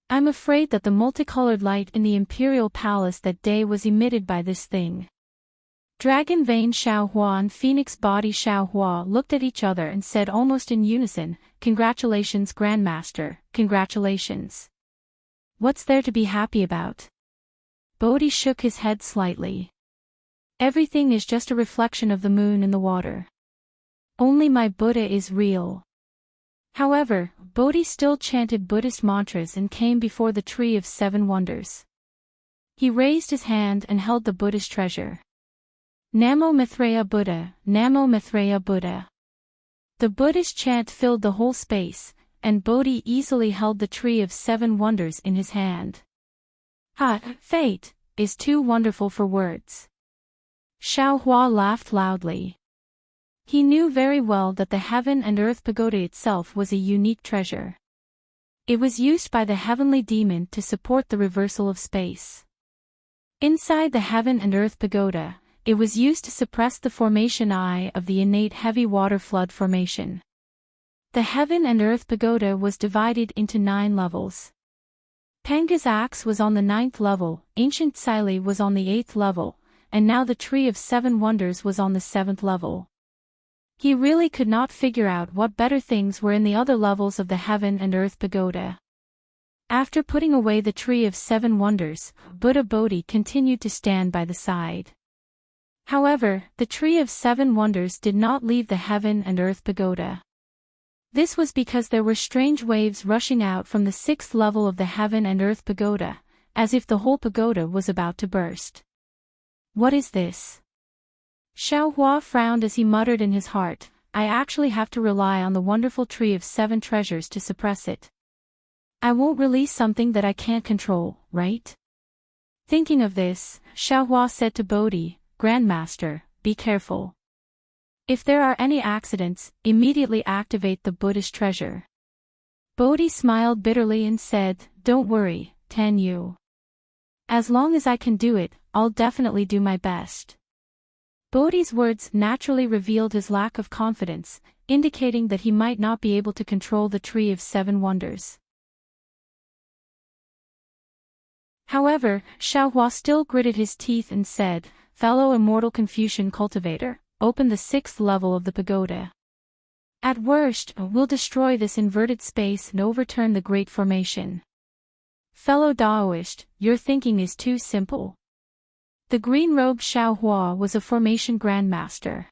I'm afraid that the multicolored light in the imperial palace that day was emitted by this thing." Dragon Vein Xiaohua and Phoenix Body Xiaohua looked at each other and said almost in unison, "Congratulations, Grandmaster, congratulations. What's there to be happy about?" Bodhi shook his head slightly. "Everything is just a reflection of the moon in the water. Only my Buddha is real." However, Bodhi still chanted Buddhist mantras and came before the Tree of 7 Wonders. He raised his hand and held the Buddhist treasure. "Namo Maitreya Buddha, Namo Maitreya Buddha." The Buddhist chant filled the whole space, and Bodhi easily held the Tree of 7 Wonders in his hand. Fate is too wonderful for words. Xiaohua laughed loudly. He knew very well that the heaven and earth pagoda itself was a unique treasure. It was used by the heavenly demon to support the reversal of space. Inside the heaven and earth pagoda, it was used to suppress the formation I of the innate heavy water flood formation. The heaven and earth pagoda was divided into 9 levels. Panga's axe was on the 9th level, Ancient Sili was on the 8th level, and now the Tree of 7 Wonders was on the 7th level. He really could not figure out what better things were in the other levels of the heaven and earth pagoda. After putting away the Tree of 7 Wonders, Buddha Bodhi continued to stand by the side. However, the Tree of 7 Wonders did not leave the heaven and earth pagoda. This was because there were strange waves rushing out from the 6th level of the Heaven and Earth Pagoda, as if the whole pagoda was about to burst. What is this? Xiaohua frowned as he muttered in his heart, I actually have to rely on the wonderful tree of 7 treasures to suppress it. I won't release something that I can't control, right? Thinking of this, Xiaohua said to Bodhi, Grandmaster, be careful. If there are any accidents, immediately activate the Buddhist treasure. Bodhi smiled bitterly and said, Don't worry, Tan Yu. As long as I can do it, I'll definitely do my best. Bodhi's words naturally revealed his lack of confidence, indicating that he might not be able to control the Tree of 7 Wonders. However, Xiaohua still gritted his teeth and said, Fellow immortal Confucian cultivator, open the 6th level of the pagoda. At worst, we'll destroy this inverted space and overturn the Great Formation. Fellow Daoist, your thinking is too simple. The green-robed Xiaohua was a formation grandmaster.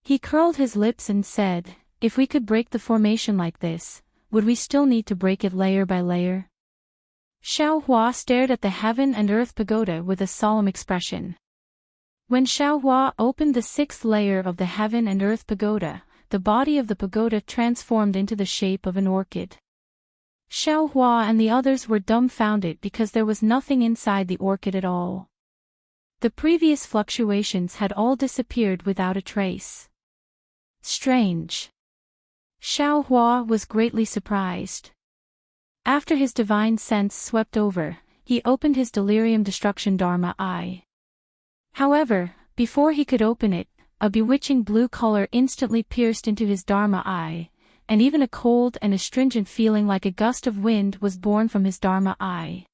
He curled his lips and said, If we could break the formation like this, would we still need to break it layer by layer? Xiaohua stared at the Heaven and Earth Pagoda with a solemn expression. When Xiaohua opened the 6th layer of the Heaven and Earth Pagoda, the body of the pagoda transformed into the shape of an orchid. Xiaohua and the others were dumbfounded because there was nothing inside the orchid at all. The previous fluctuations had all disappeared without a trace. Strange. Xiaohua was greatly surprised. After his divine sense swept over, he opened his delirium destruction Dharma eye. However, before he could open it, a bewitching blue color instantly pierced into his Dharma eye, and even a cold and astringent feeling like a gust of wind was born from his Dharma eye.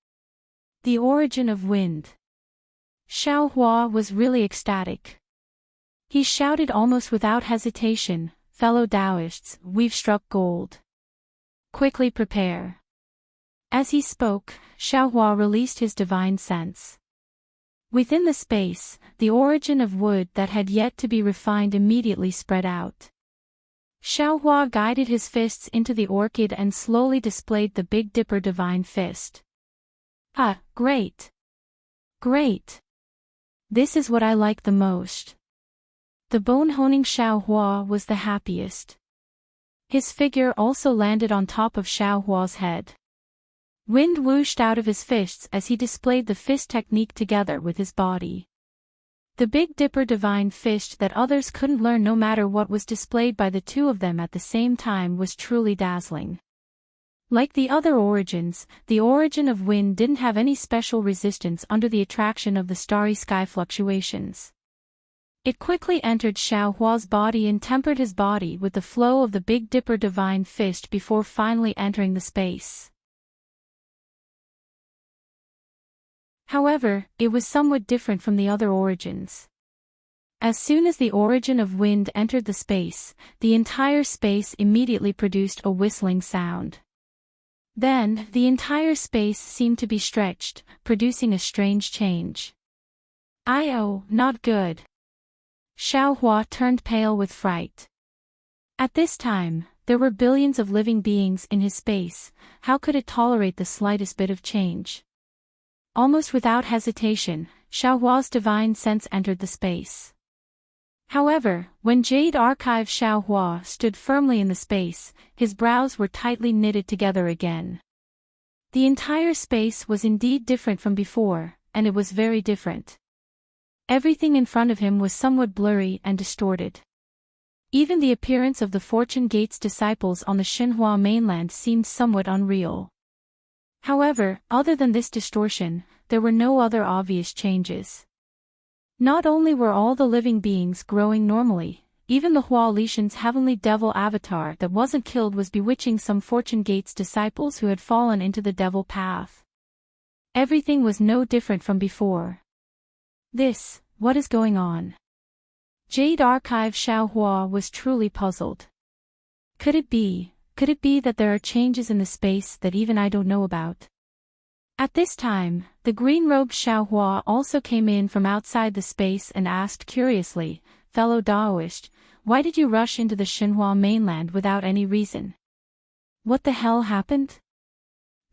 The origin of wind. Xiaohua was really ecstatic. He shouted almost without hesitation, Fellow Taoists, we've struck gold. Quickly prepare. As he spoke, Xiaohua released his divine sense. Within the space, the origin of wood that had yet to be refined immediately spread out. Xiaohua guided his fists into the orchid and slowly displayed the Big Dipper divine fist. Ah, great! Great! This is what I like the most. The bone-honing Xiaohua was the happiest. His figure also landed on top of Xiaohua's head. Wind whooshed out of his fists as he displayed the fist technique together with his body. The Big Dipper divine fist that others couldn't learn no matter what was displayed by the two of them at the same time was truly dazzling. Like the other origins, the origin of wind didn't have any special resistance under the attraction of the starry sky fluctuations. It quickly entered Xiaohua's body and tempered his body with the flow of the Big Dipper divine fist before finally entering the space. However, it was somewhat different from the other origins. As soon as the origin of wind entered the space, the entire space immediately produced a whistling sound. Then, the entire space seemed to be stretched, producing a strange change. Oh, not good. Xiaohua turned pale with fright. At this time, there were billions of living beings in his space, how could it tolerate the slightest bit of change? Almost without hesitation, Xiaohua's divine sense entered the space. However, when Jade Archive Xiaohua stood firmly in the space, his brows were tightly knitted together again. The entire space was indeed different from before, and it was very different. Everything in front of him was somewhat blurry and distorted. Even the appearance of the Fortune Gate's disciples on the Xinhua mainland seemed somewhat unreal. However, other than this distortion, there were no other obvious changes. Not only were all the living beings growing normally, even the Hua Lishan's heavenly devil avatar that wasn't killed was bewitching some Fortune Gate's disciples who had fallen into the devil path. Everything was no different from before. What is going on? Jade Archive Xiaohua was truly puzzled. Could it be that there are changes in the space that even I don't know about? At this time, the green-robed Xiaohua also came in from outside the space and asked curiously, Fellow Daoist, why did you rush into the Xinhua mainland without any reason? What the hell happened?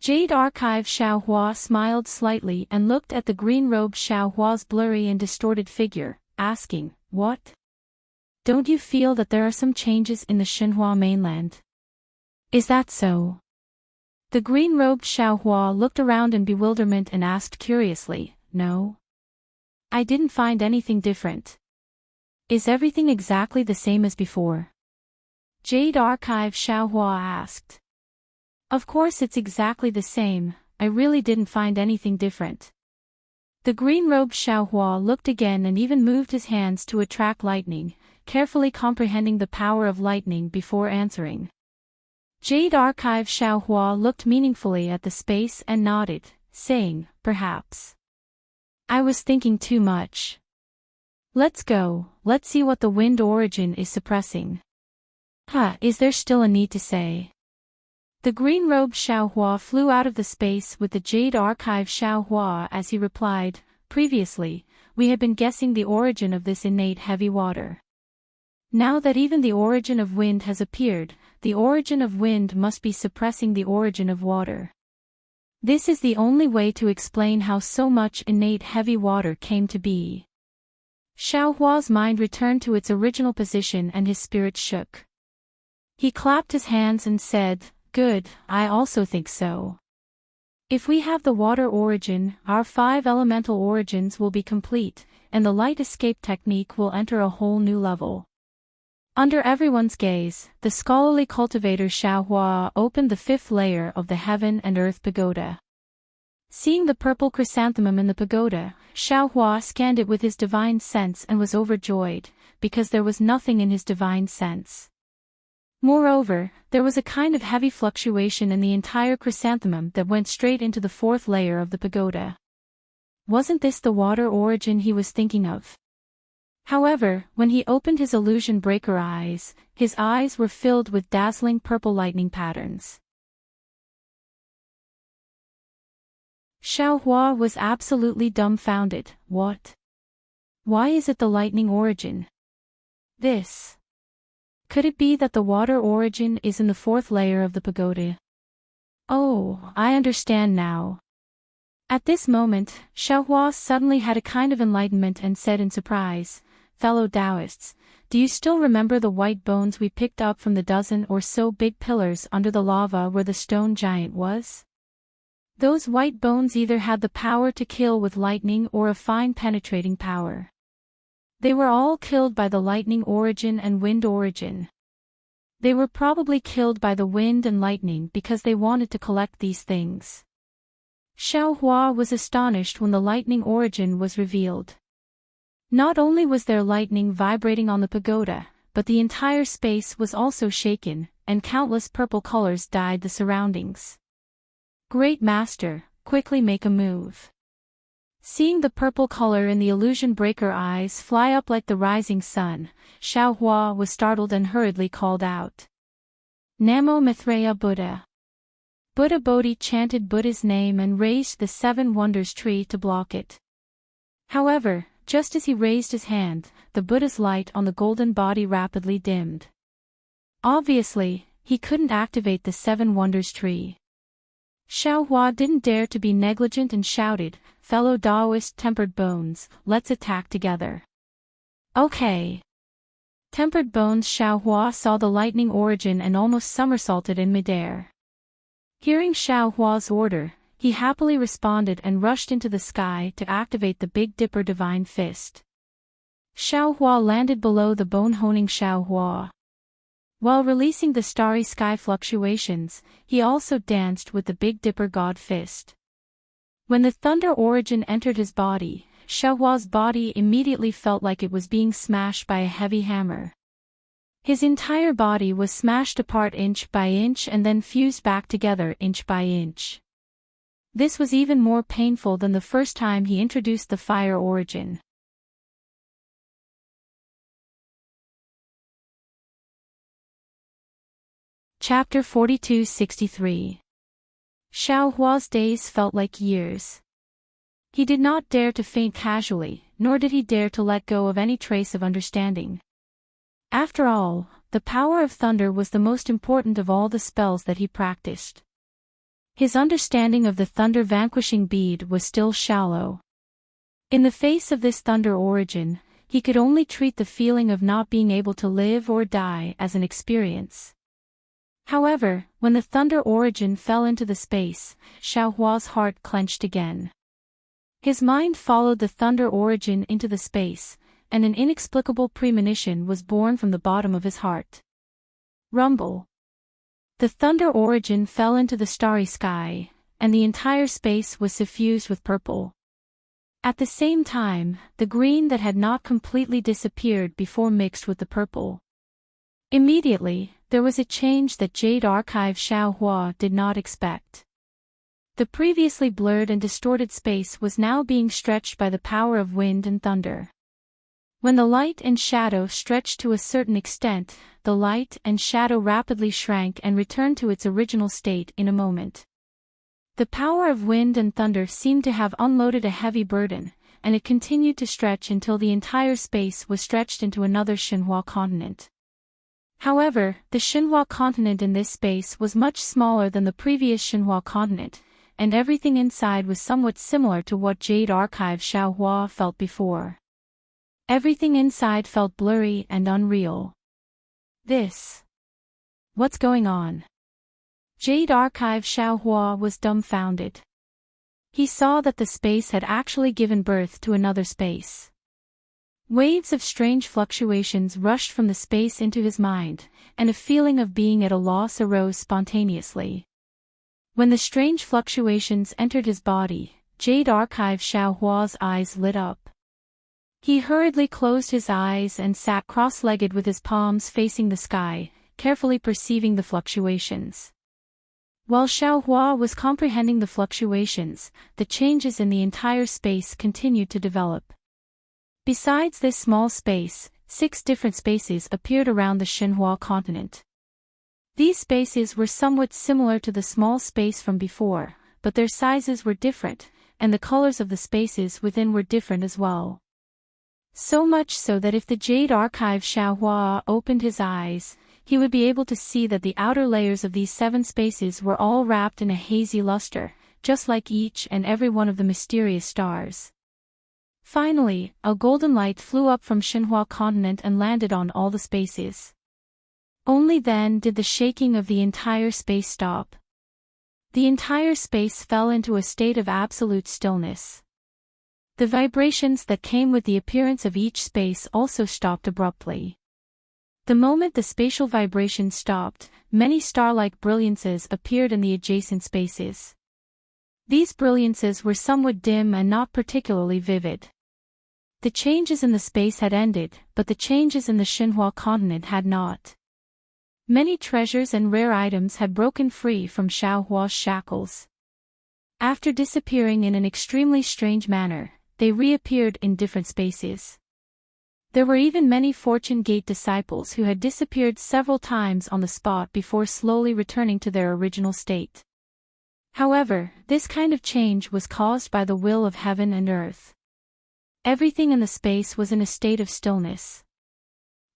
Jade Archive Xiaohua smiled slightly and looked at the green-robed Xiaohua's blurry and distorted figure, asking, what? Don't you feel that there are some changes in the Xinhua mainland? Is that so? The green-robed Xiaohua looked around in bewilderment and asked curiously, no. I didn't find anything different. Is everything exactly the same as before? Jade Archive Xiaohua asked. Of course it's exactly the same, I really didn't find anything different. The green-robed Xiaohua looked again and even moved his hands to attract lightning, carefully comprehending the power of lightning before answering. Jade Archive Xiaohua looked meaningfully at the space and nodded, saying, perhaps. I was thinking too much. Let's go, let's see what the wind origin is suppressing. Is there still a need to say? The green-robed Xiaohua flew out of the space with the Jade Archive Xiaohua as he replied, previously, we had been guessing the origin of this innate heavy water. Now that even the origin of wind has appeared, the origin of wind must be suppressing the origin of water. This is the only way to explain how so much innate heavy water came to be. Xiaohua's mind returned to its original position and his spirit shook. He clapped his hands and said, good, I also think so. If we have the water origin, our 5 elemental origins will be complete, and the light escape technique will enter a whole new level. Under everyone's gaze, the scholarly cultivator Xiaohua opened the 5th layer of the Heaven and Earth Pagoda. Seeing the purple chrysanthemum in the pagoda, Xiaohua scanned it with his divine sense and was overjoyed, because there was nothing in his divine sense. Moreover, there was a kind of heavy fluctuation in the entire chrysanthemum that went straight into the 4th layer of the pagoda. Wasn't this the water origin he was thinking of? However, when he opened his illusion breaker eyes, his eyes were filled with dazzling purple lightning patterns. Xiaohua was absolutely dumbfounded. What? Why is it the lightning origin? This. Could it be that the water origin is in the 4th layer of the pagoda? Oh, I understand now. At this moment, Xiaohua suddenly had a kind of enlightenment and said in surprise, fellow Taoists, do you still remember the white bones we picked up from the dozen or so big pillars under the lava where the stone giant was? Those white bones either had the power to kill with lightning or a fine penetrating power. They were all killed by the lightning origin and wind origin. They were probably killed by the wind and lightning because they wanted to collect these things. Xiaohua was astonished when the lightning origin was revealed. Not only was there lightning vibrating on the pagoda, but the entire space was also shaken, and countless purple colors dyed the surroundings. Great Master, quickly make a move. Seeing the purple color in the illusion breaker eyes fly up like the rising sun, Xiaohua was startled and hurriedly called out. Namo Mithreya Buddha. Buddha Bodhi chanted Buddha's name and raised the 7 wonders tree to block it. However, just as he raised his hand, the Buddha's light on the golden body rapidly dimmed. Obviously, he couldn't activate the 7 wonders tree. Xiaohua didn't dare to be negligent and shouted, fellow Taoist tempered bones, let's attack together. Okay. Tempered bones Xiaohua saw the lightning origin and almost somersaulted in midair. Hearing Xiaohua's order, he happily responded and rushed into the sky to activate the Big Dipper Divine Fist. Xiaohua landed below the bone-honing Xiaohua. While releasing the starry sky fluctuations, he also danced with the Big Dipper God Fist. When the thunder origin entered his body, Xiaohua's body immediately felt like it was being smashed by a heavy hammer. His entire body was smashed apart inch by inch and then fused back together inch by inch. This was even more painful than the first time he introduced the fire origin. Chapter 42-63. Xiaohua's days felt like years. He did not dare to faint casually, nor did he dare to let go of any trace of understanding. After all, the power of thunder was the most important of all the spells that he practiced. His understanding of the thunder-vanquishing bead was still shallow. In the face of this thunder origin, he could only treat the feeling of not being able to live or die as an experience. However, when the thunder origin fell into the space, Xiaohua's heart clenched again. His mind followed the thunder origin into the space, and an inexplicable premonition was born from the bottom of his heart. Rumble. The thunder origin fell into the starry sky, and the entire space was suffused with purple. At the same time, the green that had not completely disappeared before mixed with the purple. Immediately, there was a change that Jade Archive Xiaohua did not expect. The previously blurred and distorted space was now being stretched by the power of wind and thunder. When the light and shadow stretched to a certain extent, the light and shadow rapidly shrank and returned to its original state in a moment. The power of wind and thunder seemed to have unloaded a heavy burden, and it continued to stretch until the entire space was stretched into another Xinhua continent. However, the Xinhua continent in this space was much smaller than the previous Xinhua continent, and everything inside was somewhat similar to what Jade Archive Xiaohua felt before. Everything inside felt blurry and unreal. What's going on? Jade Archive Xiaohua was dumbfounded. He saw that the space had actually given birth to another space. Waves of strange fluctuations rushed from the space into his mind, and a feeling of being at a loss arose spontaneously. When the strange fluctuations entered his body, Jade Archive Xiaohua's eyes lit up. He hurriedly closed his eyes and sat cross-legged with his palms facing the sky, carefully perceiving the fluctuations. While Xiaohua was comprehending the fluctuations, the changes in the entire space continued to develop. Besides this small space, 6 different spaces appeared around the Xinhua continent. These spaces were somewhat similar to the small space from before, but their sizes were different, and the colors of the spaces within were different as well. So much so that if the Jade Archive Xiaohua opened his eyes, he would be able to see that the outer layers of these 7 spaces were all wrapped in a hazy luster, just like each and every one of the mysterious stars. Finally, a golden light flew up from Xinhua continent and landed on all the spaces. Only then did the shaking of the entire space stop. The entire space fell into a state of absolute stillness. The vibrations that came with the appearance of each space also stopped abruptly. The moment the spatial vibrations stopped, many star-like brilliances appeared in the adjacent spaces. These brilliances were somewhat dim and not particularly vivid. The changes in the space had ended, but the changes in the Xinhua continent had not. Many treasures and rare items had broken free from Xiaohua's shackles. After disappearing in an extremely strange manner, they reappeared in different spaces. There were even many Fortune Gate disciples who had disappeared several times on the spot before slowly returning to their original state. However, this kind of change was caused by the will of heaven and earth. Everything in the space was in a state of stillness.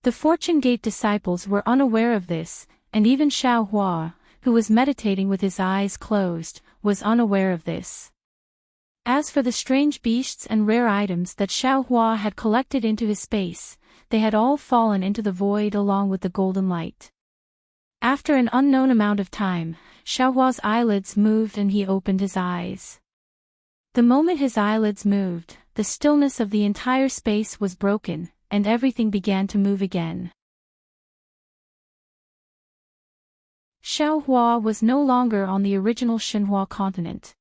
The Fortune Gate disciples were unaware of this, and even Xiaohua, who was meditating with his eyes closed, was unaware of this. As for the strange beasts and rare items that Xiaohua had collected into his space, they had all fallen into the void along with the golden light. After an unknown amount of time, Xiaohua's eyelids moved and he opened his eyes. The moment his eyelids moved, the stillness of the entire space was broken, and everything began to move again. Xiaohua was no longer on the original Xinhua continent.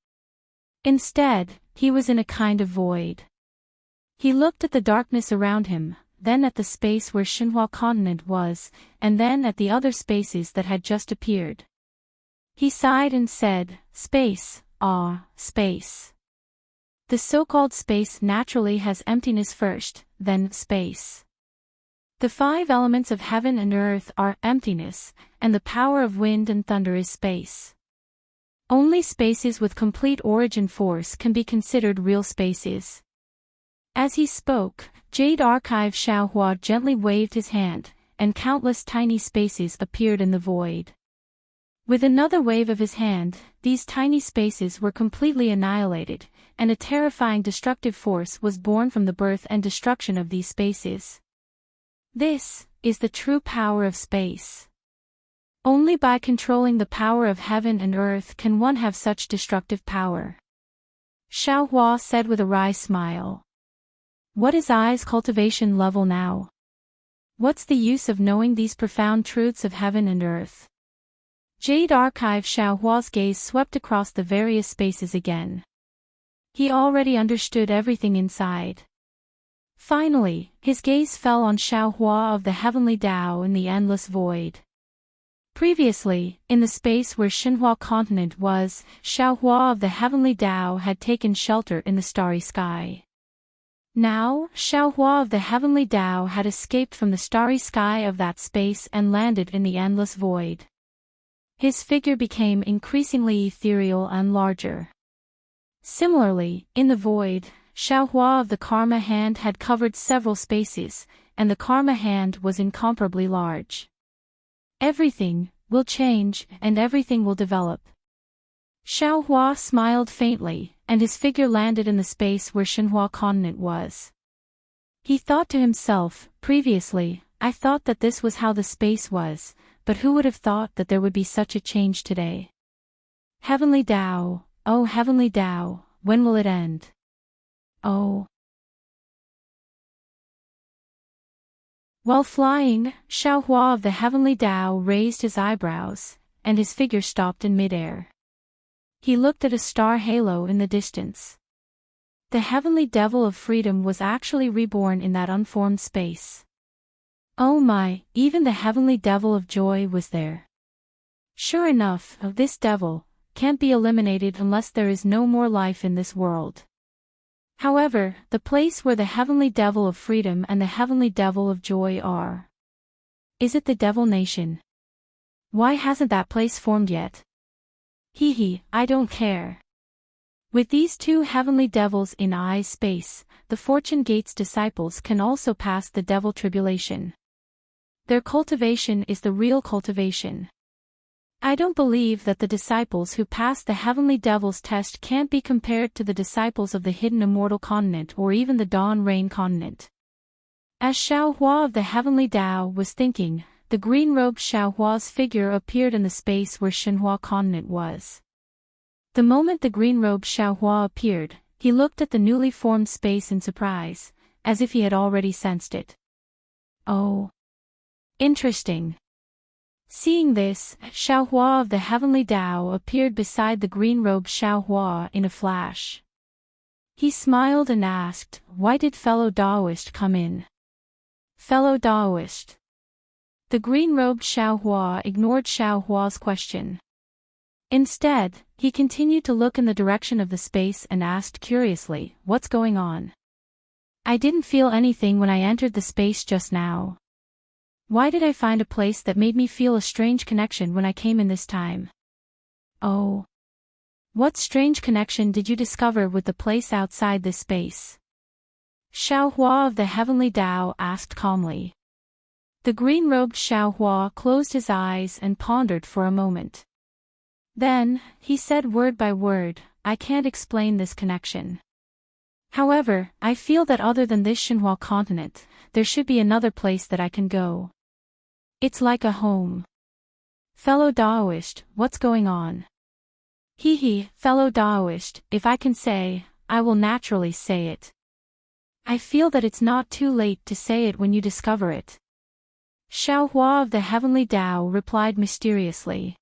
Instead, he was in a kind of void. He looked at the darkness around him, then at the space where Xinhua continent was, and then at the other spaces that had just appeared. He sighed and said, "Space, space." The so-called space naturally has emptiness first, then space. The 5 elements of heaven and earth are emptiness, and the power of wind and thunder is space. Only spaces with complete origin force can be considered real spaces. As he spoke, Jade Archive Xiaohua gently waved his hand, and countless tiny spaces appeared in the void. With another wave of his hand, these tiny spaces were completely annihilated, and a terrifying destructive force was born from the birth and destruction of these spaces. This is the true power of space. Only by controlling the power of heaven and earth can one have such destructive power. Xiaohua said with a wry smile. What is I's cultivation level now? What's the use of knowing these profound truths of heaven and earth? Jade Archive. Xiaohua's gaze swept across the various spaces again. He already understood everything inside. Finally, his gaze fell on Xiaohua of the heavenly Tao in the endless void. Previously, in the space where Xinhua continent was, Xiaohua of the heavenly Tao had taken shelter in the starry sky. Now, Xiaohua of the heavenly Tao had escaped from the starry sky of that space and landed in the endless void. His figure became increasingly ethereal and larger. Similarly, in the void, Xiaohua of the Karma hand had covered several spaces, and the Karma hand was incomparably large. Everything will change, and everything will develop. Xiaohua smiled faintly, and his figure landed in the space where Xinhua continent was. He thought to himself, previously, I thought that this was how the space was, but who would have thought that there would be such a change today? Heavenly Tao, oh heavenly Tao, when will it end? Oh. While flying, Xiaohua of the heavenly Tao raised his eyebrows, and his figure stopped in midair. He looked at a star halo in the distance. The heavenly devil of freedom was actually reborn in that unformed space. Oh my, even the heavenly devil of joy was there. Sure enough, this devil can't be eliminated unless there is no more life in this world. However, the place where the heavenly devil of freedom and the heavenly devil of joy are. Is it the devil nation? Why hasn't that place formed yet? I don't care. With these two heavenly devils in I's space, the Fortune Gate's disciples can also pass the devil tribulation. Their cultivation is the real cultivation. I don't believe that the disciples who pass the heavenly devil's test can't be compared to the disciples of the hidden immortal continent or even the dawn rain continent. As Xiaohua of the heavenly Tao was thinking, the green-robed Xiaohua's figure appeared in the space where Xinhua continent was. The moment the green-robed Xiaohua appeared, he looked at the newly formed space in surprise, as if he had already sensed it. Oh. Interesting. Seeing this, Xiaohua of the heavenly Tao appeared beside the green-robed Xiaohua in a flash. He smiled and asked, why did fellow Taoist come in? Fellow Taoist. The green-robed Xiaohua ignored Xiaohua's question. Instead, he continued to look in the direction of the space and asked curiously, what's going on? I didn't feel anything when I entered the space just now. Why did I find a place that made me feel a strange connection when I came in this time? Oh. What strange connection did you discover with the place outside this space? Xiaohua of the heavenly Tao asked calmly. The green-robed Xiaohua closed his eyes and pondered for a moment. Then, he said word by word, I can't explain this connection. However, I feel that other than this Xinhua continent, there should be another place that I can go. It's like a home. Fellow Taoist, what's going on? Fellow Taoist, if I can say, I will naturally say it. I feel that it's not too late to say it when you discover it. Xiaohua of the heavenly Tao replied mysteriously.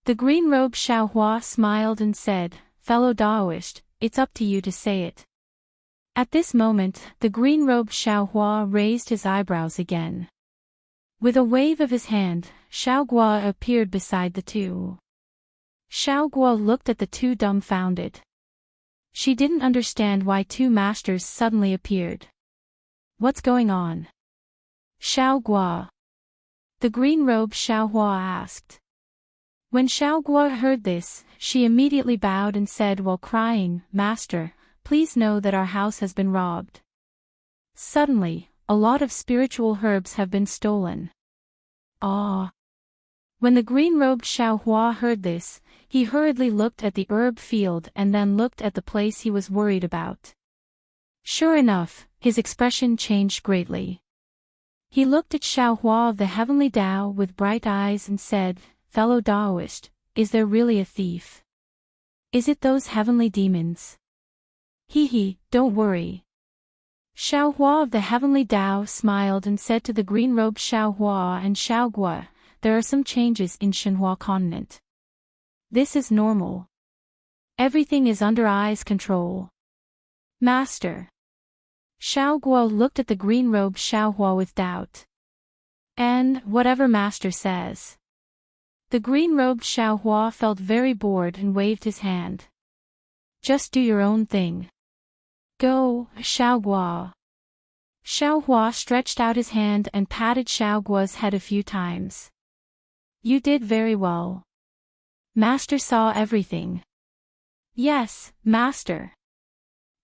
The green-robed Xiaohua smiled and said, fellow Taoist, it's up to you to say it. At this moment, the green-robed Xiaohua raised his eyebrows again. With a wave of his hand, Xiaohua appeared beside the two. Xiaohua looked at the two dumbfounded. She didn't understand why two masters suddenly appeared. What's going on? Xiaohua. The green-robed Xiaohua asked. When Xiaohua heard this, she immediately bowed and said while crying, Master, please know that our house has been robbed. Suddenly, a lot of spiritual herbs have been stolen. Ah. When the green-robed Xiaohua heard this, he hurriedly looked at the herb field and then looked at the place he was worried about. Sure enough, his expression changed greatly. He looked at Xiaohua of the heavenly Tao with bright eyes and said, "Fellow Taoist, is there really a thief? Is it those heavenly demons?" "Hee, don't worry." Xiaohua of the heavenly Tao smiled and said to the green-robed Xiaohua and Xiaoguo, "There are some changes in Xinhua continent. This is normal. Everything is under I's control." "Master." Xiaoguo looked at the green-robed Xiaohua with doubt. "And whatever Master says." The green-robed Xiaohua felt very bored and waved his hand. "Just do your own thing. Go, Xiaoguo." Xiaohua stretched out his hand and patted Xiaoguo's head a few times. "You did very well. Master saw everything." "Yes, Master."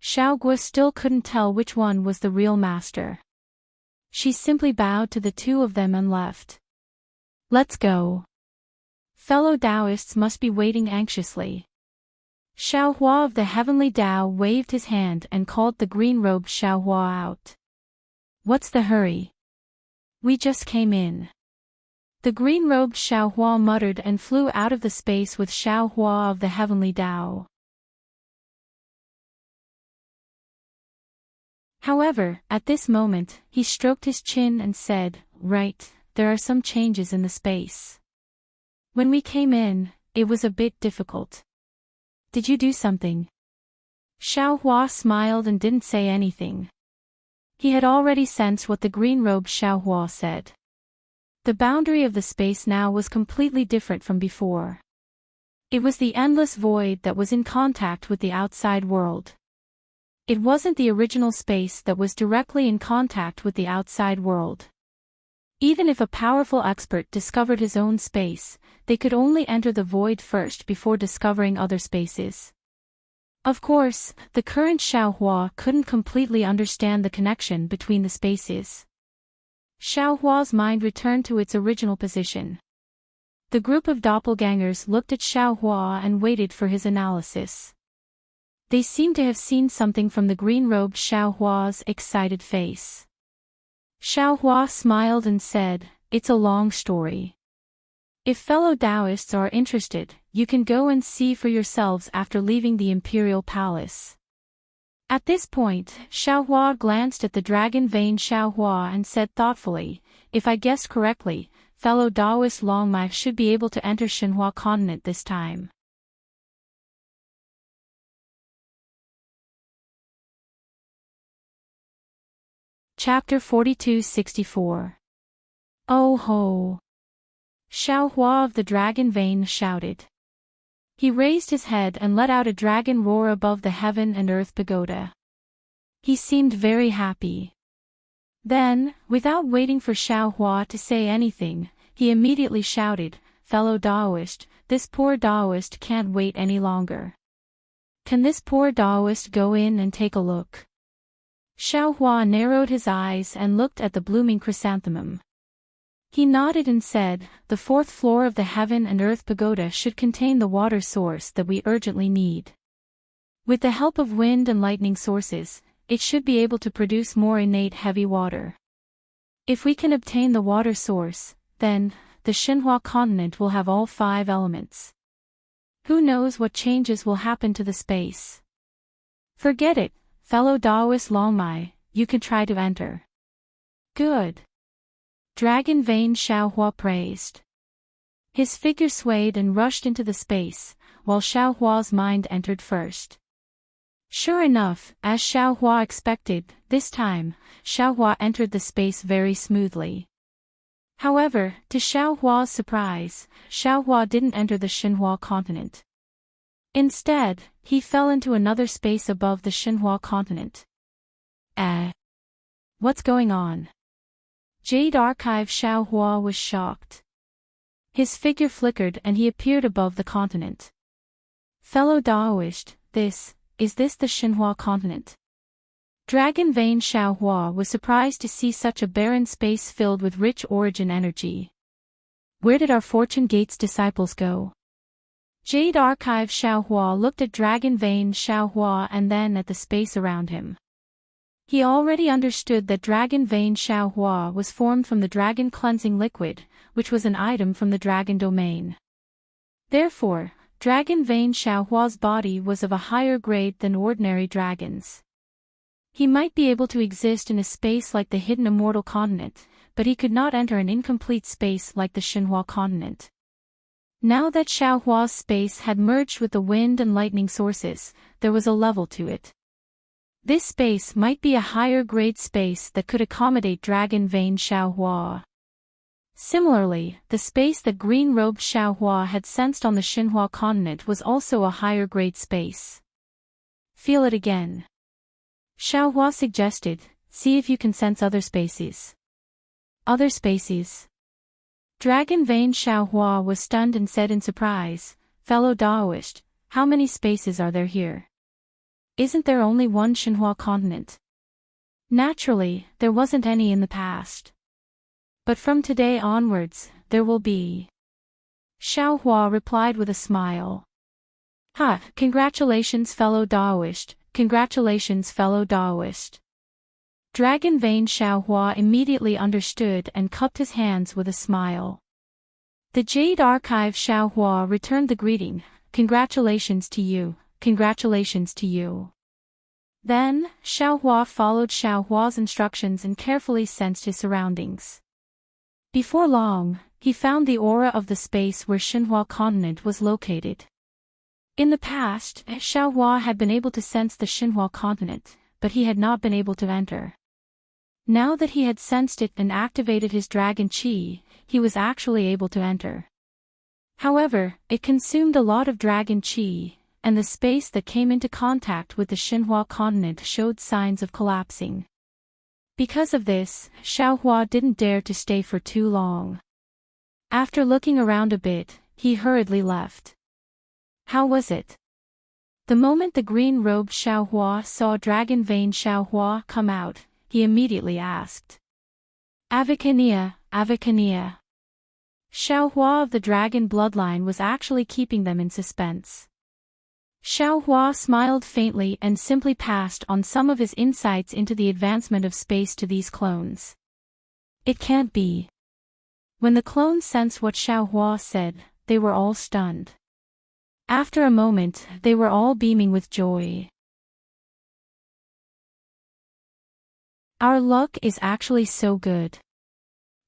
Xiaoguo still couldn't tell which one was the real master. She simply bowed to the two of them and left. "Let's go. Fellow Taoists must be waiting anxiously." Xiaohua of the heavenly Tao waved his hand and called the green-robed Xiaohua out. "What's the hurry? We just came in." The green-robed Xiaohua muttered and flew out of the space with Xiaohua of the heavenly Tao. However, at this moment, he stroked his chin and said, "Right, there are some changes in the space. When we came in, it was a bit difficult. Did you do something?" Xiaohua smiled and didn't say anything. He had already sensed what the green-robed Xiaohua said. The boundary of the space now was completely different from before. It was the endless void that was in contact with the outside world. It wasn't the original space that was directly in contact with the outside world. Even if a powerful expert discovered his own space, they could only enter the void first before discovering other spaces. Of course, the current Xiaohua couldn't completely understand the connection between the spaces. Xiaohua's mind returned to its original position. The group of doppelgangers looked at Xiaohua and waited for his analysis. They seemed to have seen something from the green-robed Xiaohua's excited face. Xiaohua smiled and said, "It's a long story. If fellow Taoists are interested, you can go and see for yourselves after leaving the imperial palace." At this point, Xiaohua glanced at the dragon-veined Xiaohua and said thoughtfully, "If I guessed correctly, fellow Taoist Longmai should be able to enter Xinhua continent this time." Chapter 42-64. Oh ho! Xiaohua of the dragon vein shouted. He raised his head and let out a dragon roar above the heaven and earth pagoda. He seemed very happy. Then, without waiting for Xiaohua to say anything, he immediately shouted, "Fellow Taoist, this poor Taoist can't wait any longer. Can this poor Taoist go in and take a look?" Xiaohua narrowed his eyes and looked at the blooming chrysanthemum. He nodded and said, "The fourth floor of the heaven and earth pagoda should contain the water source that we urgently need. With the help of wind and lightning sources, it should be able to produce more innate heavy water. If we can obtain the water source, then, the Xinhua continent will have all 5 elements. Who knows what changes will happen to the space? Forget it, fellow Taoist Longmai, you can try to enter." "Good." Dragon Vein Xiaohua praised. His figure swayed and rushed into the space, while Xiaohua's mind entered first. Sure enough, as Xiaohua expected, this time, Xiaohua entered the space very smoothly. However, to Xiaohua's surprise, Xiaohua didn't enter the Xinhua continent. Instead, he fell into another space above the Xinhua continent. What's going on? Jade Archive Xiaohua was shocked. His figure flickered and he appeared above the continent. "Fellow Taoist, is this the Xinhua continent?" Dragon Vane Xiaohua was surprised to see such a barren space filled with rich origin energy. Where did our Fortune Gates disciples go? Jade Archive Xiaohua looked at Dragon Vane Xiaohua and then at the space around him. He already understood that Dragon Vane Xiaohua was formed from the Dragon Cleansing Liquid, which was an item from the Dragon Domain. Therefore, Dragon Vane Xiaohua's body was of a higher grade than ordinary dragons. He might be able to exist in a space like the hidden immortal continent, but he could not enter an incomplete space like the Xinhua continent. Now that Xiaohua's space had merged with the wind and lightning sources, there was a level to it. This space might be a higher grade space that could accommodate Dragon Vane Xiaohua. Similarly, the space that green-robed Xiaohua had sensed on the Xinhua continent was also a higher grade space. Feel it again. Xiaohua suggested, see if you can sense other spaces. Other spaces. Dragon Vane Xiaohua was stunned and said in surprise, fellow Daoist, how many spaces are there here? Isn't there only one Xinhua continent? Naturally, there wasn't any in the past. But from today onwards, there will be. Xiaohua replied with a smile. Ha, congratulations fellow Daoist, congratulations fellow Daoist. Dragon Vane Xiaohua immediately understood and cupped his hands with a smile. The Jade Archive Xiaohua returned the greeting, congratulations to you, congratulations to you. Then, Xiaohua followed Xiaohua's instructions and carefully sensed his surroundings. Before long, he found the aura of the space where Xinhua continent was located. In the past, Xiaohua had been able to sense the Xinhua continent, but he had not been able to enter. Now that he had sensed it and activated his dragon qi, he was actually able to enter. However, it consumed a lot of dragon qi, and the space that came into contact with the Xinhua continent showed signs of collapsing. Because of this, Xiaohua didn't dare to stay for too long. After looking around a bit, he hurriedly left. How was it? The moment the green-robed Xiaohua saw Dragon Vane Xiaohua come out, he immediately asked. Avicania, Avicania. Xiaohua of the dragon bloodline was actually keeping them in suspense. Xiaohua smiled faintly and simply passed on some of his insights into the advancement of space to these clones. It can't be. When the clones sensed what Xiaohua said, they were all stunned. After a moment, they were all beaming with joy. Our luck is actually so good.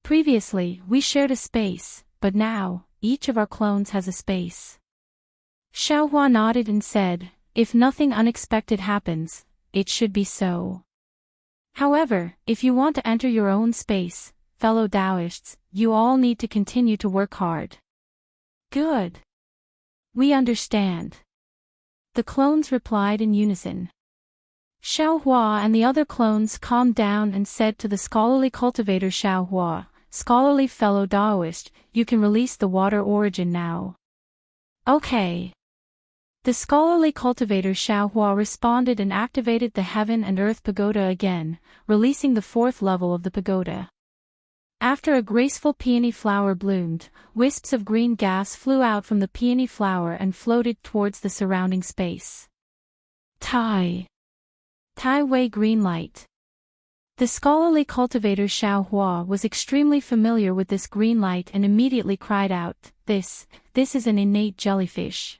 Previously, we shared a space, but now, each of our clones has a space. Xiaohua nodded and said, if nothing unexpected happens, it should be so. However, if you want to enter your own space, fellow Taoists, you all need to continue to work hard. Good. We understand. The clones replied in unison. Xiaohua and the other clones calmed down and said to the scholarly cultivator Xiaohua, scholarly fellow Taoist, you can release the water origin now. Okay. The scholarly cultivator Xiaohua responded and activated the Heaven and Earth Pagoda again, releasing the fourth level of the pagoda. After a graceful peony flower bloomed, wisps of green gas flew out from the peony flower and floated towards the surrounding space. Tai Wei green light. The scholarly cultivator Xiaohua was extremely familiar with this green light and immediately cried out, This is an innate jellyfish.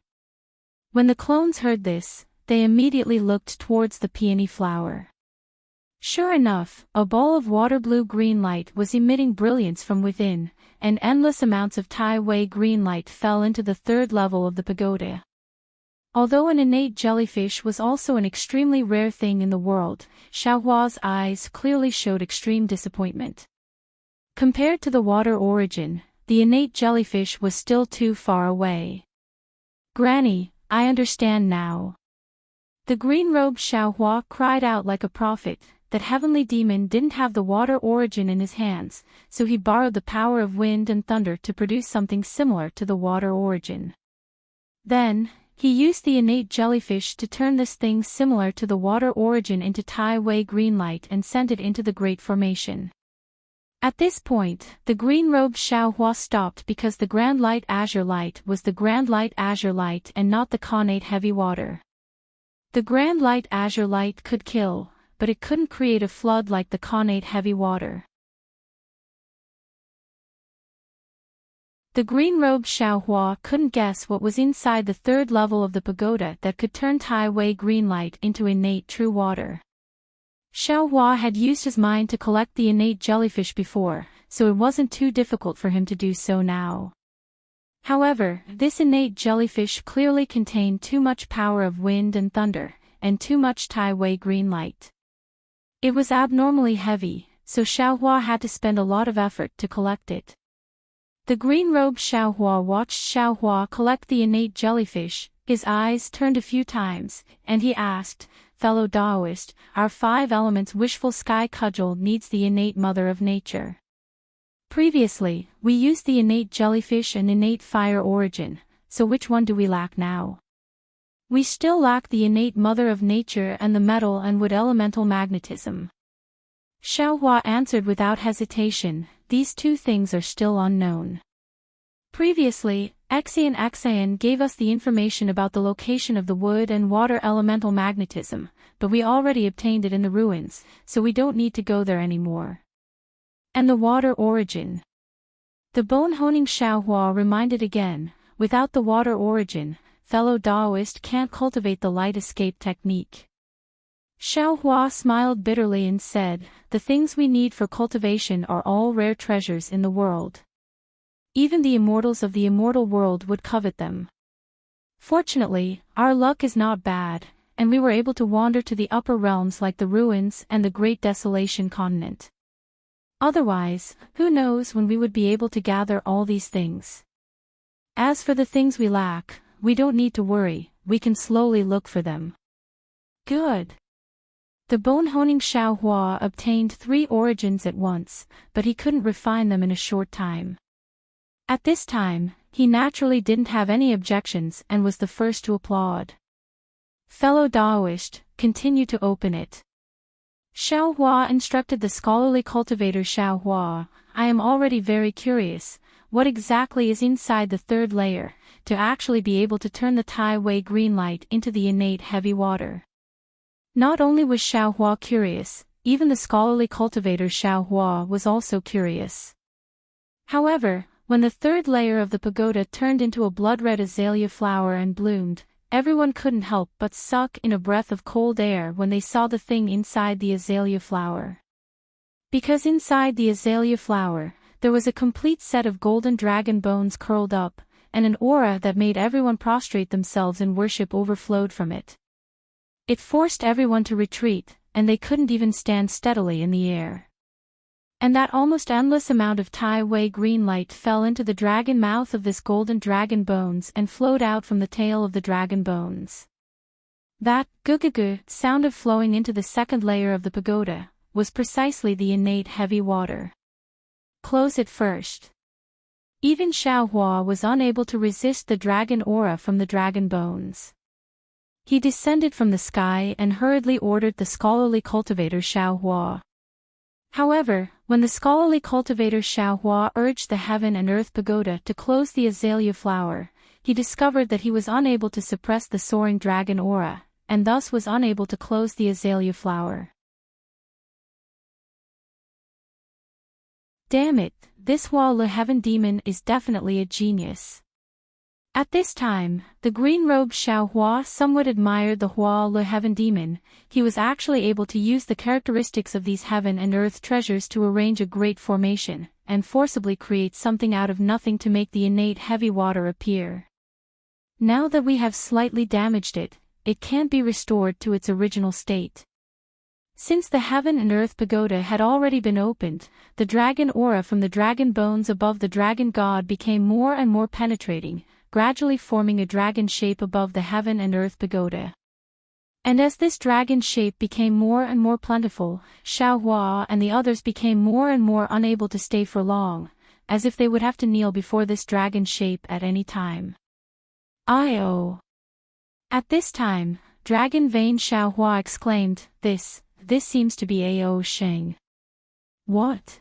When the clones heard this, they immediately looked towards the peony flower. Sure enough, a ball of water blue-green light was emitting brilliance from within, and endless amounts of Tai Wei green light fell into the third level of the pagoda. Although an innate jellyfish was also an extremely rare thing in the world, Xiaohua's eyes clearly showed extreme disappointment. Compared to the water origin, the innate jellyfish was still too far away. Granny, I understand now. The green-robed Xiaohua cried out like a prophet, that heavenly demon didn't have the water origin in his hands, so he borrowed the power of wind and thunder to produce something similar to the water origin. Then, he used the innate jellyfish to turn this thing similar to the water origin into Tai Wei green light and sent it into the Great Formation. At this point, the green-robed Xiaohua stopped because the Grand Light Azure Light was the Grand Light Azure Light and not the Connate Heavy Water. The Grand Light Azure Light could kill, but it couldn't create a flood like the Connate Heavy Water. The green-robed Xiaohua couldn't guess what was inside the third level of the pagoda that could turn Tai Wei green light into innate true water. Xiaohua had used his mind to collect the innate jellyfish before, so it wasn't too difficult for him to do so now. However, this innate jellyfish clearly contained too much power of wind and thunder, and too much Tai Wei green light. It was abnormally heavy, so Xiaohua had to spend a lot of effort to collect it. The green-robed Xiaohua watched Xiaohua collect the innate jellyfish, his eyes turned a few times, and he asked, "Fellow Taoist, our 5 elements wishful sky cudgel needs the innate mother of nature. Previously, we used the innate jellyfish and innate fire origin, so which one do we lack now?" "We still lack the innate mother of nature and the metal and wood elemental magnetism." Xiaohua answered without hesitation, "These 2 things are still unknown." Previously, Xian gave us the information about the location of the wood and water elemental magnetism, but we already obtained it in the ruins, so we don't need to go there anymore. "And the water origin?" The bone-honing Xiaohua reminded again, "Without the water origin, fellow Taoist can't cultivate the light escape technique." Xiaohua smiled bitterly and said, "The things we need for cultivation are all rare treasures in the world. Even the immortals of the immortal world would covet them. Fortunately, our luck is not bad, and we were able to wander to the upper realms like the ruins and the Great Desolation continent. Otherwise, who knows when we would be able to gather all these things. As for the things we lack, we don't need to worry, we can slowly look for them." "Good." The bone-honing Xiaohua obtained 3 origins at once, but he couldn't refine them in a short time. At this time, he naturally didn't have any objections and was the first to applaud. "Fellow Taoist, continue to open it." Xiaohua instructed the scholarly cultivator Xiaohua, "I am already very curious, what exactly is inside the 3rd layer, to actually be able to turn the Tai Wei green light into the innate heavy water." Not only was Xiaohua curious, even the scholarly cultivator Xiaohua was also curious. However, when the 3rd layer of the pagoda turned into a blood-red azalea flower and bloomed, everyone couldn't help but suck in a breath of cold air when they saw the thing inside the azalea flower. Because inside the azalea flower, there was a complete set of golden dragon bones curled up, and an aura that made everyone prostrate themselves in worship overflowed from it. It forced everyone to retreat, and they couldn't even stand steadily in the air. And that almost endless amount of Tai Wei green light fell into the dragon mouth of this golden dragon bones and flowed out from the tail of the dragon bones. That gu-gu-gu sound of flowing into the 2nd layer of the pagoda was precisely the innate heavy water. "Close it first." Even Xiaohua was unable to resist the dragon aura from the dragon bones. He descended from the sky and hurriedly ordered the scholarly cultivator Xiaohua. However, when the scholarly cultivator Xiaohua urged the heaven and earth pagoda to close the azalea flower, he discovered that he was unable to suppress the soaring dragon aura, and thus was unable to close the azalea flower. Damn it, this Le Heaven demon is definitely a genius. At this time, the green-robed Xiaohua somewhat admired the Le Heaven demon. He was actually able to use the characteristics of these heaven and earth treasures to arrange a great formation, and forcibly create something out of nothing to make the innate heavy water appear. Now that we have slightly damaged it, it can't be restored to its original state. Since the heaven and earth pagoda had already been opened, the dragon aura from the dragon bones above the dragon god became more and more penetrating, gradually forming a dragon shape above the heaven and earth pagoda. And as this dragon shape became more and more plentiful, Xiaohua and the others became more and more unable to stay for long, as if they would have to kneel before this dragon shape at any time. "I-oh." At this time, Dragon Vane Xiaohua exclaimed, This seems to be Ao Xing. What?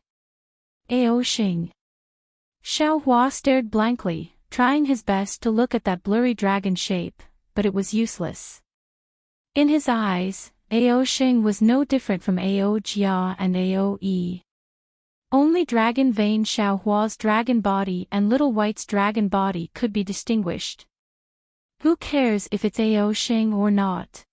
Ao Xing. Xiaohua stared blankly, trying his best to look at that blurry dragon shape, but it was useless. In his eyes, Ao Xing was no different from Ao Jia and Ao Yi. Only Dragon Vane Xiaohua's dragon body and Little White's dragon body could be distinguished. Who cares if it's Ao Xing or not?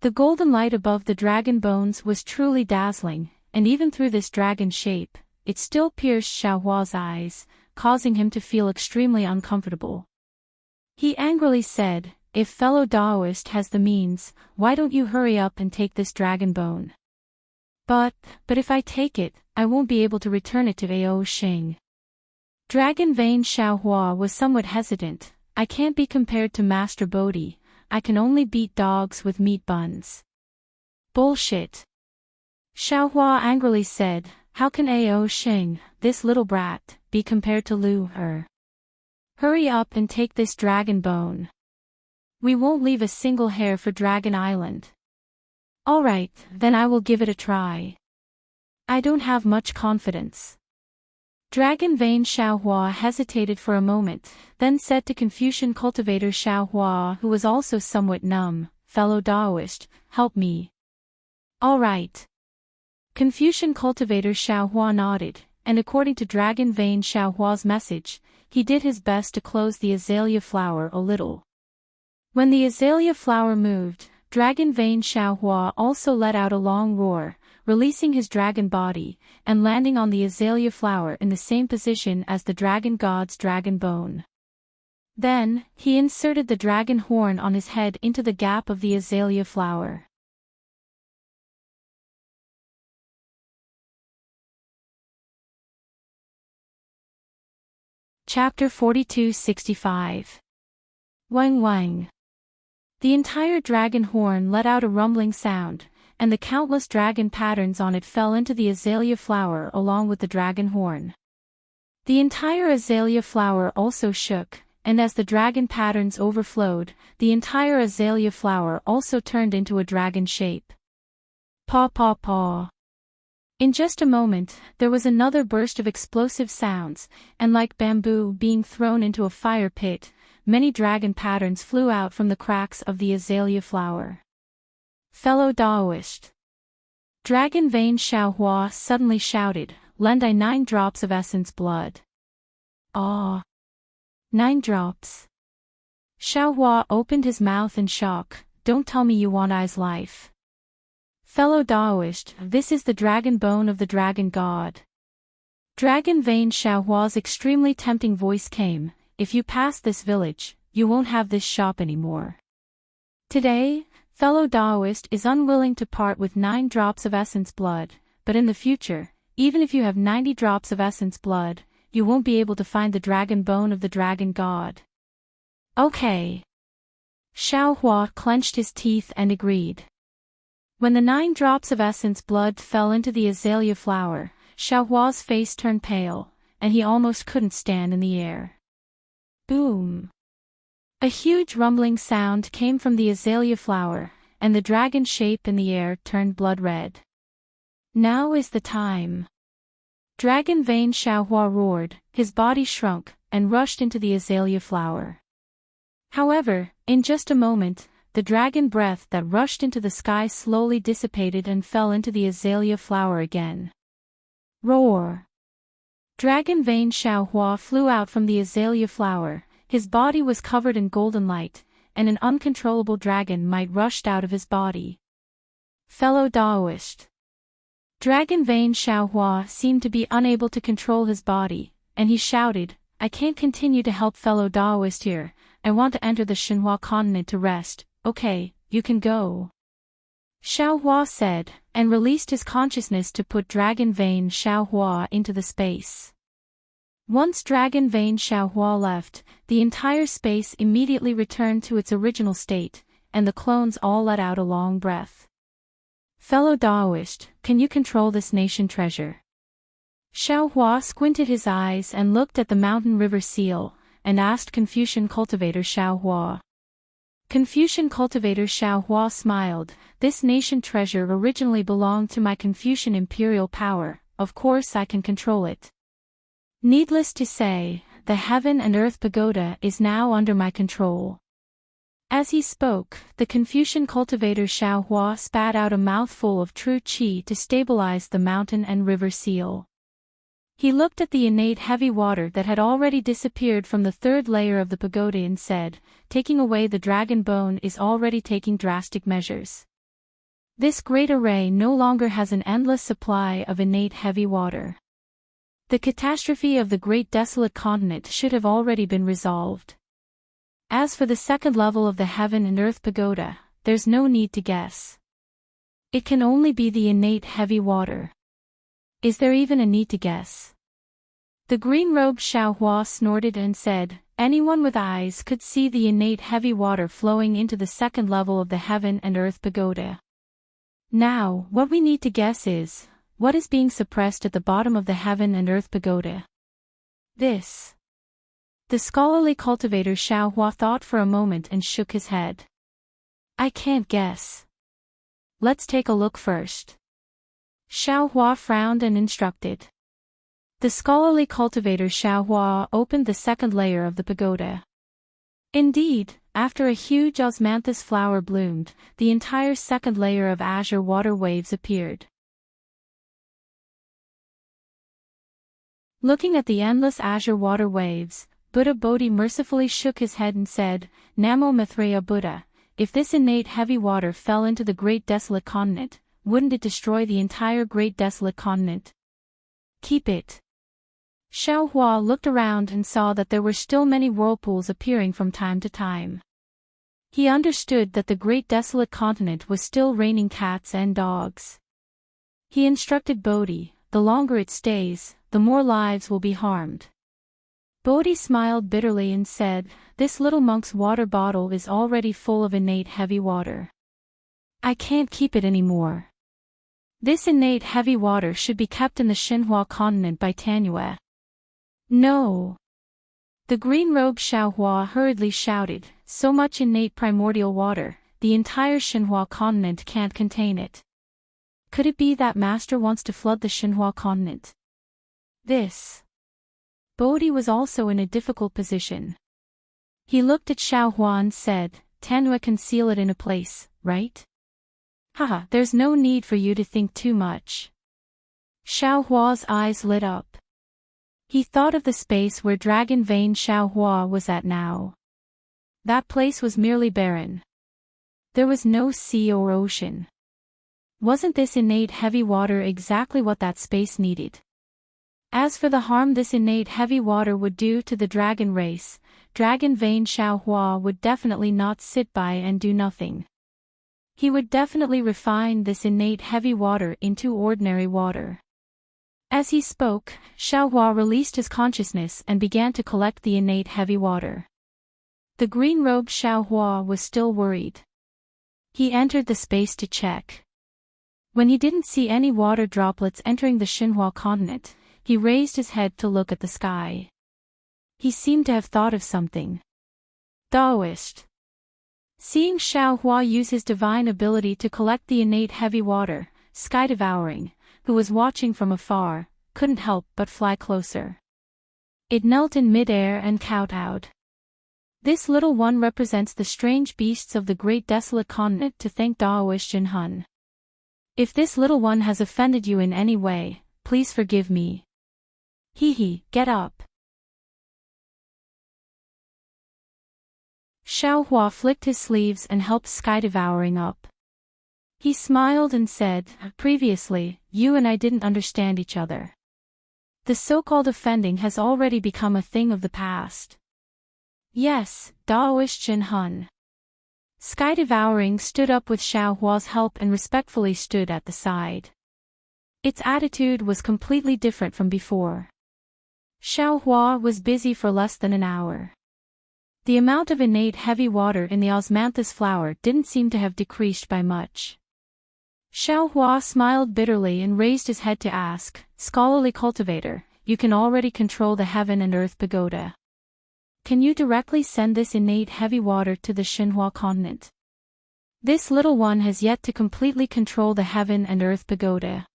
The golden light above the dragon bones was truly dazzling, and even through this dragon shape, it still pierced Xiaohua's eyes, causing him to feel extremely uncomfortable. He angrily said, If fellow Daoist has the means, why don't you hurry up and take this dragon bone? But if I take it, I won't be able to return it to Ao Xing. Dragon Vane Xiaohua was somewhat hesitant. I can't be compared to Master Bodhi, I can only beat dogs with meat buns. Bullshit. Xiaohua angrily said, How can Ao Xing, this little brat, be compared to Lu Er? Hurry up and take this dragon bone. We won't leave a single hair for Dragon Island. Alright, then I will give it a try. I don't have much confidence. Dragon Vane Xiaohua hesitated for a moment, then said to Confucian cultivator Xiaohua, who was also somewhat numb, Fellow Daoist, help me. All right. Confucian cultivator Xiaohua nodded, and according to Dragon Vane Xiaohua's message, he did his best to close the azalea flower a little. When the azalea flower moved, Dragon Vane Xiaohua also let out a long roar, releasing his dragon body, and landing on the azalea flower in the same position as the dragon god's dragon bone. Then, he inserted the dragon horn on his head into the gap of the azalea flower. Chapter 4265. Wang Wang. The entire dragon horn let out a rumbling sound, and the countless dragon patterns on it fell into the azalea flower along with the dragon horn. The entire azalea flower also shook, and as the dragon patterns overflowed, the entire azalea flower also turned into a dragon shape. Paw paw paw. In just a moment, there was another burst of explosive sounds, and like bamboo being thrown into a fire pit, many dragon patterns flew out from the cracks of the azalea flower. Fellow Daoist. Dragon Vane Xiaohua suddenly shouted, Lend I 9 drops of essence blood. Ah! 9 drops. Xiaohua opened his mouth in shock, Don't tell me you want I's life. Fellow Daoist, this is the dragon bone of the dragon god. Dragon Vane Xiaohua's extremely tempting voice came, If you pass this village, you won't have this shop anymore. Today, Fellow Daoist is unwilling to part with 9 drops of essence blood, but in the future, even if you have 90 drops of essence blood, you won't be able to find the dragon bone of the dragon god. Okay. Xiaohua clenched his teeth and agreed. When the 9 drops of essence blood fell into the azalea flower, Xiaohua's face turned pale, and he almost couldn't stand in the air. Boom! A huge rumbling sound came from the azalea flower, and the dragon shape in the air turned blood red. Now is the time. Dragon Vane Xiaohua roared, his body shrunk, and rushed into the azalea flower. However, in just a moment, the dragon breath that rushed into the sky slowly dissipated and fell into the azalea flower again. Roar! Dragon Vane Xiaohua flew out from the azalea flower. His body was covered in golden light, and an uncontrollable dragon might rushed out of his body. Fellow Daoist. Dragon Vane Xiaohua seemed to be unable to control his body, and he shouted, I can't continue to help fellow Daoist here, I want to enter the Shenhua continent to rest, okay, you can go. Xiaohua said, and released his consciousness to put Dragon Vane Xiaohua into the space. Once Dragon Vane Xiaohua left, the entire space immediately returned to its original state, and the clones all let out a long breath. Fellow Daoist, can you control this nation treasure? Xiaohua squinted his eyes and looked at the mountain river seal, and asked Confucian cultivator Xiaohua. Confucian cultivator Xiao Hua smiled. This nation treasure originally belonged to my Confucian imperial power, of course I can control it. Needless to say, the heaven and earth pagoda is now under my control. As he spoke, the Confucian cultivator Xiao Hua spat out a mouthful of true qi to stabilize the mountain and river seal. He looked at the innate heavy water that had already disappeared from the third layer of the pagoda and said, taking away the dragon bone is already taking drastic measures. This great array no longer has an endless supply of innate heavy water. The catastrophe of the great desolate continent should have already been resolved. As for the second level of the heaven and earth pagoda, there's no need to guess. It can only be the innate heavy water. Is there even a need to guess? The green-robed Xiao Hua snorted and said, anyone with eyes could see the innate heavy water flowing into the second level of the heaven and earth pagoda. Now, what we need to guess is, what is being suppressed at the bottom of the heaven and earth pagoda? This. The scholarly cultivator Xiao Hua thought for a moment and shook his head. I can't guess. Let's take a look first. Xiao Hua frowned and instructed. The scholarly cultivator Xiao Hua opened the second layer of the pagoda. Indeed, after a huge osmanthus flower bloomed, the entire second layer of azure water waves appeared. Looking at the endless azure water waves, Buddha Bodhi mercifully shook his head and said, Namo Maitreya Buddha, if this innate heavy water fell into the great desolate continent, wouldn't it destroy the entire great desolate continent? Keep it. Xiao Hua looked around and saw that there were still many whirlpools appearing from time to time. He understood that the great desolate continent was still raining cats and dogs. He instructed Bodhi, the longer it stays, the more lives will be harmed. Bodhi smiled bitterly and said, this little monk's water bottle is already full of innate heavy water. I can't keep it anymore. This innate heavy water should be kept in the Xinhua continent by Tanyue. No. The green-robed Xiao Hua hurriedly shouted, so much innate primordial water, the entire Xinhua continent can't contain it. Could it be that master wants to flood the Xinhua continent? This. Bodhi was also in a difficult position. He looked at Xiao Hua and said, Tanyue can seal it in a place, right? Haha, there's no need for you to think too much. Xiao Hua's eyes lit up. He thought of the space where Dragon Vein Xiao Hua was at now. That place was merely barren. There was no sea or ocean. Wasn't this innate heavy water exactly what that space needed? As for the harm this innate heavy water would do to the dragon race, Dragon Vein Xiao Hua would definitely not sit by and do nothing. He would definitely refine this innate heavy water into ordinary water. As he spoke, Xiao Hua released his consciousness and began to collect the innate heavy water. The green-robed Xiao Hua was still worried. He entered the space to check. When he didn't see any water droplets entering the Xinhua continent, he raised his head to look at the sky. He seemed to have thought of something. Taoist. Seeing Xiao Hua use his divine ability to collect the innate heavy water, Sky Devouring, who was watching from afar, couldn't help but fly closer. It knelt in mid-air and kowtowed. This little one represents the strange beasts of the great desolate continent to thank Taoist Jinhun. If this little one has offended you in any way, please forgive me. Hee, get up. Xiao Hua flicked his sleeves and helped Sky Devouring up. He smiled and said, previously, you and I didn't understand each other. The so-called offending has already become a thing of the past. Yes, Taoist Jinhun. Sky Devouring stood up with Xiao Hua's help and respectfully stood at the side. Its attitude was completely different from before. Xiao Hua was busy for less than an hour. The amount of innate heavy water in the osmanthus flower didn't seem to have decreased by much. Xiao Hua smiled bitterly and raised his head to ask, Scholarly cultivator, you can already control the heaven and earth pagoda. can you directly send this innate heavy water to the Xinhua continent? This little one has yet to completely control the heaven and earth pagoda.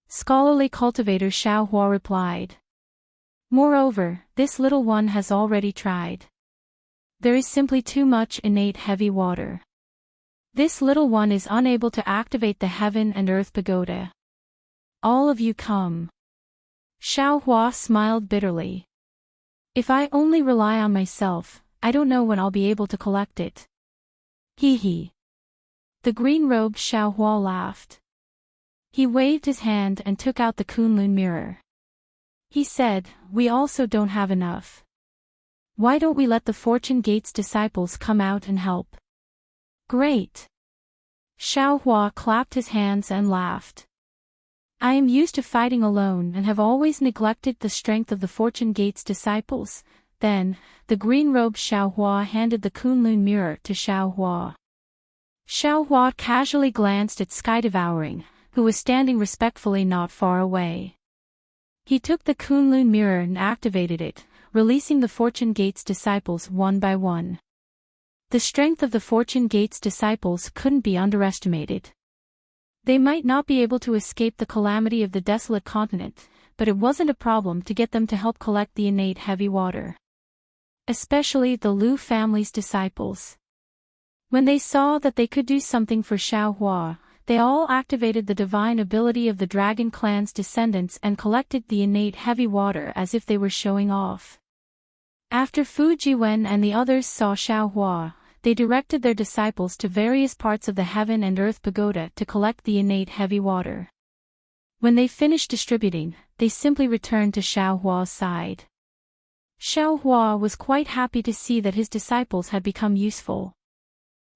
Scholarly cultivator Xiaohua replied. Moreover, this little one has already tried. There is simply too much innate heavy water. This little one is unable to activate the heaven and earth pagoda. All of you come. Xiaohua smiled bitterly. If I only rely on myself, I don't know when I'll be able to collect it. Hee hee. The green-robed Xiaohua laughed. He waved his hand and took out the Kunlun mirror. He said, we also don't have enough. Why don't we let the Fortune Gate's disciples come out and help? Great. Xiaohua clapped his hands and laughed. I am used to fighting alone and have always neglected the strength of the Fortune Gate's disciples. Then, the green-robed Xiaohua handed the Kunlun mirror to Xiaohua. Xiaohua casually glanced at Sky Devouring, who was standing respectfully not far away. He took the Kunlun mirror and activated it, releasing the Fortune Gate's disciples one by one. The strength of the Fortune Gate's disciples couldn't be underestimated. They might not be able to escape the calamity of the desolate continent, but it wasn't a problem to get them to help collect the innate heavy water. Especially the Lu family's disciples. When they saw that they could do something for Xiaohua, they all activated the divine ability of the Dragon Clan's descendants and collected the innate heavy water as if they were showing off. After Fu Jiwen and the others saw Xiaohua, they directed their disciples to various parts of the heaven and earth pagoda to collect the innate heavy water. When they finished distributing, they simply returned to Xiaohua's side. Xiaohua was quite happy to see that his disciples had become useful.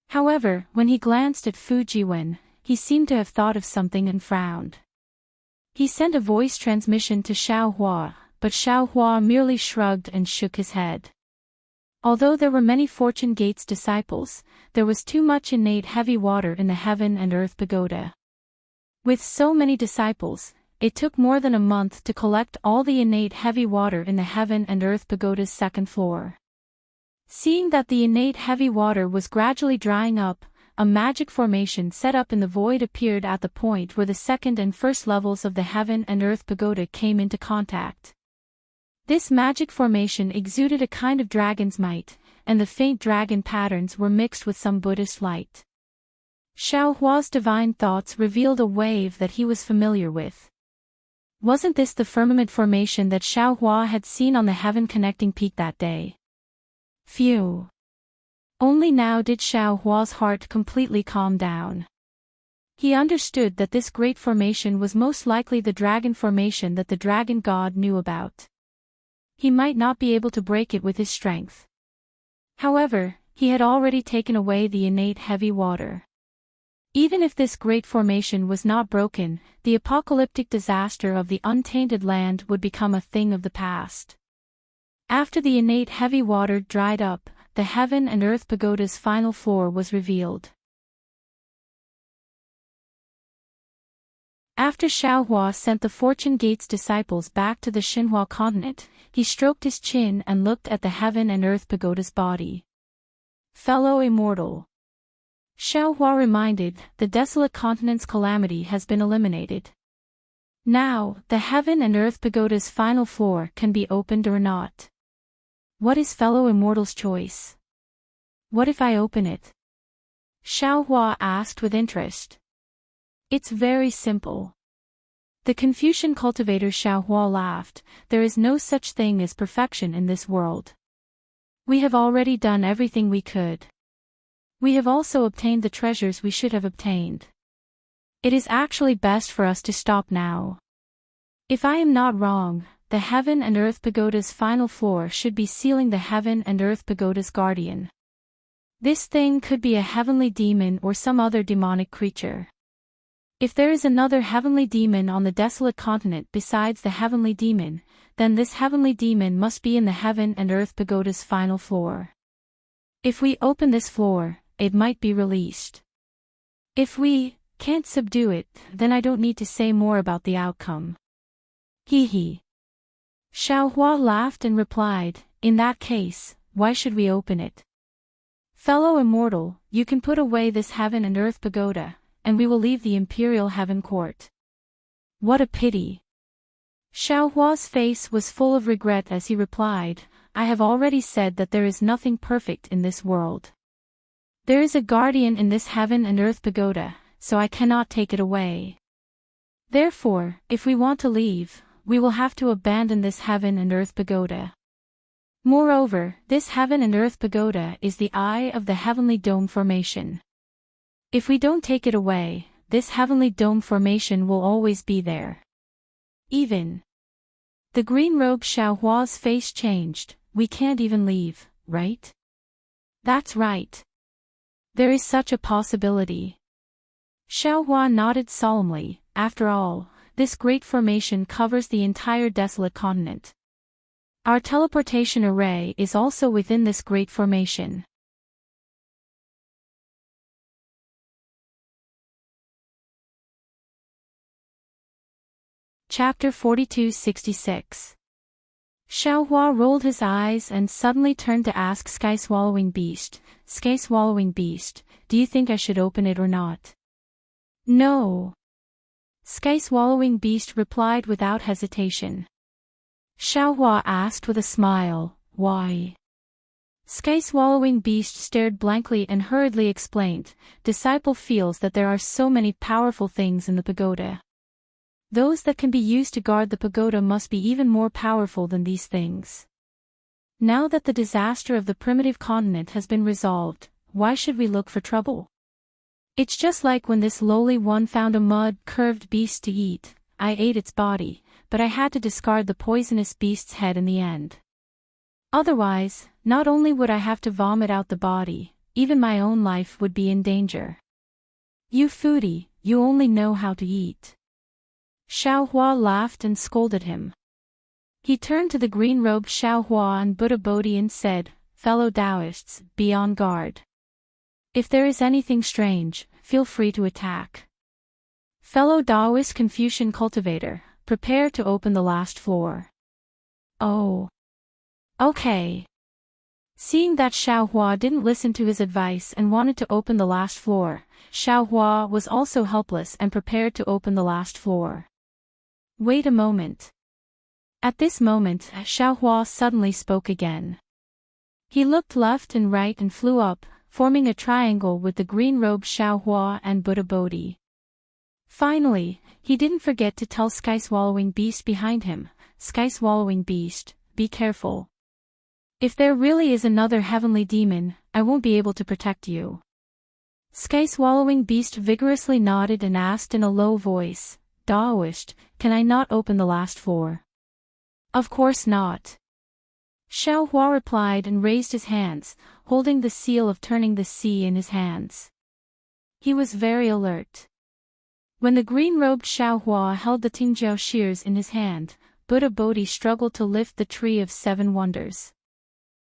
However, when he glanced at Fu Jiwen, he seemed to have thought of something and frowned. He sent a voice transmission to Xiaohua, but Xiaohua merely shrugged and shook his head. Although there were many Fortune Gate's disciples, there was too much innate heavy water in the heaven and earth pagoda. With so many disciples, it took more than a month to collect all the innate heavy water in the heaven and earth pagoda's second floor. Seeing that the innate heavy water was gradually drying up, a magic formation set up in the void appeared at the point where the second and first levels of the heaven and earth pagoda came into contact. This magic formation exuded a kind of dragon's might, and the faint dragon patterns were mixed with some Buddhist light. Xiaohua's divine thoughts revealed a wave that he was familiar with. Wasn't this the firmament formation that Xiaohua had seen on the heaven-connecting peak that day? Phew! Only now did Xiaohua's heart completely calm down. He understood that this great formation was most likely the dragon formation that the dragon god knew about. He might not be able to break it with his strength. However, he had already taken away the innate heavy water. Even if this great formation was not broken, the apocalyptic disaster of the untainted land would become a thing of the past. After the innate heavy water dried up, the heaven and earth pagoda's final floor was revealed. After Xiaohua sent the Fortune Gate's disciples back to the Xinhua continent, he stroked his chin and looked at the heaven and earth pagoda's body. Fellow immortal. Xiaohua reminded, the desolate continent's calamity has been eliminated. Now, the heaven and earth pagoda's final floor can be opened or not. What is fellow immortal's choice? What if I open it? Xiaohua asked with interest. It's very simple. The Confucian cultivator Xiaohua laughed, there is no such thing as perfection in this world. We have already done everything we could. We have also obtained the treasures we should have obtained. It is actually best for us to stop now. If I am not wrong, the heaven and earth pagoda's final floor should be sealing the heaven and earth pagoda's guardian. This thing could be a heavenly demon or some other demonic creature. If there is another heavenly demon on the desolate continent besides the heavenly demon, then this heavenly demon must be in the heaven and earth pagoda's final floor. If we open this floor, it might be released. If we can't subdue it, then I don't need to say more about the outcome. Hee hee. Xiaohua laughed and replied, In that case, why should we open it? Fellow immortal, you can put away this heaven and earth pagoda, and we will leave the imperial heaven court. What a pity. Xiaohua's face was full of regret as he replied, I have already said that there is nothing perfect in this world. There is a guardian in this heaven and earth pagoda, so I cannot take it away. Therefore, if we want to leave, we will have to abandon this heaven and earth pagoda. Moreover, this heaven and earth pagoda is the eye of the heavenly dome formation. If we don't take it away, this heavenly dome formation will always be there. Even. The green-robed Xiaohua's face changed. We can't even leave, right? That's right. There is such a possibility. Xiaohua nodded solemnly. After all, this great formation covers the entire desolate continent. Our teleportation array is also within this great formation. Chapter 4266. Xiaohua rolled his eyes and suddenly turned to ask Sky-Swallowing Beast, Sky-Swallowing Beast, do you think I should open it or not? No. Sky-Swallowing Beast replied without hesitation. Xiaohua asked with a smile, why? Sky-Swallowing Beast stared blankly and hurriedly explained, Disciple feels that there are so many powerful things in the pagoda. Those that can be used to guard the pagoda must be even more powerful than these things. Now that the disaster of the primitive continent has been resolved, why should we look for trouble? It's just like when this lowly one found a mud-curved beast to eat. I ate its body, but I had to discard the poisonous beast's head in the end. Otherwise, not only would I have to vomit out the body, even my own life would be in danger. You foodie, you only know how to eat. Xiaohua laughed and scolded him. He turned to the green-robed Xiaohua and Buddha Bodhi and said, Fellow Taoists, be on guard. If there is anything strange, feel free to attack. Fellow Taoist Confucian cultivator, prepare to open the last floor. Oh. Okay. Seeing that Xiaohua didn't listen to his advice and wanted to open the last floor, Xiaohua was also helpless and prepared to open the last floor. Wait a moment. At this moment, Xiaohua suddenly spoke again. He looked left and right and flew up, forming a triangle with the green-robed Xiaohua and Buddha Bodhi. Finally, he didn't forget to tell Sky-Swallowing Beast behind him, Sky-Swallowing Beast, be careful. If there really is another heavenly demon, I won't be able to protect you. Sky-Swallowing Beast vigorously nodded and asked in a low voice, Taoist, can I not open the last floor? Of course not. Xiaohua replied and raised his hands, holding the seal of turning the sea in his hands. He was very alert. When the green-robed Xiaohua held the Tingjiao shears in his hand, Buddha Bodhi struggled to lift the Tree of Seven Wonders.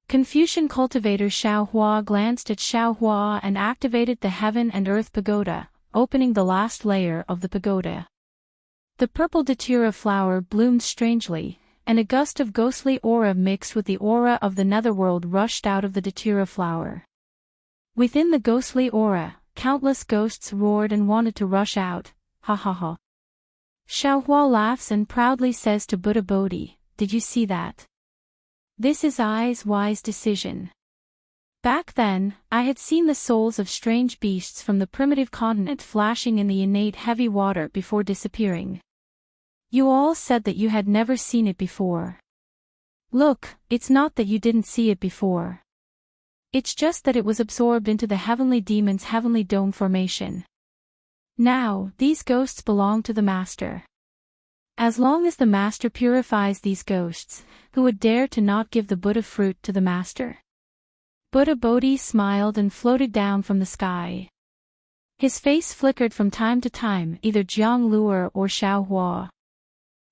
Confucian cultivator Xiaohua glanced at Xiaohua and activated the Heaven and Earth Pagoda, opening the last layer of the pagoda. The purple datura flower bloomed strangely, and a gust of ghostly aura mixed with the aura of the netherworld rushed out of the datura flower. Within the ghostly aura, countless ghosts roared and wanted to rush out, ha ha ha. Xiaohua laughs and proudly says to Buddha Bodhi, did you see that? This is I's wise decision. Back then, I had seen the souls of strange beasts from the primitive continent flashing in the innate heavy water before disappearing. You all said that you had never seen it before. Look, it's not that you didn't see it before. It's just that it was absorbed into the heavenly demon's heavenly dome formation. Now, these ghosts belong to the Master. As long as the Master purifies these ghosts, who would dare to not give the Buddha fruit to the Master? Buddha Bodhi smiled and floated down from the sky. His face flickered from time to time, either Jiang Luer or Xiaohua.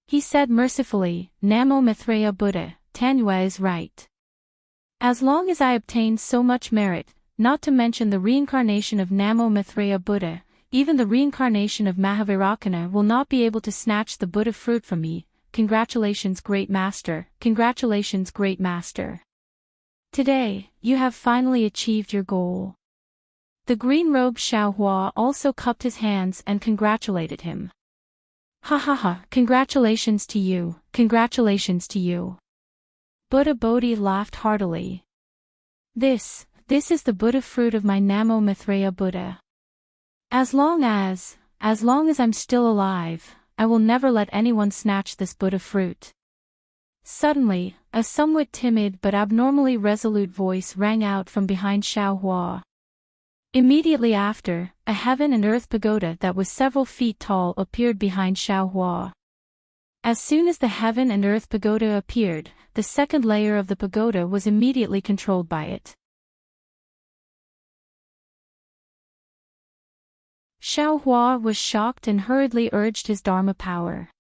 He said mercifully, Namo Maitreya Buddha, Tanyue is right. As long as I obtain so much merit, not to mention the reincarnation of Namo Maitreya Buddha, even the reincarnation of Mahavairakana will not be able to snatch the Buddha fruit from me. Congratulations, Great Master, congratulations, Great Master. Today, you have finally achieved your goal. The green-robed Xiaohua also cupped his hands and congratulated him. Ha ha ha, congratulations to you, congratulations to you. Buddha Bodhi laughed heartily. This is the Buddha fruit of my Namo Maitreya Buddha. As long as I'm still alive, I will never let anyone snatch this Buddha fruit. Suddenly, a somewhat timid but abnormally resolute voice rang out from behind Xiaohua. Immediately after, a heaven and earth pagoda that was several feet tall appeared behind Xiaohua. As soon as the heaven and earth pagoda appeared, the second layer of the pagoda was immediately controlled by it. Xiaohua was shocked and hurriedly urged his Dharma power.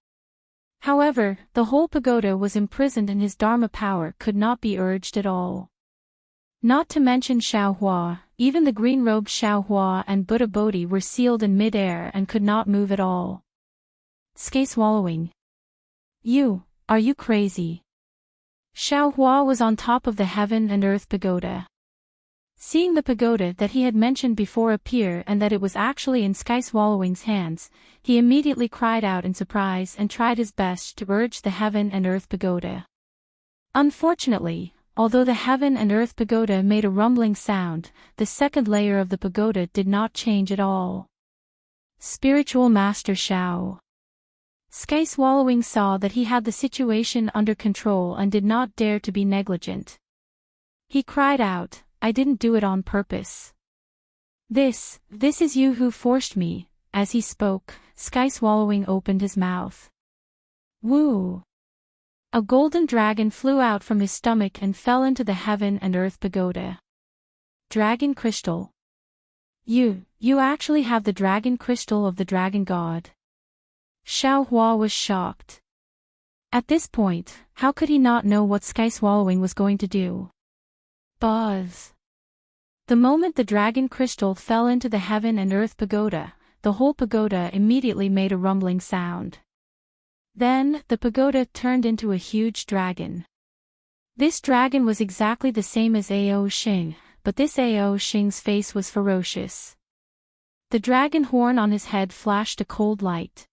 However, the whole pagoda was imprisoned and his Dharma power could not be urged at all. Not to mention Xiaohua, even the green-robed Xiaohua and Buddha Bodhi were sealed in mid-air and could not move at all. Sky swallowing. Are you crazy? Xiaohua was on top of the heaven and earth pagoda. Seeing the pagoda that he had mentioned before appear and that it was actually in Sky Swallowing's hands, he immediately cried out in surprise and tried his best to urge the heaven and earth pagoda. Unfortunately, although the heaven and earth pagoda made a rumbling sound, the second layer of the pagoda did not change at all. Spiritual Master Xiao. Sky Swallowing saw that he had the situation under control and did not dare to be negligent. He cried out, I didn't do it on purpose. This is you who forced me. As he spoke, Sky Swallowing opened his mouth. Woo! A golden dragon flew out from his stomach and fell into the heaven and earth pagoda. Dragon crystal. You actually have the dragon crystal of the dragon god. Xiaohua was shocked. At this point, how could he not know what Sky Swallowing was going to do? Buzz. The moment the dragon crystal fell into the heaven and earth pagoda, the whole pagoda immediately made a rumbling sound. Then, the pagoda turned into a huge dragon. This dragon was exactly the same as Ao Xing, but this Ao Xing's face was ferocious. The dragon horn on his head flashed a cold light.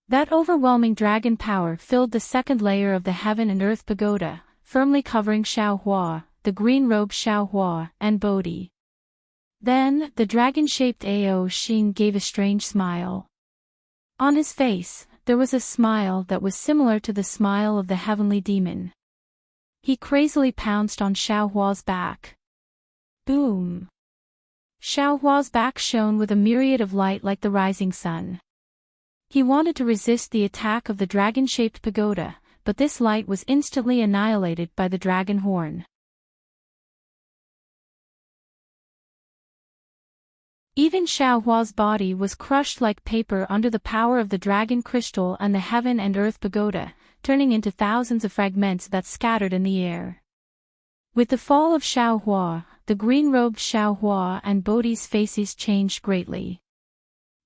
That overwhelming dragon power filled the second layer of the heaven and earth pagoda, firmly covering Xiaohua, the green-robed Xiaohua, and Bodhi. Then, the dragon-shaped Ao Xing gave a strange smile. On his face, there was a smile that was similar to the smile of the heavenly demon. He crazily pounced on Xiaohua's back. Boom! Xiaohua's back shone with a myriad of light like the rising sun. He wanted to resist the attack of the dragon-shaped pagoda, but this light was instantly annihilated by the dragon horn. Even Xiaohua's body was crushed like paper under the power of the dragon crystal and the heaven and earth pagoda, turning into thousands of fragments that scattered in the air. With the fall of Xiaohua, the green-robed Xiaohua and Bodhi's faces changed greatly.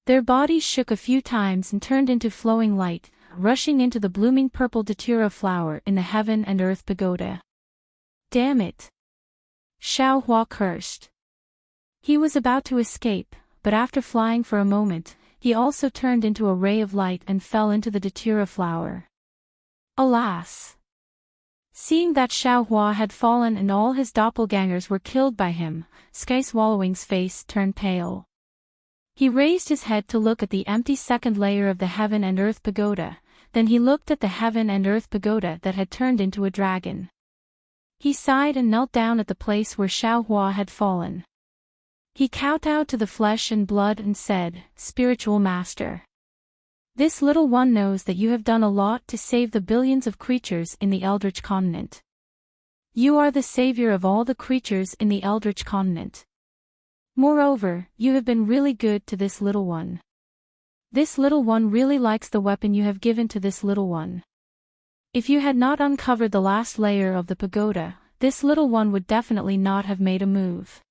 Their bodies shook a few times and turned into flowing light, rushing into the blooming purple datura flower in the heaven and earth pagoda. Damn it! Xiaohua cursed. He was about to escape, but after flying for a moment, he also turned into a ray of light and fell into the datura flower. Alas! Seeing that Xiaohua had fallen and all his doppelgangers were killed by him, Sky Swallowing's face turned pale. He raised his head to look at the empty second layer of the heaven and earth pagoda, then he looked at the heaven and earth pagoda that had turned into a dragon. He sighed and knelt down at the place where Xiaohua had fallen. He kowtowed to the flesh and blood and said, Spiritual Master. This little one knows that you have done a lot to save the billions of creatures in the Eldritch continent. You are the savior of all the creatures in the Eldritch continent. Moreover, you have been really good to this little one. This little one really likes the weapon you have given to this little one. If you had not uncovered the last layer of the pagoda, this little one would definitely not have made a move.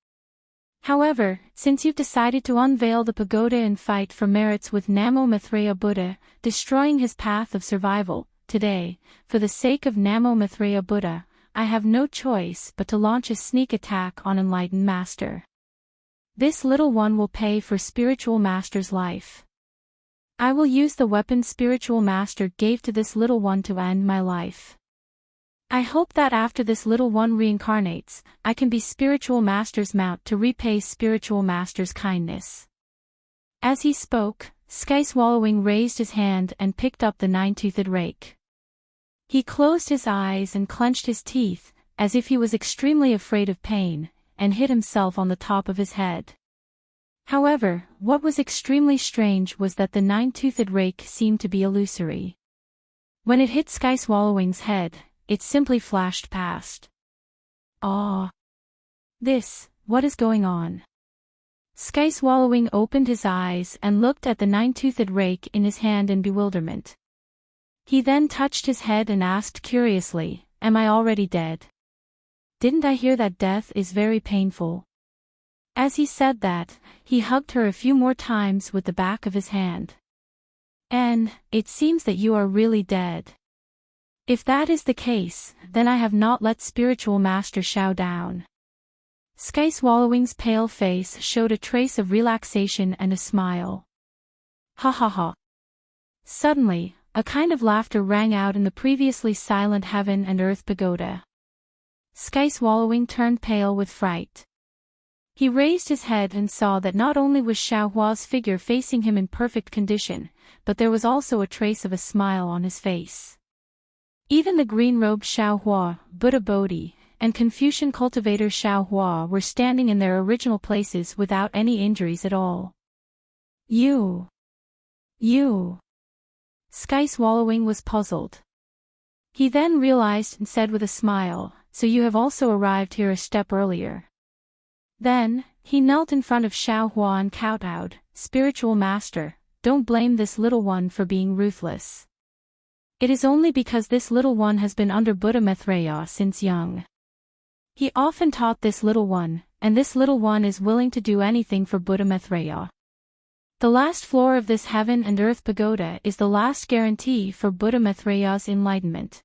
However, since you've decided to unveil the pagoda and fight for merits with Namo Maitreya Buddha, destroying his path of survival, today, for the sake of Namo Maitreya Buddha, I have no choice but to launch a sneak attack on Enlightened Master. This little one will pay for Spiritual Master's life. I will use the weapon Spiritual Master gave to this little one to end my life. I hope that after this little one reincarnates, I can be Spiritual Master's mount to repay Spiritual Master's kindness. As he spoke, Sky Swallowing raised his hand and picked up the nine-toothed rake. He closed his eyes and clenched his teeth, as if he was extremely afraid of pain, and hit himself on the top of his head. However, what was extremely strange was that the nine-toothed rake seemed to be illusory. When it hit Sky Swallowing's head, it simply flashed past. Ah! What is going on? Sky Swallowing opened his eyes and looked at the nine-toothed rake in his hand in bewilderment. He then touched his head and asked curiously, "Am I already dead? Didn't I hear that death is very painful?" As he said that, he hugged her a few more times with the back of his hand. "And, it seems that you are really dead. If that is the case, then I have not let Spiritual Master Shao down." Sky Swallowing's pale face showed a trace of relaxation and a smile. Ha ha ha. Suddenly, a kind of laughter rang out in the previously silent Heaven and Earth Pagoda. Sky Swallowing turned pale with fright. He raised his head and saw that not only was Xiao Hua's figure facing him in perfect condition, but there was also a trace of a smile on his face. Even the green-robed Xiao Hua, Buddha Bodhi, and Confucian cultivator Xiao Hua were standing in their original places without any injuries at all. You. Sky Swallowing was puzzled. He then realized and said with a smile, "So you have also arrived here a step earlier." Then, he knelt in front of Xiao Hua and kowtowed, "Spiritual Master, don't blame this little one for being ruthless. It is only because this little one has been under Buddha Maitreya since young. He often taught this little one, and this little one is willing to do anything for Buddha Maitreya. The last floor of this Heaven and Earth Pagoda is the last guarantee for Buddha Maitreya's enlightenment."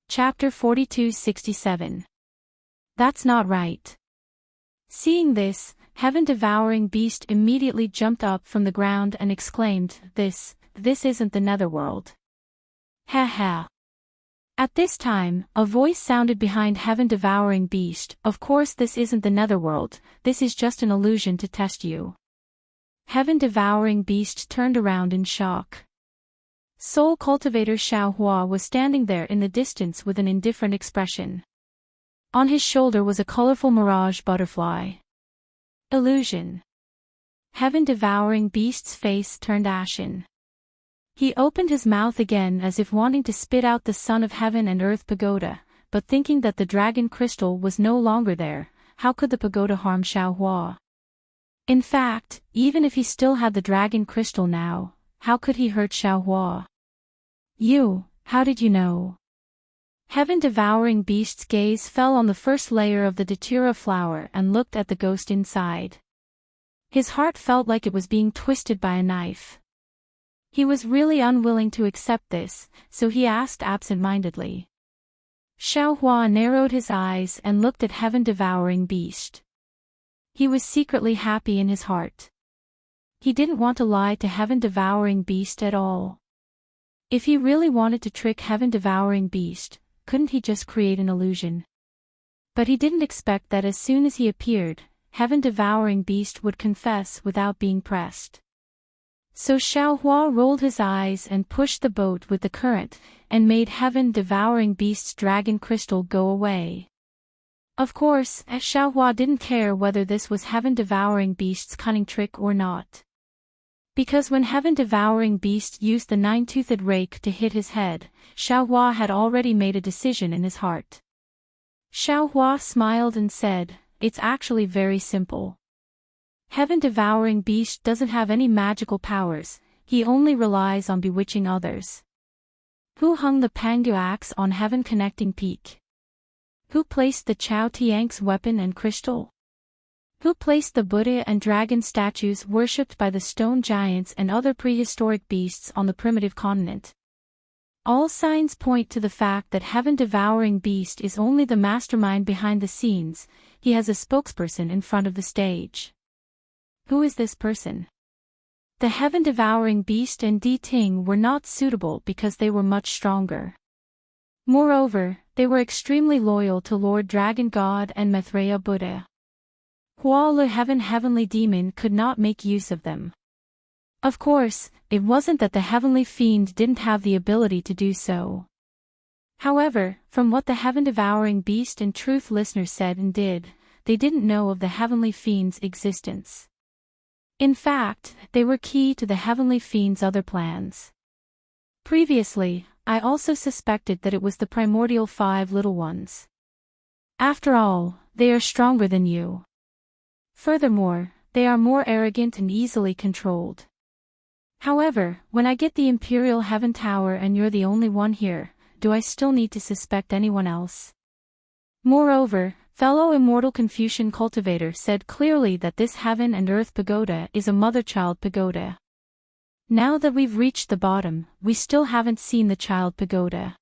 Chapter 4267. That's not right. Seeing this, Heaven-devouring beast immediately jumped up from the ground and exclaimed, This isn't the netherworld. Ha ha. At this time, a voice sounded behind Heaven-devouring beast, "Of course this isn't the netherworld, this is just an illusion to test you." Heaven-devouring beast turned around in shock. Soul cultivator Xiao Hua was standing there in the distance with an indifferent expression. On his shoulder was a colorful mirage butterfly. Illusion. Heaven-devouring beast's face turned ashen. He opened his mouth again as if wanting to spit out the Son of Heaven and Earth Pagoda, but thinking that the dragon crystal was no longer there, how could the pagoda harm Xiao Hua? In fact, even if he still had the dragon crystal now, how could he hurt Xiao Hua? How did you know? Heaven-devouring beast's gaze fell on the first layer of the datura flower and looked at the ghost inside. His heart felt like it was being twisted by a knife. He was really unwilling to accept this, so he asked absent-mindedly. Xiao Hua narrowed his eyes and looked at Heaven-devouring beast. He was secretly happy in his heart. He didn't want to lie to Heaven-devouring beast at all. If he really wanted to trick Heaven-devouring beast, couldn't he just create an illusion? But he didn't expect that as soon as he appeared, Heaven-devouring beast would confess without being pressed. So Xiao Hua rolled his eyes and pushed the boat with the current, and made Heaven-devouring beast's dragon crystal go away. Of course, Xiao Hua didn't care whether this was Heaven-devouring beast's cunning trick or not. Because when Heaven-devouring beast used the nine-toothed rake to hit his head, Xiao Hua had already made a decision in his heart. Xiao Hua smiled and said, "It's actually very simple. Heaven-devouring beast doesn't have any magical powers, he only relies on bewitching others." Who hung the Pangu axe on Heaven Connecting Peak? Who placed the Chao Tiang's weapon and crystal? Who placed the Buddha and dragon statues worshipped by the stone giants and other prehistoric beasts on the primitive continent? All signs point to the fact that heaven-devouring beast is only the mastermind behind the scenes. He has a spokesperson in front of the stage. Who is this person? The heaven-devouring beast and Di Ting were not suitable because they were much stronger. Moreover, they were extremely loyal to Lord Dragon God and Maitreya Buddha. Hua Le Heavenly Demon could not make use of them. Of course, it wasn't that the heavenly fiend didn't have the ability to do so. However, from what the heaven-devouring beast and truth listener said and did, they didn't know of the heavenly fiend's existence. In fact, they were key to the heavenly fiend's other plans. Previously, I also suspected that it was the primordial 5 little ones. After all, they are stronger than you. Furthermore, they are more arrogant and easily controlled. However, when I get the Imperial Heaven Tower and you're the only one here, do I still need to suspect anyone else? Moreover, fellow immortal Confucian cultivator said clearly that this heaven and earth pagoda is a mother-child pagoda. Now that we've reached the bottom, we still haven't seen the child pagoda.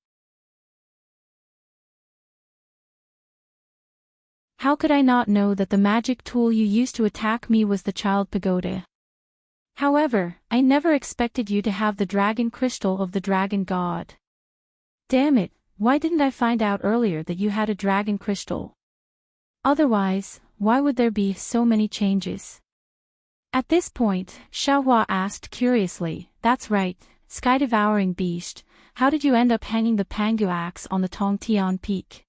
How could I not know that the magic tool you used to attack me was the child pagoda? However, I never expected you to have the dragon crystal of the dragon god. Damn it, why didn't I find out earlier that you had a dragon crystal? Otherwise, why would there be so many changes? At this point, Xiaohua asked curiously, "That's right, sky-devouring beast, how did you end up hanging the Pangu axe on the Tongtian Peak?"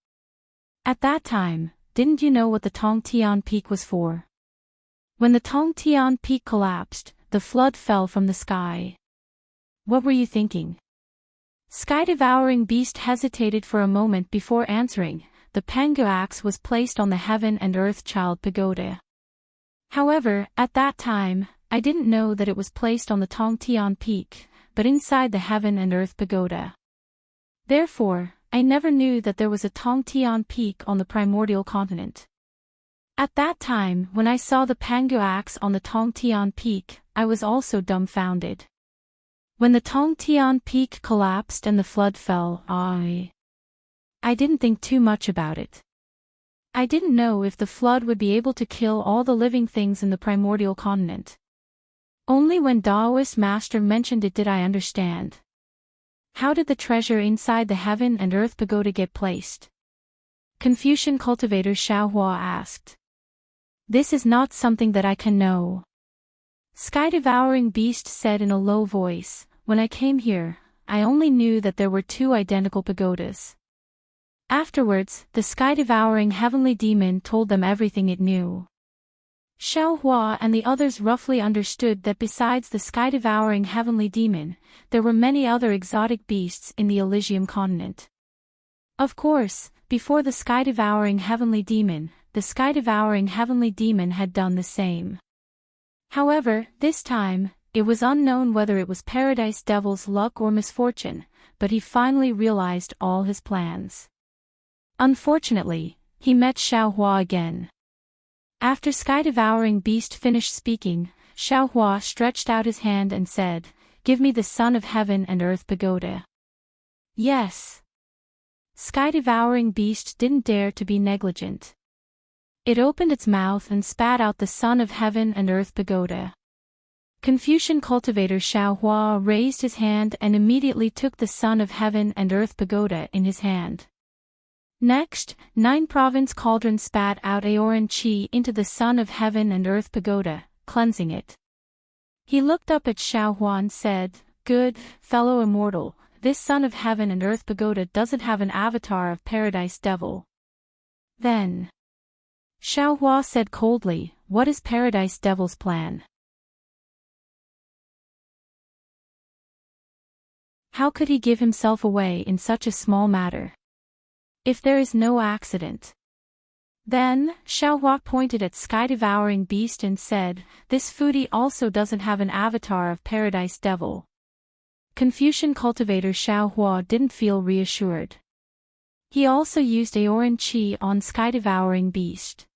At that time, didn't you know what the Tongtian Peak was for? When the Tongtian Peak collapsed, the flood fell from the sky. What were you thinking? Sky-devouring beast hesitated for a moment before answering. The Pangu axe was placed on the heaven and earth child pagoda. However, at that time, I didn't know that it was placed on the Tongtian Peak, but inside the heaven and earth pagoda. Therefore, I never knew that there was a Tongtian Peak on the primordial continent. At that time, when I saw the Pangu axe on the Tongtian Peak, I was also dumbfounded. When the Tongtian Peak collapsed and the flood fell, I didn't think too much about it. I didn't know if the flood would be able to kill all the living things in the primordial continent. Only when Daoist Master mentioned it did I understand. How did the treasure inside the heaven and earth pagoda get placed? Confucian cultivator Xiaohua asked. This is not something that I can know. Sky-devouring beast said in a low voice, when I came here, I only knew that there were 2 identical pagodas. Afterwards, the sky-devouring heavenly demon told them everything it knew. Xiaohua and the others roughly understood that besides the sky-devouring heavenly demon, there were many other exotic beasts in the Elysium continent. Of course, before the sky-devouring heavenly demon, the sky-devouring heavenly demon had done the same. However, this time, it was unknown whether it was Paradise Devil's luck or misfortune, but he finally realized all his plans. Unfortunately, he met Xiaohua again. After sky-devouring beast finished speaking, Xiaohua stretched out his hand and said, "Give me the son of heaven and earth pagoda." Yes. Sky-devouring beast didn't dare to be negligent. It opened its mouth and spat out the son of heaven and earth pagoda. Confucian cultivator Xiaohua raised his hand and immediately took the son of heaven and earth pagoda in his hand. Next, 9 province cauldron spat out Aoran Qi into the Son of Heaven and Earth pagoda, cleansing it. He looked up at Xiaohua and said, "Good, fellow immortal, this Son of Heaven and Earth pagoda doesn't have an avatar of Paradise Devil." Then, Xiaohua said coldly, "What is Paradise Devil's plan?" How could he give himself away in such a small matter? If there is no accident. Then, Xiaohua pointed at sky-devouring beast and said, "This foodie also doesn't have an avatar of Paradise Devil." Confucian cultivator Xiaohua didn't feel reassured. He also used Aoran Qi on sky-devouring beast.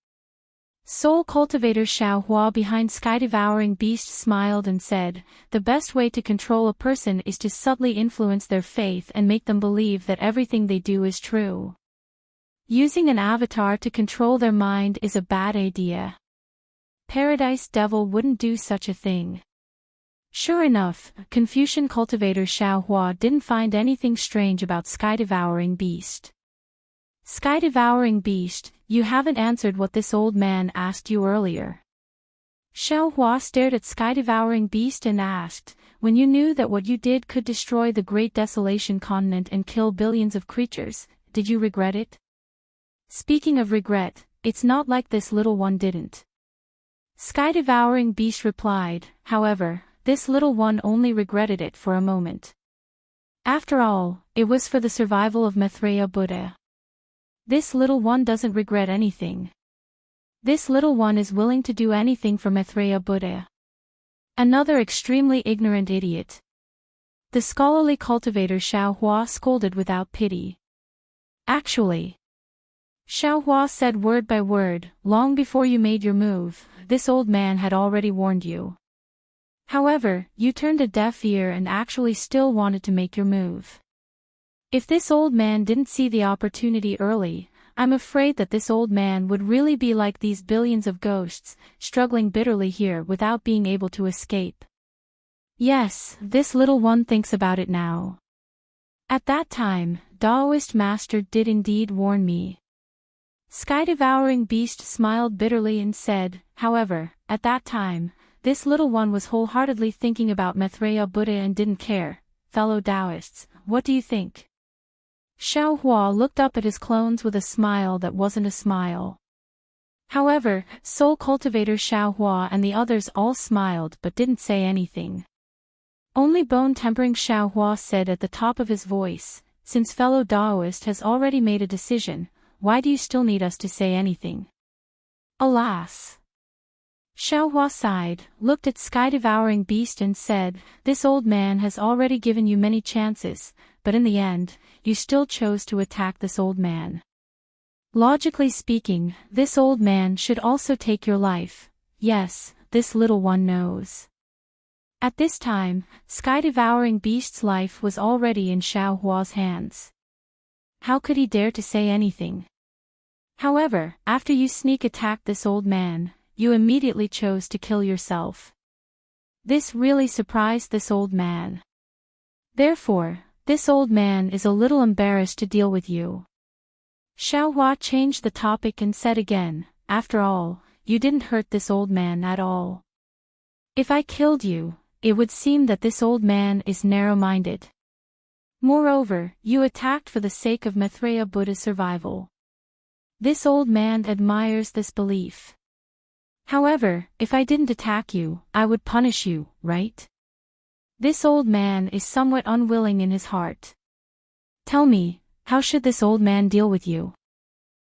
Soul cultivator Xiao Hua behind sky-devouring beast smiled and said, "The best way to control a person is to subtly influence their faith and make them believe that everything they do is true. Using an avatar to control their mind is a bad idea. Paradise Devil wouldn't do such a thing." Sure enough, Confucian cultivator Xiao Hua didn't find anything strange about sky-devouring beast. "Sky-devouring beast, you haven't answered what this old man asked you earlier." Xiao Hua stared at sky-devouring beast and asked, "When you knew that what you did could destroy the Great Desolation continent and kill billions of creatures, did you regret it?" "Speaking of regret, it's not like this little one didn't." Sky-devouring beast replied, "However, this little one only regretted it for a moment. After all, it was for the survival of Maitreya Buddha. This little one doesn't regret anything. This little one is willing to do anything for Maitreya Buddha." Another extremely ignorant idiot. The scholarly cultivator Xiao Hua scolded without pity. "Actually," Xiao Hua said word by word, "long before you made your move, this old man had already warned you. However, you turned a deaf ear and actually still wanted to make your move. If this old man didn't see the opportunity early, I'm afraid that this old man would really be like these billions of ghosts, struggling bitterly here without being able to escape. Yes, this little one thinks about it now. At that time, Taoist master did indeed warn me." Sky-devouring beast smiled bitterly and said, "However, at that time, this little one was wholeheartedly thinking about Maitreya Buddha and didn't care. Fellow Taoists, what do you think?" Xiao Hua looked up at his clones with a smile that wasn't a smile. However, soul cultivator Xiao Hua and the others all smiled but didn't say anything. Only bone-tempering Xiao Hua said at the top of his voice, "Since fellow Taoist has already made a decision, why do you still need us to say anything?" Alas! Xiao Hua sighed, looked at sky-devouring beast and said, "This old man has already given you many chances, but in the end, you still chose to attack this old man. Logically speaking, this old man should also take your life. Yes, this little one knows." At this time, sky-devouring beast's life was already in Xiao Hua's hands. How could he dare to say anything? However, after you sneak attacked this old man, you immediately chose to kill yourself. This really surprised this old man. Therefore, this old man is a little embarrassed to deal with you. Xiao Hua changed the topic and said again, "After all, you didn't hurt this old man at all. If I killed you, it would seem that this old man is narrow-minded. Moreover, you attacked for the sake of Maitreya Buddha's survival. This old man admires this belief. However, if I didn't attack you, I would punish you, right? This old man is somewhat unwilling in his heart. Tell me, how should this old man deal with you?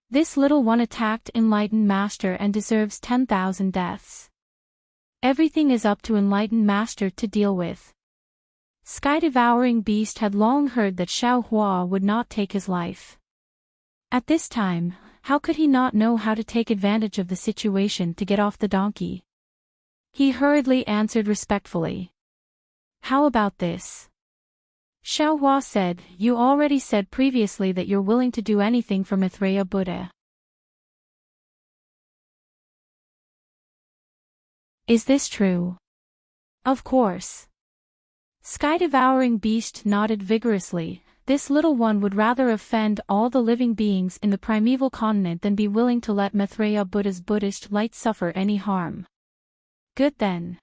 This little one attacked enlightened master and deserves 10,000 deaths. Everything is up to enlightened master to deal with." Sky-devouring beast had long heard that Xiao Hua would not take his life. At this time, how could he not know how to take advantage of the situation to get off the donkey? He hurriedly answered respectfully. "How about this?" Xiao Hua said, "You already said previously that you're willing to do anything for Maitreya Buddha. Is this true?" "Of course." Sky-devouring beast nodded vigorously. This little one would rather offend all the living beings in the primeval continent than be willing to let Maitreya Buddha's Buddhist light suffer any harm. Good then.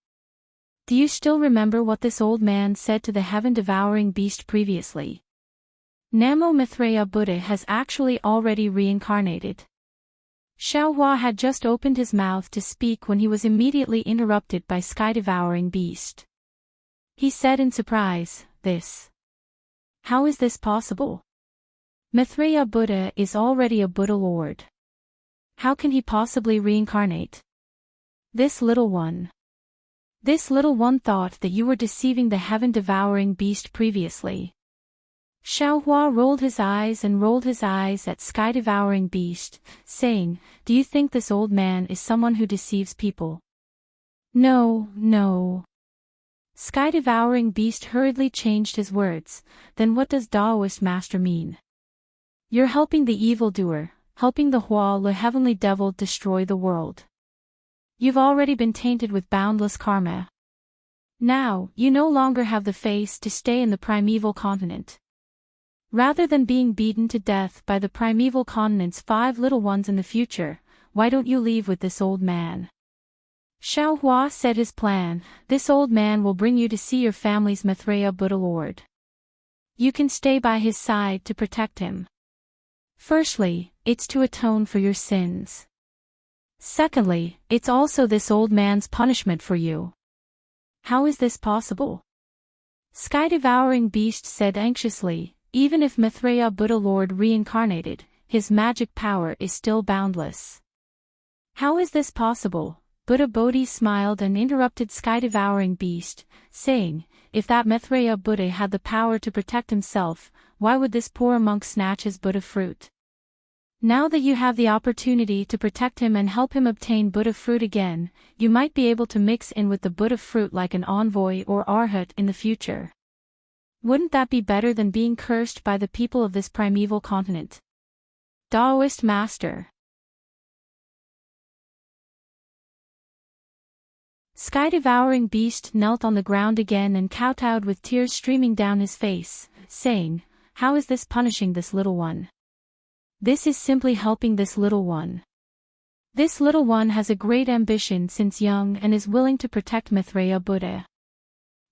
Do you still remember what this old man said to the heaven-devouring beast previously? Namo Maitreya Buddha has actually already reincarnated. Xiao Hua had just opened his mouth to speak when he was immediately interrupted by sky-devouring beast. He said in surprise, "This. How is this possible? Maitreya Buddha is already a Buddha Lord. How can he possibly reincarnate? This little one. This little one thought that you were deceiving the heaven-devouring beast previously." Xiaohua rolled his eyes and rolled his eyes at sky-devouring beast, saying, "Do you think this old man is someone who deceives people?" "No, no." Sky-devouring beast hurriedly changed his words. "Then what does Taoist master mean?" "You're helping the evildoer, helping the Hua Le heavenly devil destroy the world. You've already been tainted with boundless karma. Now, you no longer have the face to stay in the primeval continent. Rather than being beaten to death by the primeval continent's 5 little ones in the future, why don't you leave with this old man?" Xiaohua said his plan. "This old man will bring you to see your family's Maitreya Buddha Lord. You can stay by his side to protect him. Firstly, it's to atone for your sins. Secondly, it's also this old man's punishment for you." "How is this possible?" Sky-devouring beast said anxiously. "Even if Maitreya Buddha Lord reincarnated, his magic power is still boundless." "How is this possible?" Buddha Bodhi smiled and interrupted Sky-devouring beast, saying, "If that Maitreya Buddha had the power to protect himself, why would this poor monk snatch his Buddha fruit? Now that you have the opportunity to protect him and help him obtain Buddha fruit again, you might be able to mix in with the Buddha fruit like an envoy or arhat in the future. Wouldn't that be better than being cursed by the people of this primeval continent?" Taoist Master. Sky-devouring beast knelt on the ground again and kowtowed with tears streaming down his face, saying, "How is this punishing this little one? This is simply helping this little one. This little one has a great ambition since young and is willing to protect Maitreya Buddha.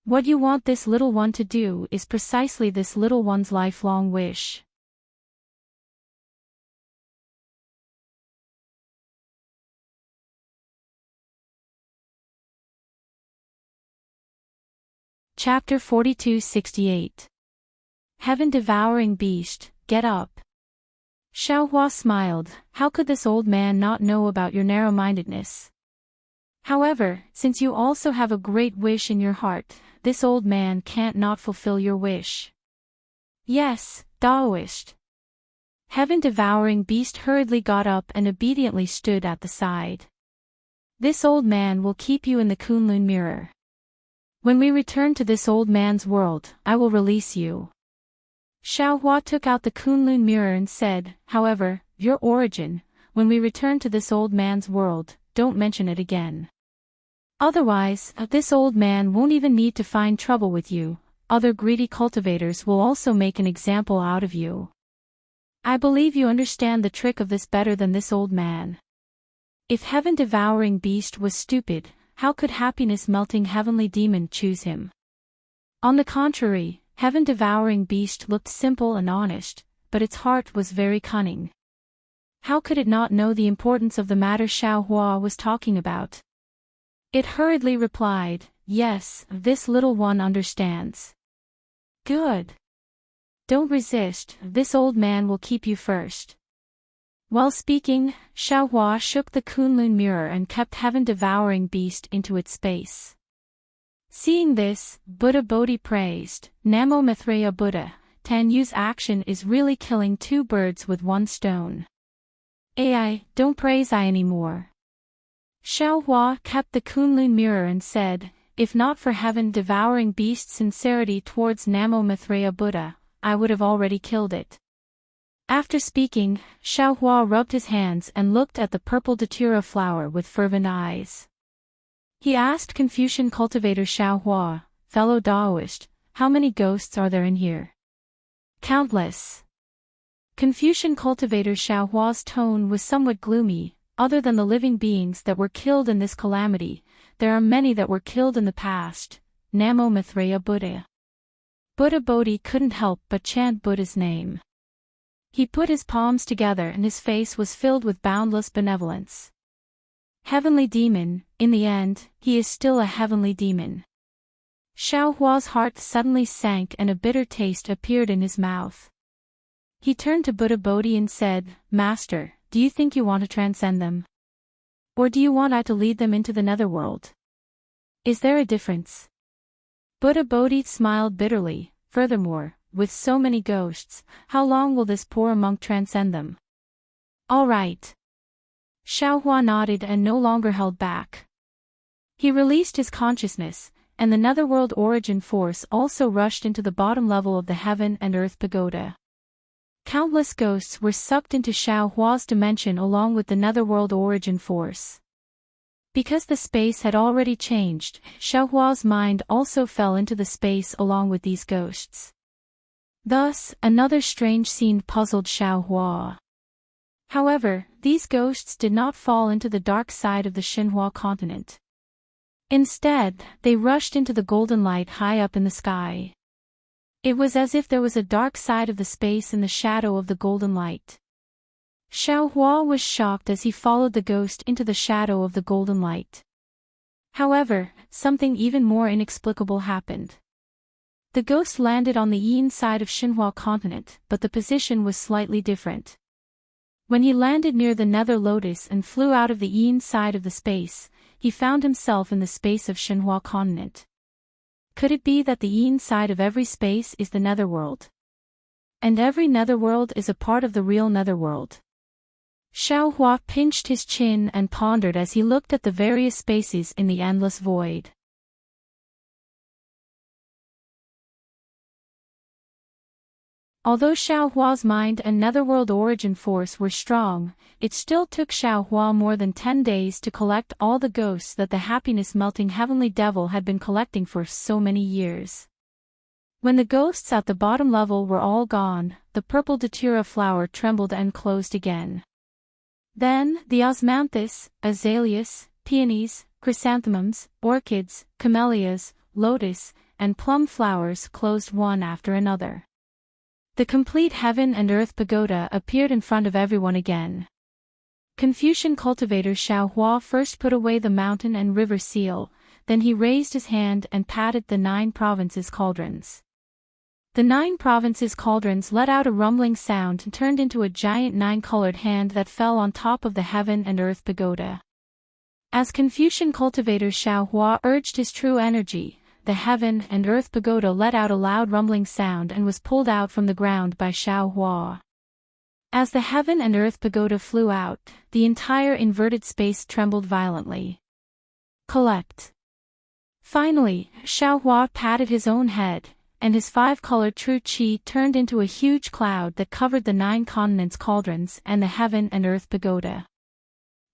What you want this little one to do is precisely this little one's lifelong wish." Chapter 4268. Heaven-devouring beast, get up. Xiaohua smiled. "How could this old man not know about your narrow-mindedness? However, since you also have a great wish in your heart, this old man can't not fulfill your wish." "Yes, Taoist." Heaven-devouring beast hurriedly got up and obediently stood at the side. "This old man will keep you in the Kunlun mirror. When we return to this old man's world, I will release you." Xiaohua took out the Kunlun mirror and said, "However, your origin, when we return to this old man's world, don't mention it again. Otherwise, this old man won't even need to find trouble with you. Other greedy cultivators will also make an example out of you. I believe you understand the trick of this better than this old man." If heaven-devouring beast was stupid, how could happiness-melting heavenly demon choose him? On the contrary, heaven-devouring beast looked simple and honest, but its heart was very cunning. How could it not know the importance of the matter Xiaohua was talking about? It hurriedly replied, "Yes, this little one understands." "Good. Don't resist, this old man will keep you first." While speaking, Xiaohua shook the Kunlun mirror and kept heaven-devouring beast into its space. Seeing this, Buddha Bodhi praised, "Namo Maitreya Buddha, Tanyu's action is really killing 2 birds with 1 stone. Ai, don't praise I anymore." Xiaohua kept the Kunlun mirror and said, "If not for heaven-devouring beast's sincerity towards Namo Maitreya Buddha, I would have already killed it." After speaking, Xiaohua rubbed his hands and looked at the purple datura flower with fervent eyes. He asked Confucian cultivator Xiaohua, "Fellow Taoist, how many ghosts are there in here?" "Countless." Confucian cultivator Xiaohua's tone was somewhat gloomy. "Other than the living beings that were killed in this calamity, there are many that were killed in the past. Namo Maitreya Buddha." Buddha Bodhi couldn't help but chant Buddha's name. He put his palms together and his face was filled with boundless benevolence. Heavenly demon, in the end, he is still a heavenly demon. Xiaohua's heart suddenly sank and a bitter taste appeared in his mouth. He turned to Buddha Bodhi and said, "Master, do you think you want to transcend them? Or do you want I to lead them into the netherworld? Is there a difference?" Buddha Bodhi smiled bitterly. "Furthermore, with so many ghosts, how long will this poor monk transcend them? All right. Xiaohua nodded and no longer held back. He released his consciousness, and the netherworld origin force also rushed into the bottom level of the heaven and earth pagoda. Countless ghosts were sucked into Xiaohua's dimension along with the netherworld origin force. Because the space had already changed, Xiaohua's mind also fell into the space along with these ghosts. Thus, another strange scene puzzled Xiaohua. However, these ghosts did not fall into the dark side of the Xinhua continent. Instead, they rushed into the golden light high up in the sky. It was as if there was a dark side of the space in the shadow of the golden light. Xiaohua was shocked as he followed the ghost into the shadow of the golden light. However, something even more inexplicable happened. The ghost landed on the yin side of Xinhua continent, but the position was slightly different. When he landed near the nether lotus and flew out of the yin side of the space, he found himself in the space of Xinhua continent. Could it be that the yin side of every space is the netherworld? And every netherworld is a part of the real netherworld? Xiaohua pinched his chin and pondered as he looked at the various spaces in the endless void. Although Xiaohua's mind and netherworld origin force were strong, it still took Xiaohua more than 10 days to collect all the ghosts that the happiness-melting heavenly devil had been collecting for so many years. When the ghosts at the bottom level were all gone, the purple datura flower trembled and closed again. Then, the osmanthus, azaleas, peonies, chrysanthemums, orchids, camellias, lotus, and plum flowers closed one after another. The complete heaven and earth pagoda appeared in front of everyone again. Confucian cultivator Xiaohua first put away the mountain and river seal, then he raised his hand and patted the 9 provinces' cauldrons. The 9 provinces' cauldrons let out a rumbling sound and turned into a giant 9-colored hand that fell on top of the heaven and earth pagoda. As Confucian cultivator Xiaohua urged his true energy, the heaven and earth pagoda let out a loud rumbling sound and was pulled out from the ground by Xiaohua. As the heaven and earth pagoda flew out, the entire inverted space trembled violently. Collect. Finally, Xiaohua patted his own head, and his 5-colored true qi turned into a huge cloud that covered the 9 continents' cauldrons and the heaven and earth pagoda.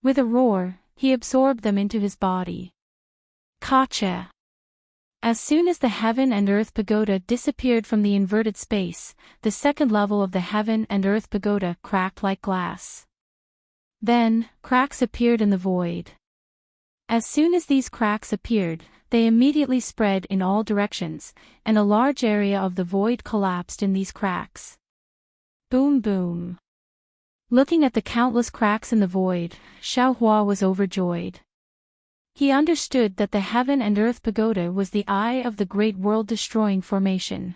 With a roar, he absorbed them into his body. Gotcha! As soon as the heaven and earth pagoda disappeared from the inverted space, the second level of the heaven and earth pagoda cracked like glass. Then, cracks appeared in the void. As soon as these cracks appeared, they immediately spread in all directions, and a large area of the void collapsed in these cracks. Boom boom. Looking at the countless cracks in the void, Xiaohua was overjoyed. He understood that the heaven and earth pagoda was the eye of the great world-destroying formation.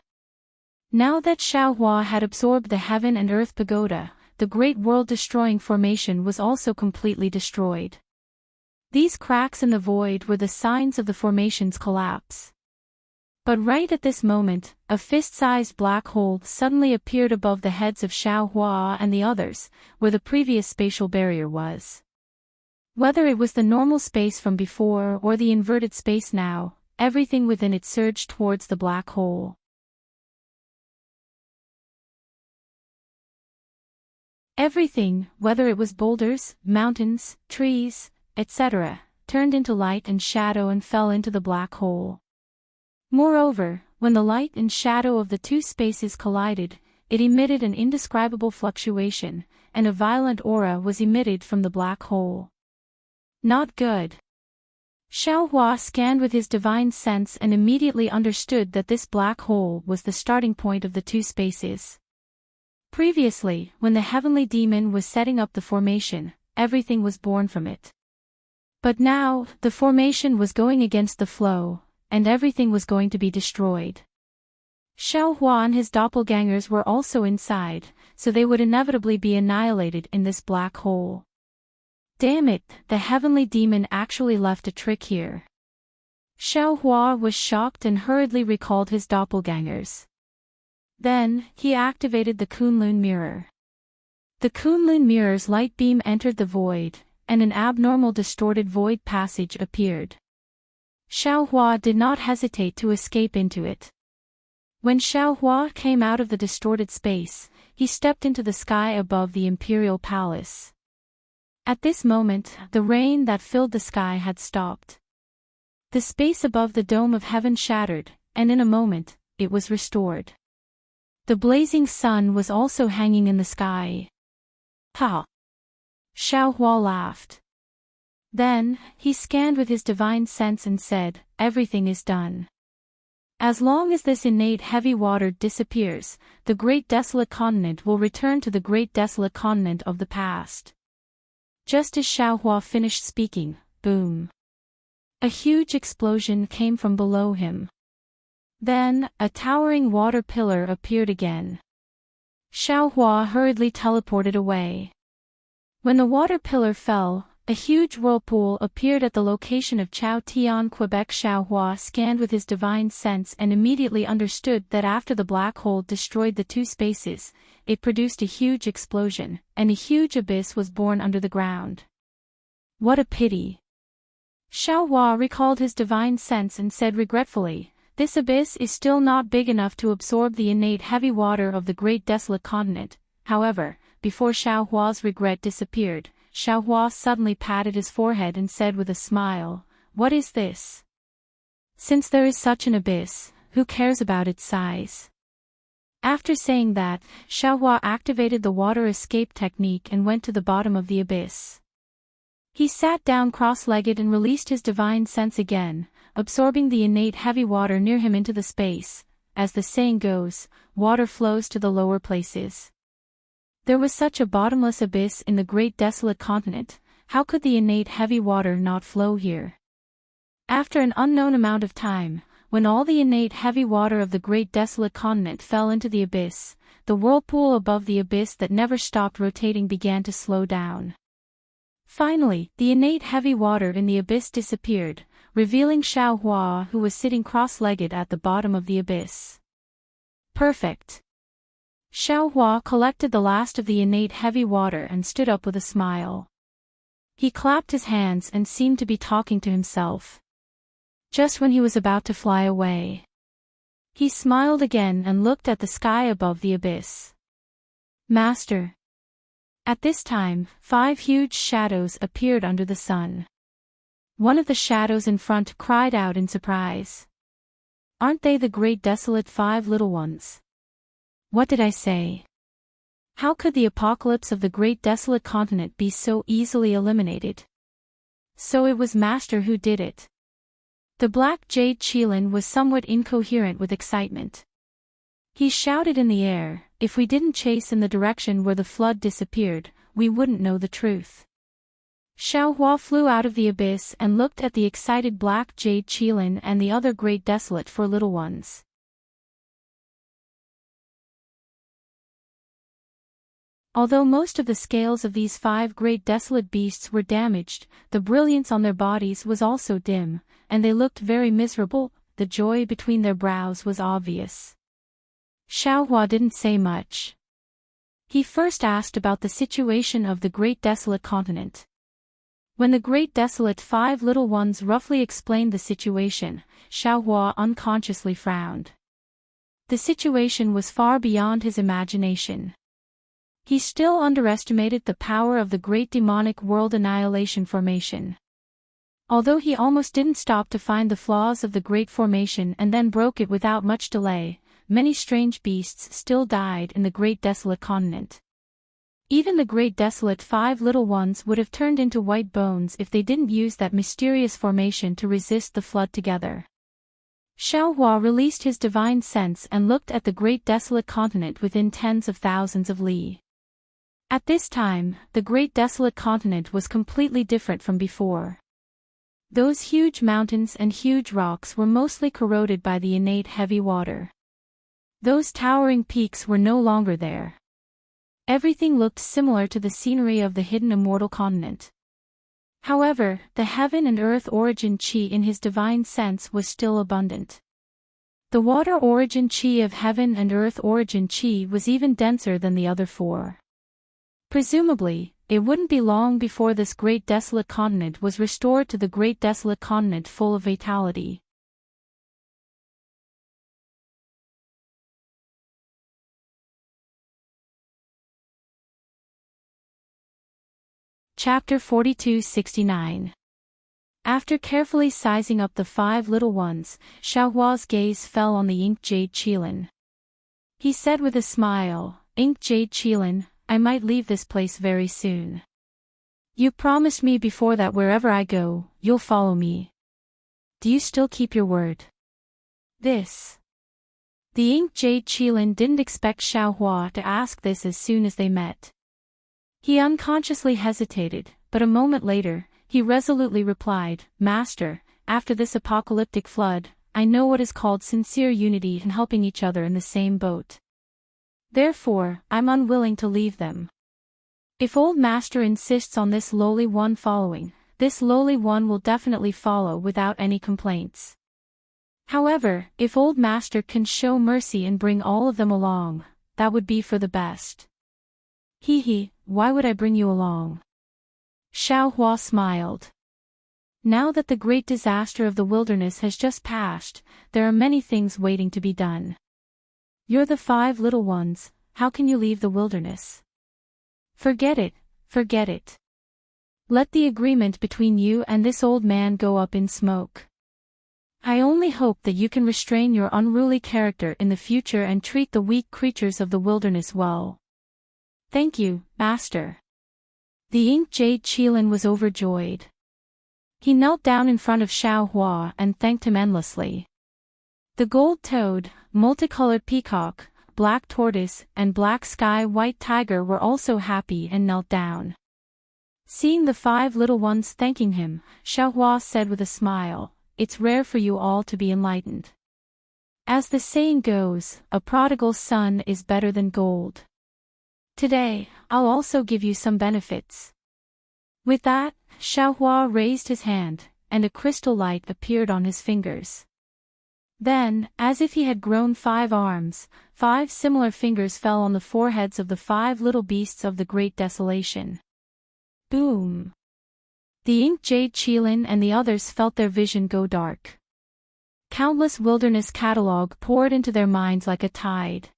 Now that Xiaohua had absorbed the heaven and earth pagoda, the great world-destroying formation was also completely destroyed. These cracks in the void were the signs of the formation's collapse. But right at this moment, a fist-sized black hole suddenly appeared above the heads of Xiaohua and the others, where the previous spatial barrier was. Whether it was the normal space from before or the inverted space now, everything within it surged towards the black hole. Everything, whether it was boulders, mountains, trees, etc., turned into light and shadow and fell into the black hole. Moreover, when the light and shadow of the 2 spaces collided, it emitted an indescribable fluctuation, and a violent aura was emitted from the black hole. Not good. Xiaohua scanned with his divine sense and immediately understood that this black hole was the starting point of the 2 spaces. Previously, when the heavenly demon was setting up the formation, everything was born from it. But now, the formation was going against the flow, and everything was going to be destroyed. Xiaohua and his doppelgangers were also inside, so they would inevitably be annihilated in this black hole. Damn it, the heavenly demon actually left a trick here. Xiaohua was shocked and hurriedly recalled his doppelgangers. Then, he activated the Kunlun mirror. The Kunlun mirror's light beam entered the void, and an abnormal distorted void passage appeared. Xiaohua did not hesitate to escape into it. When Xiaohua came out of the distorted space, he stepped into the sky above the imperial palace. At this moment, the rain that filled the sky had stopped. The space above the dome of heaven shattered, and in a moment, it was restored. The blazing sun was also hanging in the sky. Ha! Xiaohua laughed. Then, he scanned with his divine sense and said, "Everything is done. As long as this innate heavy water disappears, the great desolate continent will return to the great desolate continent of the past." Just as Xiaohua finished speaking, boom! A huge explosion came from below him. Then, a towering water pillar appeared again. Xiaohua hurriedly teleported away. When the water pillar fell, a huge whirlpool appeared at the location of Chao Tian, Quebec. Xiaohua scanned with his divine sense and immediately understood that after the black hole destroyed the two spaces, it produced a huge explosion, and a huge abyss was born under the ground. What a pity! Xiaohua recalled his divine sense and said regretfully, "This abyss is still not big enough to absorb the innate heavy water of the great desolate continent." However, before Xiaohua's regret disappeared, Xiaohua suddenly patted his forehead and said with a smile, "What is this? Since there is such an abyss, who cares about its size?" After saying that, Xiaohua activated the water escape technique and went to the bottom of the abyss. He sat down cross-legged and released his divine sense again, absorbing the innate heavy water near him into the space. As the saying goes, water flows to the lower places. There was such a bottomless abyss in the great desolate continent, how could the innate heavy water not flow here? After an unknown amount of time, when all the innate heavy water of the great desolate continent fell into the abyss, the whirlpool above the abyss that never stopped rotating began to slow down. Finally, the innate heavy water in the abyss disappeared, revealing Xiaohua, who was sitting cross-legged at the bottom of the abyss. Perfect! Xiaohua collected the last of the innate heavy water and stood up with a smile. He clapped his hands and seemed to be talking to himself. Just when he was about to fly away, he smiled again and looked at the sky above the abyss. "Master." At this time, 5 huge shadows appeared under the sun. One of the shadows in front cried out in surprise. "Aren't they the great desolate 5 little ones? What did I say? How could the apocalypse of the great desolate continent be so easily eliminated?" So it was Master who did it. The black jade Qilin was somewhat incoherent with excitement. He shouted in the air, "If we didn't chase in the direction where the flood disappeared, we wouldn't know the truth." Xiaohua flew out of the abyss and looked at the excited black jade Qilin and the other great desolate 4 little ones. Although most of the scales of these 5 great desolate beasts were damaged, the brilliance on their bodies was also dim, and they looked very miserable. The joy between their brows was obvious. Xiaohua didn't say much. He first asked about the situation of the great desolate continent. When the great desolate 5 little ones roughly explained the situation, Xiaohua unconsciously frowned. The situation was far beyond his imagination. He still underestimated the power of the great demonic world annihilation formation. Although he almost didn't stop to find the flaws of the great formation and then broke it without much delay, many strange beasts still died in the great desolate continent. Even the great desolate 5 little ones would have turned into white bones if they didn't use that mysterious formation to resist the flood together. Xiaohua released his divine sense and looked at the great desolate continent within tens of thousands of li. At this time, the great desolate continent was completely different from before. Those huge mountains and huge rocks were mostly corroded by the innate heavy water. Those towering peaks were no longer there. Everything looked similar to the scenery of the hidden immortal continent. However, the heaven and earth origin chi in his divine sense was still abundant. The water origin chi of heaven and earth origin chi was even denser than the other four. Presumably, it wouldn't be long before this great desolate continent was restored to the great desolate continent full of vitality. Chapter 42-69. After carefully sizing up the 5 little ones, Xiaohua's gaze fell on the ink jade qilin. He said with a smile, "Ink jade qilin, I might leave this place very soon. You promised me before that wherever I go, you'll follow me. Do you still keep your word?" This. The ink jade qilin didn't expect Xiaohua to ask this as soon as they met. He unconsciously hesitated, but a moment later, he resolutely replied, "Master, after this apocalyptic flood, I know what is called sincere unity and helping each other in the same boat. Therefore, I'm unwilling to leave them. If old master insists on this lowly one following, this lowly one will definitely follow without any complaints. However, if old master can show mercy and bring all of them along, that would be for the best." "Hee, why would I bring you along?" Xiaohua smiled. Now that the great disaster of the wilderness has just passed, there are many things waiting to be done. You're the 5 little ones, how can you leave the wilderness? Forget it, forget it. Let the agreement between you and this old man go up in smoke. I only hope that you can restrain your unruly character in the future and treat the weak creatures of the wilderness well. Thank you, Master. The ink jade qilin was overjoyed. He knelt down in front of Xiaohua and thanked him endlessly. The gold toad, multicolored peacock, black tortoise, and black sky white tiger were also happy and knelt down. Seeing the 5 little ones thanking him, Xiaohua said with a smile, "It's rare for you all to be enlightened. As the saying goes, a prodigal son is better than gold. Today, I'll also give you some benefits." With that, Xiaohua raised his hand, and a crystal light appeared on his fingers. Then, as if he had grown 5 arms, 5 similar fingers fell on the foreheads of the 5 little beasts of the great desolation. Boom! The ink jade qilin and the others felt their vision go dark. Countless wilderness catalog poured into their minds like a tide.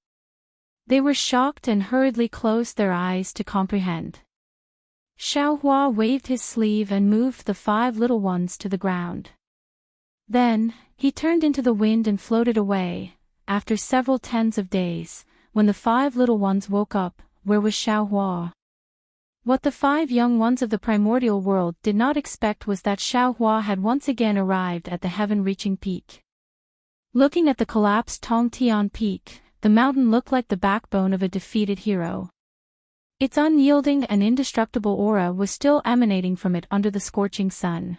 They were shocked and hurriedly closed their eyes to comprehend. Xiaohua waved his sleeve and moved the 5 little ones to the ground. Then, he turned into the wind and floated away. After several tens of days, when the 5 little ones woke up, where was Xiaohua? What the 5 young ones of the primordial world did not expect was that Xiaohua had once again arrived at the heaven-reaching peak. Looking at the collapsed Tongtian peak, the mountain looked like the backbone of a defeated hero. Its unyielding and indestructible aura was still emanating from it under the scorching sun.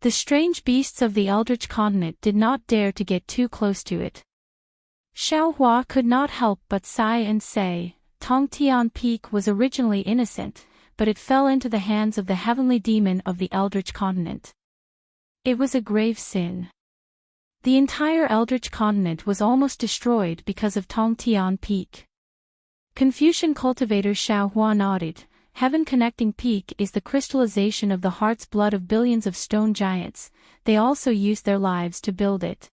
The strange beasts of the eldritch continent did not dare to get too close to it. Xiaohua could not help but sigh and say, Tongtian Peak was originally innocent, but it fell into the hands of the heavenly demon of the eldritch continent. It was a grave sin. The entire eldritch continent was almost destroyed because of Tongtian Peak. Confucian cultivator Xiaohua nodded. Heaven-connecting peak is the crystallization of the heart's blood of billions of stone giants. They also used their lives to build it.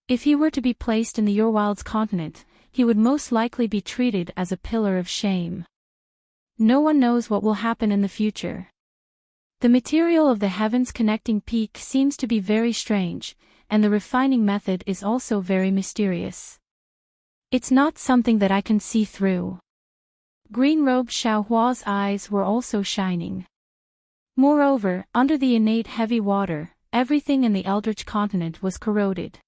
If he were to be placed in the Urwild's continent, he would most likely be treated as a pillar of shame. No one knows what will happen in the future. The material of the heavens connecting peak seems to be very strange, and the refining method is also very mysterious. It's not something that I can see through. Green-robed Xiaohua's eyes were also shining. Moreover, under the innate heavy water, everything in the eldritch continent was corroded.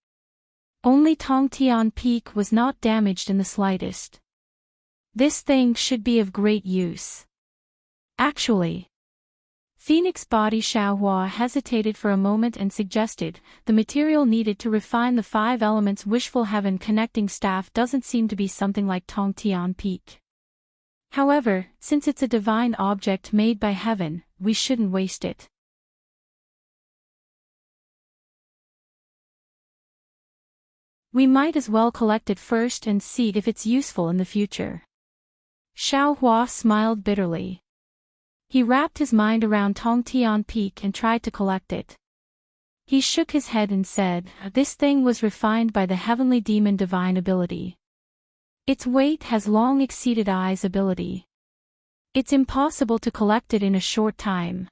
Only Tongtian Peak was not damaged in the slightest. This thing should be of great use. Actually, Phoenix Body Xiaohua hesitated for a moment and suggested, the material needed to refine the 5 elements wishful heaven connecting staff doesn't seem to be something like Tongtian Peak. However, since it's a divine object made by heaven, we shouldn't waste it. We might as well collect it first and see if it's useful in the future. Xiao Hua smiled bitterly. He wrapped his mind around Tongtian Peak and tried to collect it. He shook his head and said, "This thing was refined by the heavenly demon divine ability. Its weight has long exceeded I's ability. It's impossible to collect it in a short time."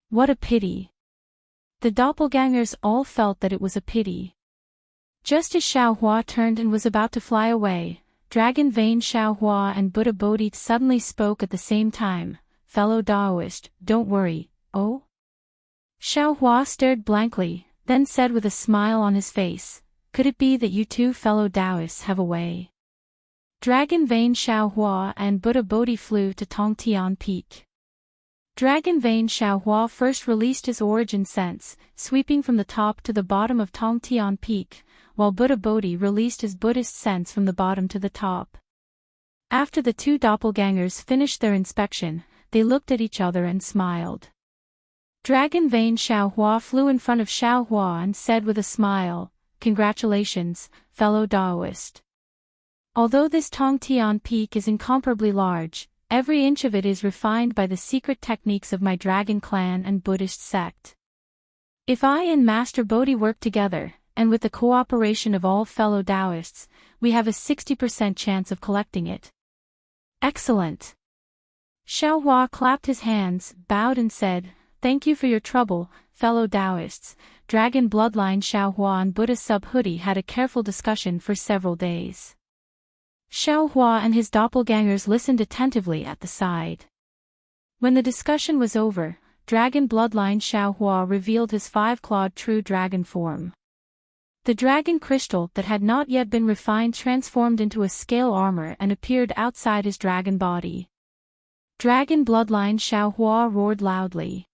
What a pity. The doppelgangers all felt that it was a pity. Just as Xiao Hua turned and was about to fly away, Dragon Vein Xiao Hua and Buddha Bodhi suddenly spoke at the same time. "Fellow Taoist, don't worry, oh?" Xiao Hua stared blankly, then said with a smile on his face, "Could it be that you two fellow Taoists have a way?" Dragon Vein Xiao Hua and Buddha Bodhi flew to Tongtian Peak. Dragon Vein Xiao Hua first released his origin sense, sweeping from the top to the bottom of Tongtian Peak, while Buddha Bodhi released his Buddhist sense from the bottom to the top. After the two doppelgangers finished their inspection, they looked at each other and smiled. Dragon Vein Xiao Hua flew in front of Xiao Hua and said with a smile, "Congratulations, fellow Taoist. Although this Tongtian Peak is incomparably large, every inch of it is refined by the secret techniques of my Dragon Clan and Buddhist sect. If I and Master Bodhi work together, and with the cooperation of all fellow Taoists, we have a 60% chance of collecting it." "Excellent." Xiao Hua clapped his hands, bowed and said, "Thank you for your trouble, fellow Taoists." Dragon Bloodline Xiao Hua and Buddha Sub Hoodie had a careful discussion for several days. Xiao Hua and his doppelgangers listened attentively at the side. When the discussion was over, Dragon Bloodline Xiao Hua revealed his five-clawed true dragon form. The dragon crystal that had not yet been refined transformed into a scale armor and appeared outside his dragon body. Dragon Bloodline Xiao Hua roared loudly.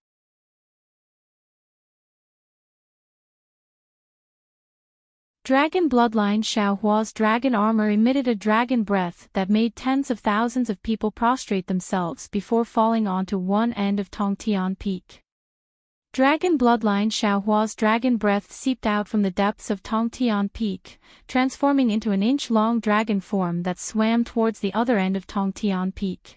Dragon Bloodline Xiao Hua's dragon armor emitted a dragon breath that made tens of thousands of people prostrate themselves before falling onto one end of Tongtian Peak. Dragon Bloodline Xiao Hua's dragon breath seeped out from the depths of Tongtian Peak, transforming into an inch-long dragon form that swam towards the other end of Tongtian Peak.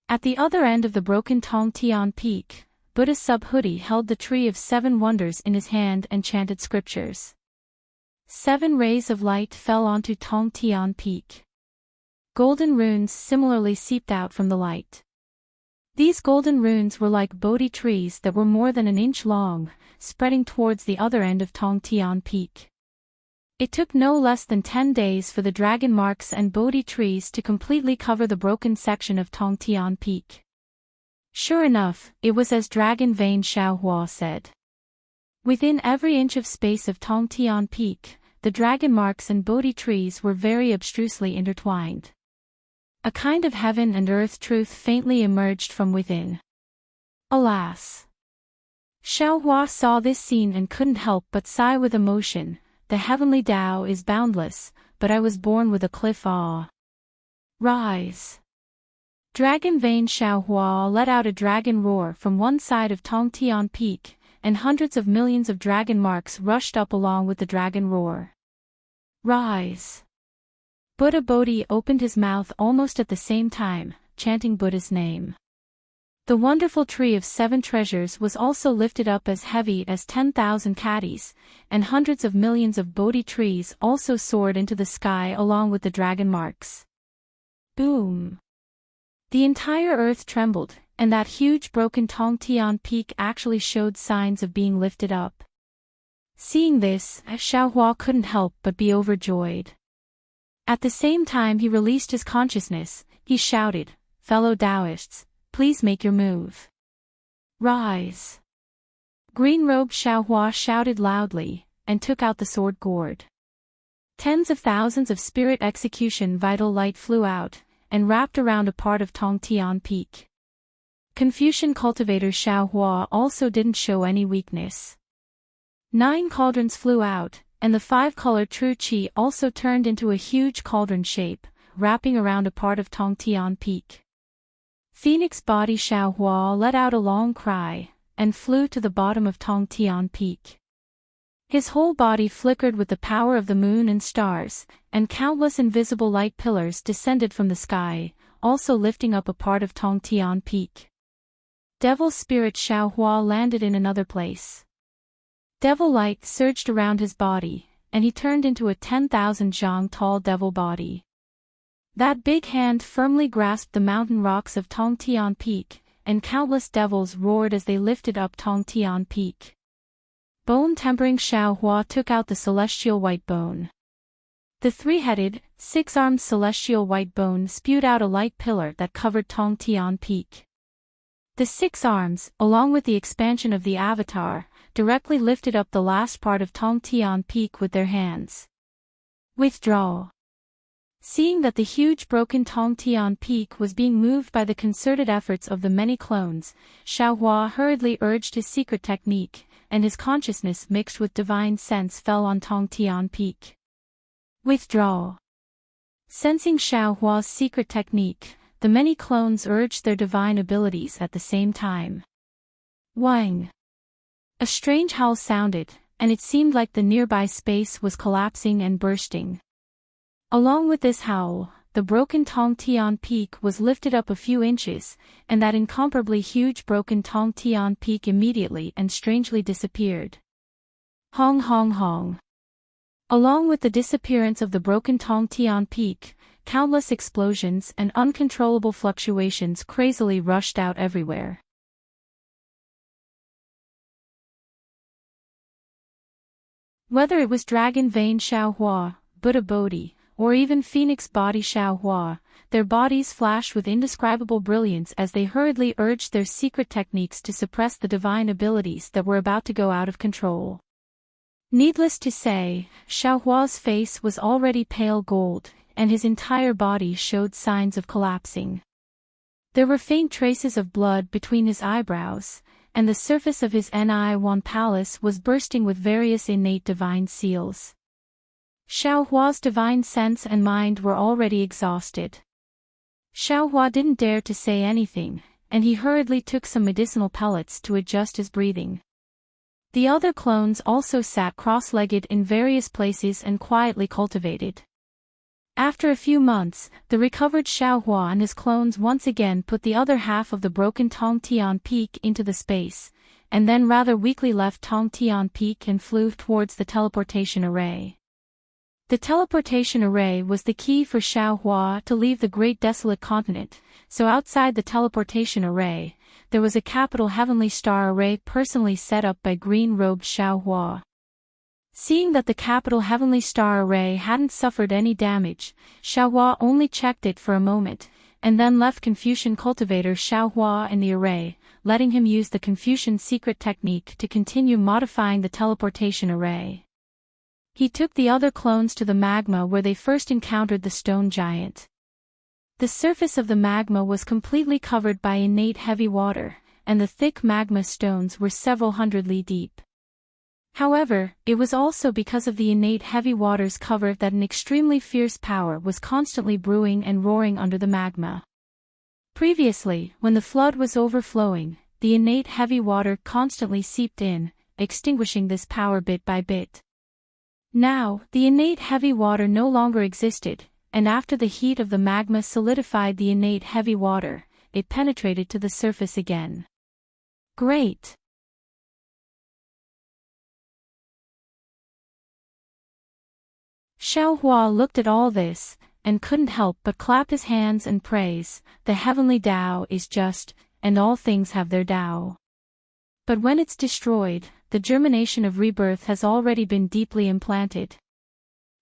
At the other end of the broken Tongtian Peak, Buddha Sub Hoodie held the Tree of Seven Wonders in his hand and chanted scriptures. 7 rays of light fell onto Tongtian Peak. Golden runes similarly seeped out from the light. These golden runes were like Bodhi trees that were more than an inch long, spreading towards the other end of Tongtian Peak. It took no less than 10 days for the dragon marks and Bodhi trees to completely cover the broken section of Tongtian Peak. Sure enough, it was as Dragon Vein Xiao Hua said. Within every inch of space of Tongtian Peak, the dragon marks and Bodhi trees were very abstrusely intertwined. A kind of heaven and earth truth faintly emerged from within. Alas! Xiao Hua saw this scene and couldn't help but sigh with emotion. The heavenly Tao is boundless, but I was born with a cliff awe. Rise! Dragon Vein Xiao Hua let out a dragon roar from one side of Tongtian Peak, and hundreds of millions of dragon marks rushed up along with the dragon roar. Rise! Buddha Bodhi opened his mouth almost at the same time, chanting Buddha's name. The wonderful Tree of Seven Treasures was also lifted up as heavy as 10,000 caddies, and hundreds of millions of Bodhi trees also soared into the sky along with the dragon marks. Boom! The entire earth trembled, and that huge broken Tongtian Peak actually showed signs of being lifted up. Seeing this, Xiao Hua couldn't help but be overjoyed. At the same time he released his consciousness, he shouted, "Fellow Taoists, please make your move. Rise!" Green-robed Xiao Hua shouted loudly, and took out the sword gourd. Tens of thousands of spirit execution vital light flew out, and wrapped around a part of Tongtian Peak. Confucian cultivator Xiao Hua also didn't show any weakness. 9 cauldrons flew out, and the 5-color true qi also turned into a huge cauldron shape, wrapping around a part of Tongtian Peak. Phoenix body Xiao Hua let out a long cry, and flew to the bottom of Tongtian Peak. His whole body flickered with the power of the moon and stars, and countless invisible light pillars descended from the sky, also lifting up a part of Tongtian Peak. Devil spirit Xiaohua landed in another place. Devil light surged around his body, and he turned into a 10,000 zhang tall devil body. That big hand firmly grasped the mountain rocks of Tongtian Peak, and countless devils roared as they lifted up Tongtian Peak. Bone-tempering Xiaohua took out the celestial white bone. The three-headed, six-armed celestial white bone spewed out a light pillar that covered Tongtian Peak. The six arms, along with the expansion of the avatar, directly lifted up the last part of Tongtian Peak with their hands. Withdraw. Seeing that the huge broken Tongtian Peak was being moved by the concerted efforts of the many clones, Xiaohua hurriedly urged his secret technique, and his consciousness mixed with divine sense fell on Tongtian Peak. Withdraw. Sensing Xiaohua's secret technique, the many clones urged their divine abilities at the same time. Wang. A strange howl sounded, and it seemed like the nearby space was collapsing and bursting. Along with this howl, the broken Tongtian Peak was lifted up a few inches, and that incomparably huge broken Tongtian Peak immediately and strangely disappeared. Hong hong hong. Along with the disappearance of the broken Tongtian Peak, countless explosions and uncontrollable fluctuations crazily rushed out everywhere. Whether it was Dragon Vein Xiaohua, Buddha Bodhi, or even Phoenix Body Xiaohua, their bodies flashed with indescribable brilliance as they hurriedly urged their secret techniques to suppress the divine abilities that were about to go out of control. Needless to say, Xiaohua's face was already pale gold, and his entire body showed signs of collapsing. There were faint traces of blood between his eyebrows, and the surface of his Ni-Wan palace was bursting with various innate divine seals. Xiaohua's divine sense and mind were already exhausted. Xiaohua didn't dare to say anything, and he hurriedly took some medicinal pellets to adjust his breathing. The other clones also sat cross-legged in various places and quietly cultivated. After a few months, the recovered Xiaohua and his clones once again put the other half of the broken Tongtian Peak into the space, and then rather weakly left Tongtian Peak and flew towards the teleportation array. The teleportation array was the key for Xiaohua to leave the great desolate continent, so outside the teleportation array, there was a capital heavenly star array personally set up by green-robed Xiaohua. Seeing that the capital heavenly star array hadn't suffered any damage, Xiaohua only checked it for a moment, and then left Confucian cultivator Xiaohua in the array, letting him use the Confucian secret technique to continue modifying the teleportation array. He took the other clones to the magma where they first encountered the stone giant. The surface of the magma was completely covered by innate heavy water, and the thick magma stones were several hundred li deep. However, it was also because of the innate heavy water's cover that an extremely fierce power was constantly brewing and roaring under the magma. Previously, when the flood was overflowing, the innate heavy water constantly seeped in, extinguishing this power bit by bit. Now, the innate heavy water no longer existed, and after the heat of the magma solidified the innate heavy water, it penetrated to the surface again. Great! Xiaohua looked at all this, and couldn't help but clap his hands and praise, the heavenly Tao is just, and all things have their Tao. But when it's destroyed, the germination of rebirth has already been deeply implanted.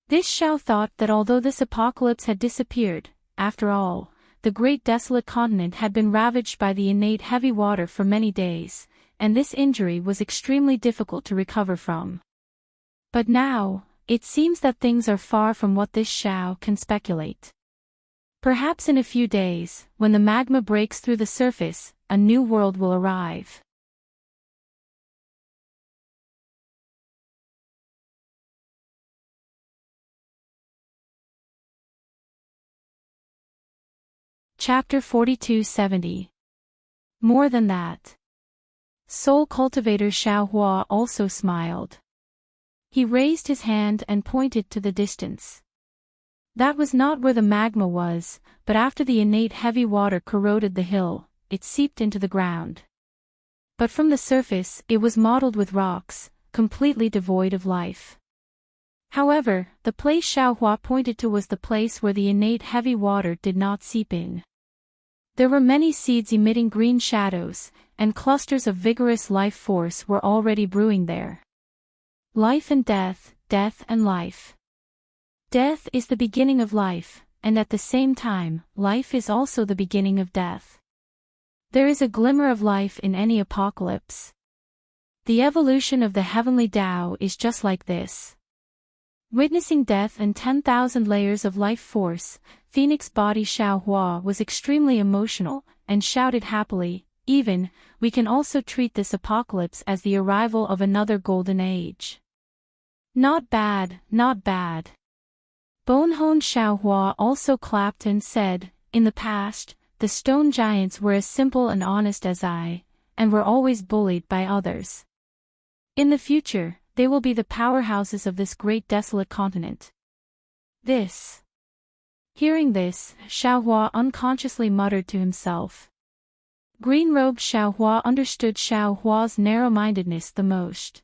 This Xiao thought that although this apocalypse had disappeared, after all, the great desolate continent had been ravaged by the innate heavy water for many days, and this injury was extremely difficult to recover from. But now, it seems that things are far from what this Xiao can speculate. Perhaps in a few days, when the magma breaks through the surface, a new world will arrive. Chapter 4270. More than that. Soul cultivator Xiaohua also smiled. He raised his hand and pointed to the distance. That was not where the magma was, but after the innate heavy water corroded the hill, it seeped into the ground. But from the surface, it was mottled with rocks, completely devoid of life. However, the place Xiaohua pointed to was the place where the innate heavy water did not seep in. There were many seeds emitting green shadows, and clusters of vigorous life force were already brewing there. Life and death, death and life. Death is the beginning of life, and at the same time, life is also the beginning of death. There is a glimmer of life in any apocalypse. The evolution of the heavenly Tao is just like this. Witnessing death and 10,000 layers of life force, Phoenix Body Xiaohua was extremely emotional, and shouted happily, we can also treat this apocalypse as the arrival of another golden age. Not bad, not bad. Bonhone Xiaohua also clapped and said, in the past, the stone giants were as simple and honest as I, and were always bullied by others. In the future, they will be the powerhouses of this great desolate continent. Hearing this, Xiaohua unconsciously muttered to himself. Green-robed Xiaohua understood Xiaohua's narrow-mindedness the most.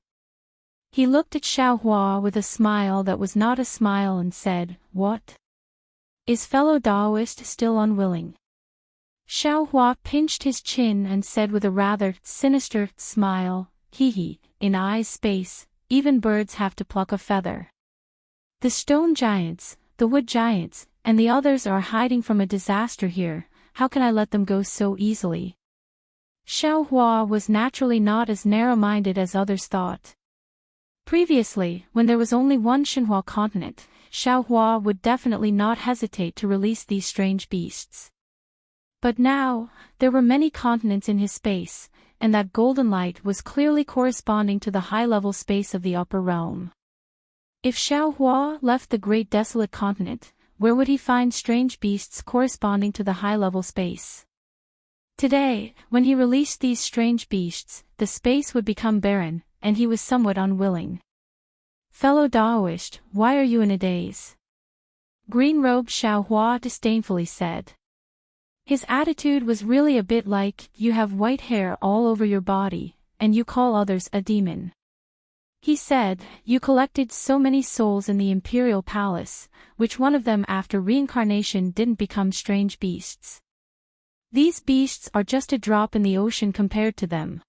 He looked at Xiaohua with a smile that was not a smile and said, "What? Is fellow Taoist still unwilling?" Xiaohua pinched his chin and said with a rather sinister smile, in I's space, even birds have to pluck a feather. The stone giants, the wood giants, and the others are hiding from a disaster here, how can I let them go so easily? Xiaohua was naturally not as narrow-minded as others thought. Previously, when there was only one Xinhua continent, Xiaohua would definitely not hesitate to release these strange beasts. But now, there were many continents in his space, and that golden light was clearly corresponding to the high-level space of the upper realm. If Xiaohua left the great desolate continent, where would he find strange beasts corresponding to the high-level space? Today, when he released these strange beasts, the space would become barren, and he was somewhat unwilling. Fellow Taoist, why are you in a daze? Green-robed Xiaohua disdainfully said. His attitude was really a bit like, you have white hair all over your body, and you call others a demon. He said, you collected so many souls in the imperial palace, which one of them after reincarnation didn't become strange beasts? These beasts are just a drop in the ocean compared to them.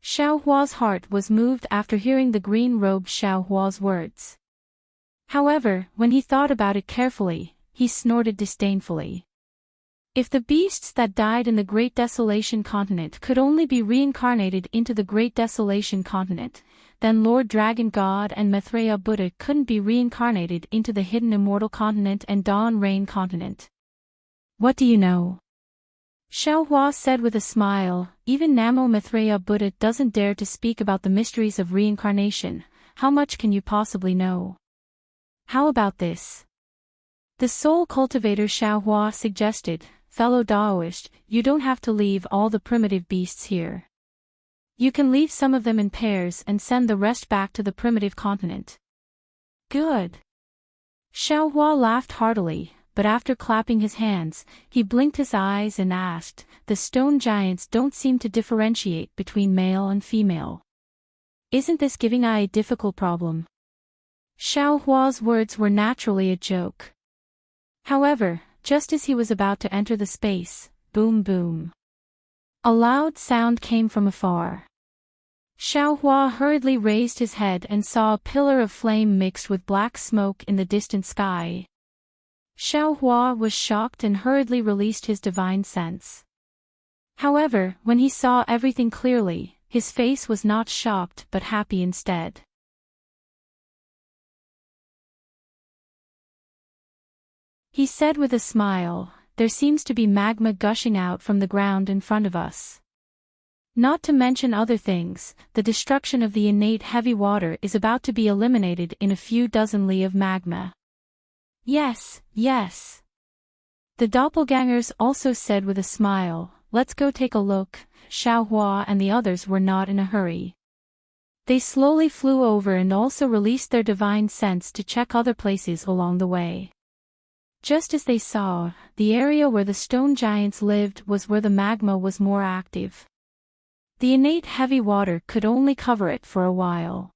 Xiaohua's heart was moved after hearing the green-robed Xiaohua's words. However, when he thought about it carefully, he snorted disdainfully. If the beasts that died in the Great Desolation Continent could only be reincarnated into the Great Desolation Continent, then Lord Dragon God and Maitreya Buddha couldn't be reincarnated into the Hidden Immortal Continent and Dawn Rain Continent. What do you know? Xiaohua said with a smile, even Namo Maitreya Buddha doesn't dare to speak about the mysteries of reincarnation, how much can you possibly know? How about this? The soul cultivator Xiaohua suggested, fellow Taoist, you don't have to leave all the primitive beasts here. You can leave some of them in pairs and send the rest back to the primitive continent. Good. Xiaohua laughed heartily, but after clapping his hands, he blinked his eyes and asked, the stone giants don't seem to differentiate between male and female. Isn't this giving I a difficult problem? Xiaohua's words were naturally a joke. However, just as he was about to enter the space, boom boom. A loud sound came from afar. Xiaohua hurriedly raised his head and saw a pillar of flame mixed with black smoke in the distant sky. Xiaohua was shocked and hurriedly released his divine sense. However, when he saw everything clearly, his face was not shocked but happy instead. He said with a smile, there seems to be magma gushing out from the ground in front of us. Not to mention other things, the destruction of the innate heavy water is about to be eliminated in a few dozen li of magma. Yes, yes. The doppelgangers also said with a smile, let's go take a look. Xiaohua and the others were not in a hurry. They slowly flew over and also released their divine sense to check other places along the way. Just as they saw, the area where the stone giants lived was where the magma was more active. The innate heavy water could only cover it for a while.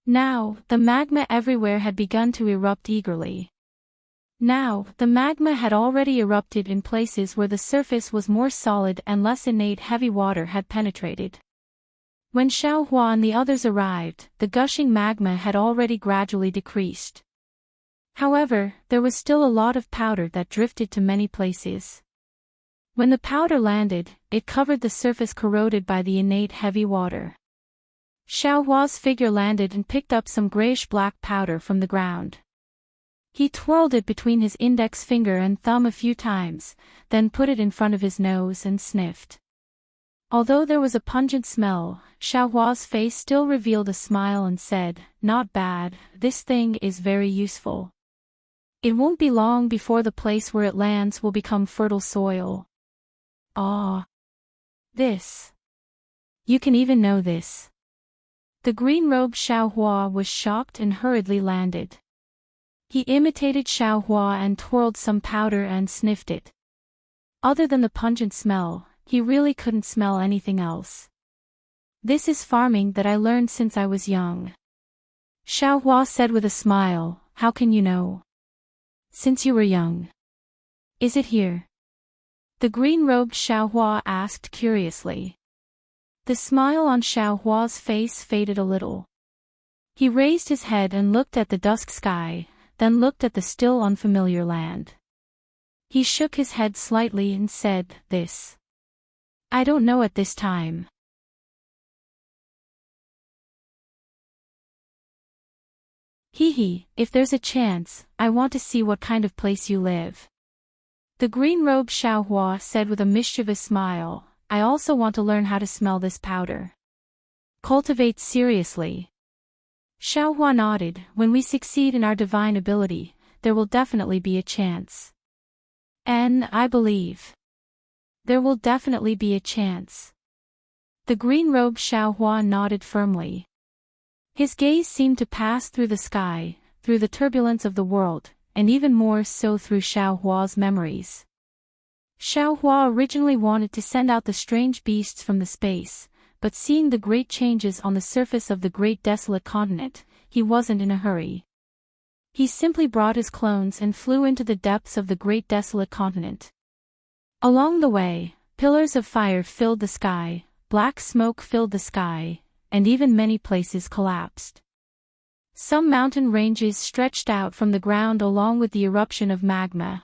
Now, the magma everywhere had begun to erupt eagerly. Now, the magma had already erupted in places where the surface was more solid and less innate heavy water had penetrated. When Xiaohua and the others arrived, the gushing magma had already gradually decreased. However, there was still a lot of powder that drifted to many places. When the powder landed, it covered the surface corroded by the innate heavy water. Xiaohua's figure landed and picked up some grayish-black powder from the ground. He twirled it between his index finger and thumb a few times, then put it in front of his nose and sniffed. Although there was a pungent smell, Xiaohua's face still revealed a smile and said, "Not bad, this thing is very useful. It won't be long before the place where it lands will become fertile soil." "Ah. This. You can even know this." The green-robed Xiaohua was shocked and hurriedly landed. He imitated Xiaohua and twirled some powder and sniffed it. Other than the pungent smell, he really couldn't smell anything else. "This is farming that I learned since I was young." Xiaohua said with a smile, "How can you know?" "Since you were young." "Is it here?" The green-robed Xiaohua asked curiously. The smile on Xiaohua's face faded a little. He raised his head and looked at the dusk sky, then looked at the still unfamiliar land. He shook his head slightly and said, "This. I don't know at this time." If there's a chance, I want to see what kind of place you live." The green-robed Xiaohua said with a mischievous smile, "I also want to learn how to smell this powder." "Cultivate seriously." Xiaohua nodded. "When we succeed in our divine ability, there will definitely be a chance. And I believe there will definitely be a chance." The green-robed Xiaohua nodded firmly. His gaze seemed to pass through the sky, through the turbulence of the world, and even more so through Xiaohua's memories. Xiaohua originally wanted to send out the strange beasts from the space, but seeing the great changes on the surface of the great desolate continent, he wasn't in a hurry. He simply brought his clones and flew into the depths of the great desolate continent. Along the way, pillars of fire filled the sky, black smoke filled the sky, and even many places collapsed. Some mountain ranges stretched out from the ground along with the eruption of magma.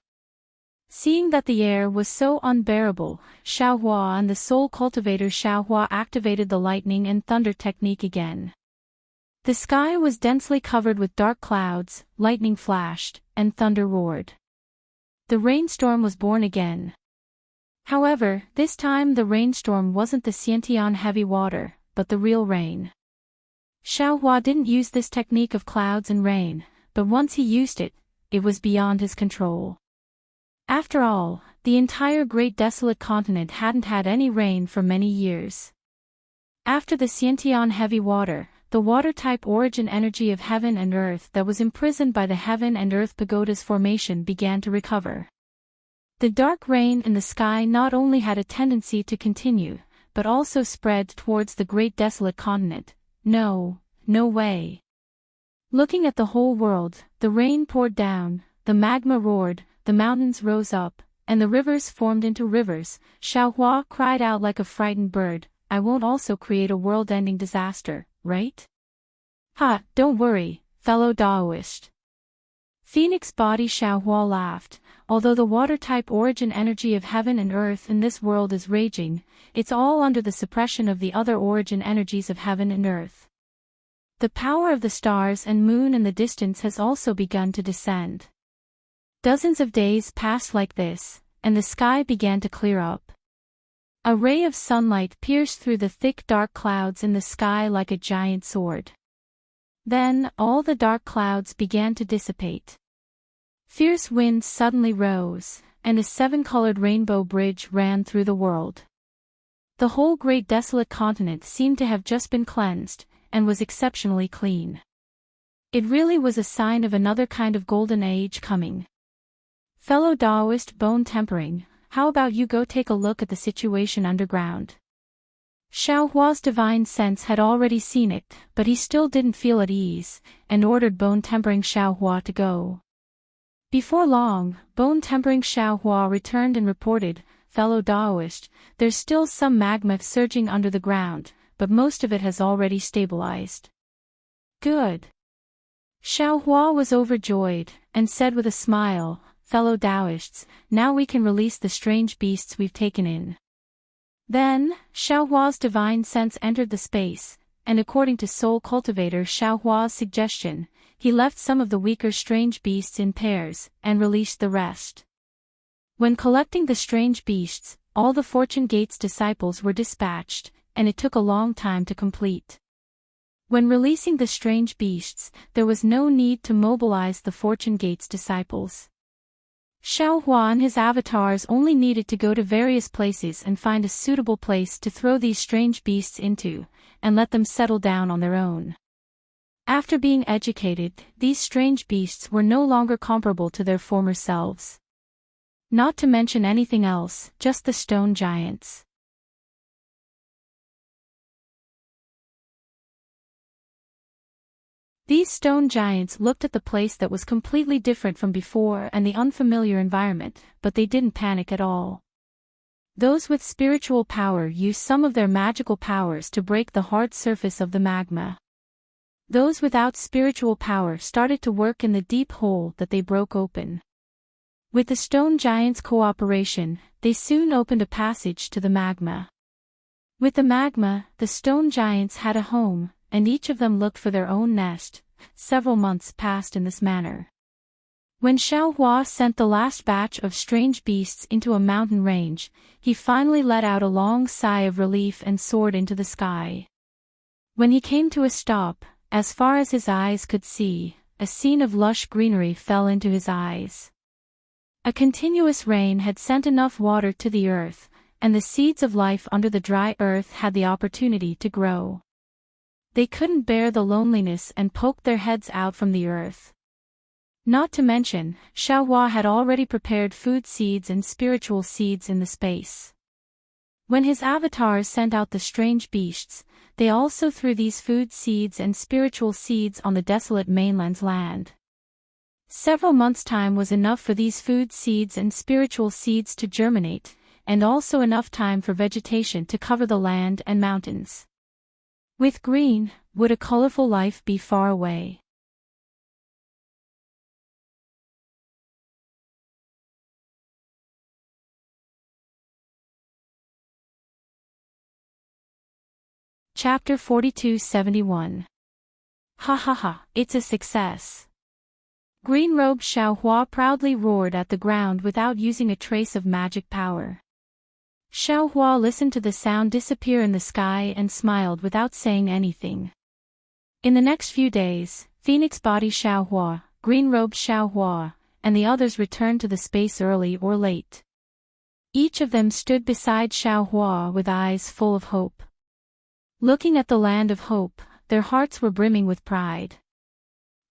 Seeing that the air was so unbearable, Xiaohua and the soul cultivator Xiaohua activated the lightning and thunder technique again. The sky was densely covered with dark clouds, lightning flashed, and thunder roared. The rainstorm was born again. However, this time the rainstorm wasn't the Xiantian heavy water, but the real rain. Xiaohua didn't use this technique of clouds and rain, but once he used it, it was beyond his control. After all, the entire great desolate continent hadn't had any rain for many years. After the Xiantian heavy water, the water-type origin energy of heaven and earth that was imprisoned by the heaven and earth pagoda's formation began to recover. The dark rain in the sky not only had a tendency to continue, but also spread towards the great desolate continent. No way. Looking at the whole world, the rain poured down, the magma roared, the mountains rose up, and the rivers formed into rivers. Xiaohua cried out like a frightened bird, "I won't also create a world-ending disaster, right?" "Ha, don't worry, fellow Daoist." Phoenix body Xiaohua laughed. "Although the water-type origin energy of heaven and earth in this world is raging, it's all under the suppression of the other origin energies of heaven and earth. The power of the stars and moon in the distance has also begun to descend." Dozens of days passed like this, and the sky began to clear up. A ray of sunlight pierced through the thick dark clouds in the sky like a giant sword. Then, all the dark clouds began to dissipate. Fierce winds suddenly rose, and a seven-colored rainbow bridge ran through the world. The whole great desolate continent seemed to have just been cleansed, and was exceptionally clean. It really was a sign of another kind of golden age coming. Fellow Taoist bone tempering, how about you go take a look at the situation underground? Xiaohua's divine sense had already seen it, but he still didn't feel at ease, and ordered bone tempering Xiaohua to go. Before long, bone tempering Xiaohua returned and reported, "Fellow Taoist, there's still some magma surging under the ground, but most of it has already stabilized." Good. Xiaohua was overjoyed, and said with a smile, "Fellow Taoists, now we can release the strange beasts we've taken in." Then, Xiaohua's divine sense entered the space, and according to Soul Cultivator Xiaohua's suggestion, he left some of the weaker strange beasts in pairs, and released the rest. When collecting the strange beasts, all the Fortune Gate's disciples were dispatched, and it took a long time to complete. When releasing the strange beasts, there was no need to mobilize the Fortune Gate's disciples. Xiaohua and his avatars only needed to go to various places and find a suitable place to throw these strange beasts into, and let them settle down on their own. After being educated, these strange beasts were no longer comparable to their former selves. Not to mention anything else, just the stone giants. These stone giants looked at the place that was completely different from before and the unfamiliar environment, but they didn't panic at all. Those with spiritual power used some of their magical powers to break the hard surface of the magma. Those without spiritual power started to work in the deep hole that they broke open. With the stone giants' cooperation, they soon opened a passage to the magma. With the magma, the stone giants had a home, and each of them looked for their own nest. Several months passed in this manner. When Xiaohua sent the last batch of strange beasts into a mountain range, he finally let out a long sigh of relief and soared into the sky. When he came to a stop, as far as his eyes could see, a scene of lush greenery fell into his eyes. A continuous rain had sent enough water to the earth, and the seeds of life under the dry earth had the opportunity to grow. They couldn't bear the loneliness and poked their heads out from the earth. Not to mention, Xiaohua had already prepared food seeds and spiritual seeds in the space. When his avatars sent out the strange beasts, they also threw these food seeds and spiritual seeds on the desolate mainland's land. Several months' time was enough for these food seeds and spiritual seeds to germinate, and also enough time for vegetation to cover the land and mountains. With green, would a colorful life be far away? Chapter 4271. Ha ha ha, it's a success. Green-robed Xiaohua proudly roared at the ground without using a trace of magic power. Xiaohua listened to the sound disappear in the sky and smiled without saying anything. In the next few days, Phoenix Body Xiaohua, Green-robed Xiaohua, and the others returned to the space early or late. Each of them stood beside Xiaohua with eyes full of hope. Looking at the land of hope, their hearts were brimming with pride.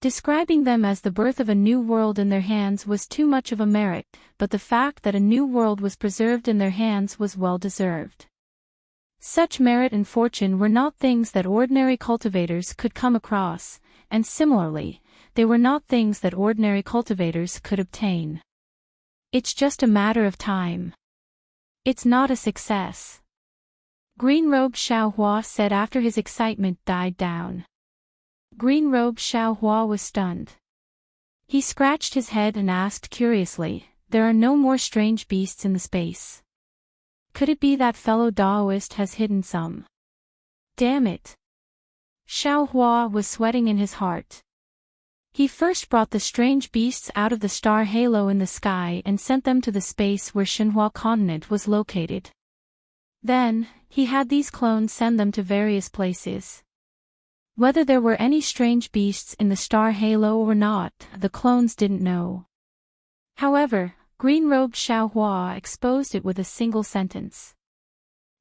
Describing them as the birth of a new world in their hands was too much of a merit, but the fact that a new world was preserved in their hands was well deserved. Such merit and fortune were not things that ordinary cultivators could come across, and similarly, they were not things that ordinary cultivators could obtain. It's just a matter of time. It's not a success. Green-robed Xiaohua said after his excitement died down. Green-robed Xiaohua was stunned. He scratched his head and asked curiously, "There are no more strange beasts in the space. Could it be that fellow Taoist has hidden some? Damn it." Xiaohua was sweating in his heart. He first brought the strange beasts out of the star halo in the sky and sent them to the space where Xinhua continent was located. Then, he had these clones send them to various places. Whether there were any strange beasts in the star halo or not, the clones didn't know. However, Green-robed Xiaohua exposed it with a single sentence.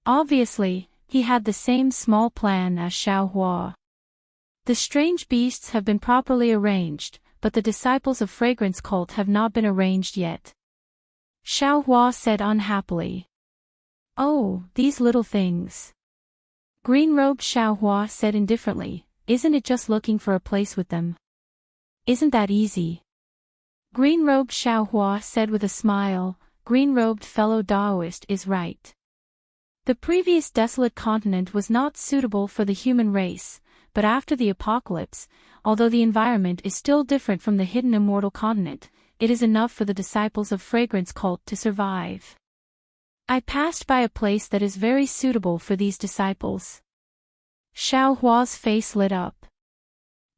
Obviously, he had the same small plan as Xiaohua. The strange beasts have been properly arranged, but the disciples of fragrance cult have not been arranged yet. Xiaohua said unhappily. Oh, these little things. Green-robed Xiaohua said indifferently, isn't it just looking for a place with them? Isn't that easy? Green-robed Xiaohua said with a smile, green-robed fellow Taoist is right. The previous desolate continent was not suitable for the human race, but after the apocalypse, although the environment is still different from the hidden immortal continent, it is enough for the disciples of fragrance cult to survive. I passed by a place that is very suitable for these disciples. Xiaohua's face lit up.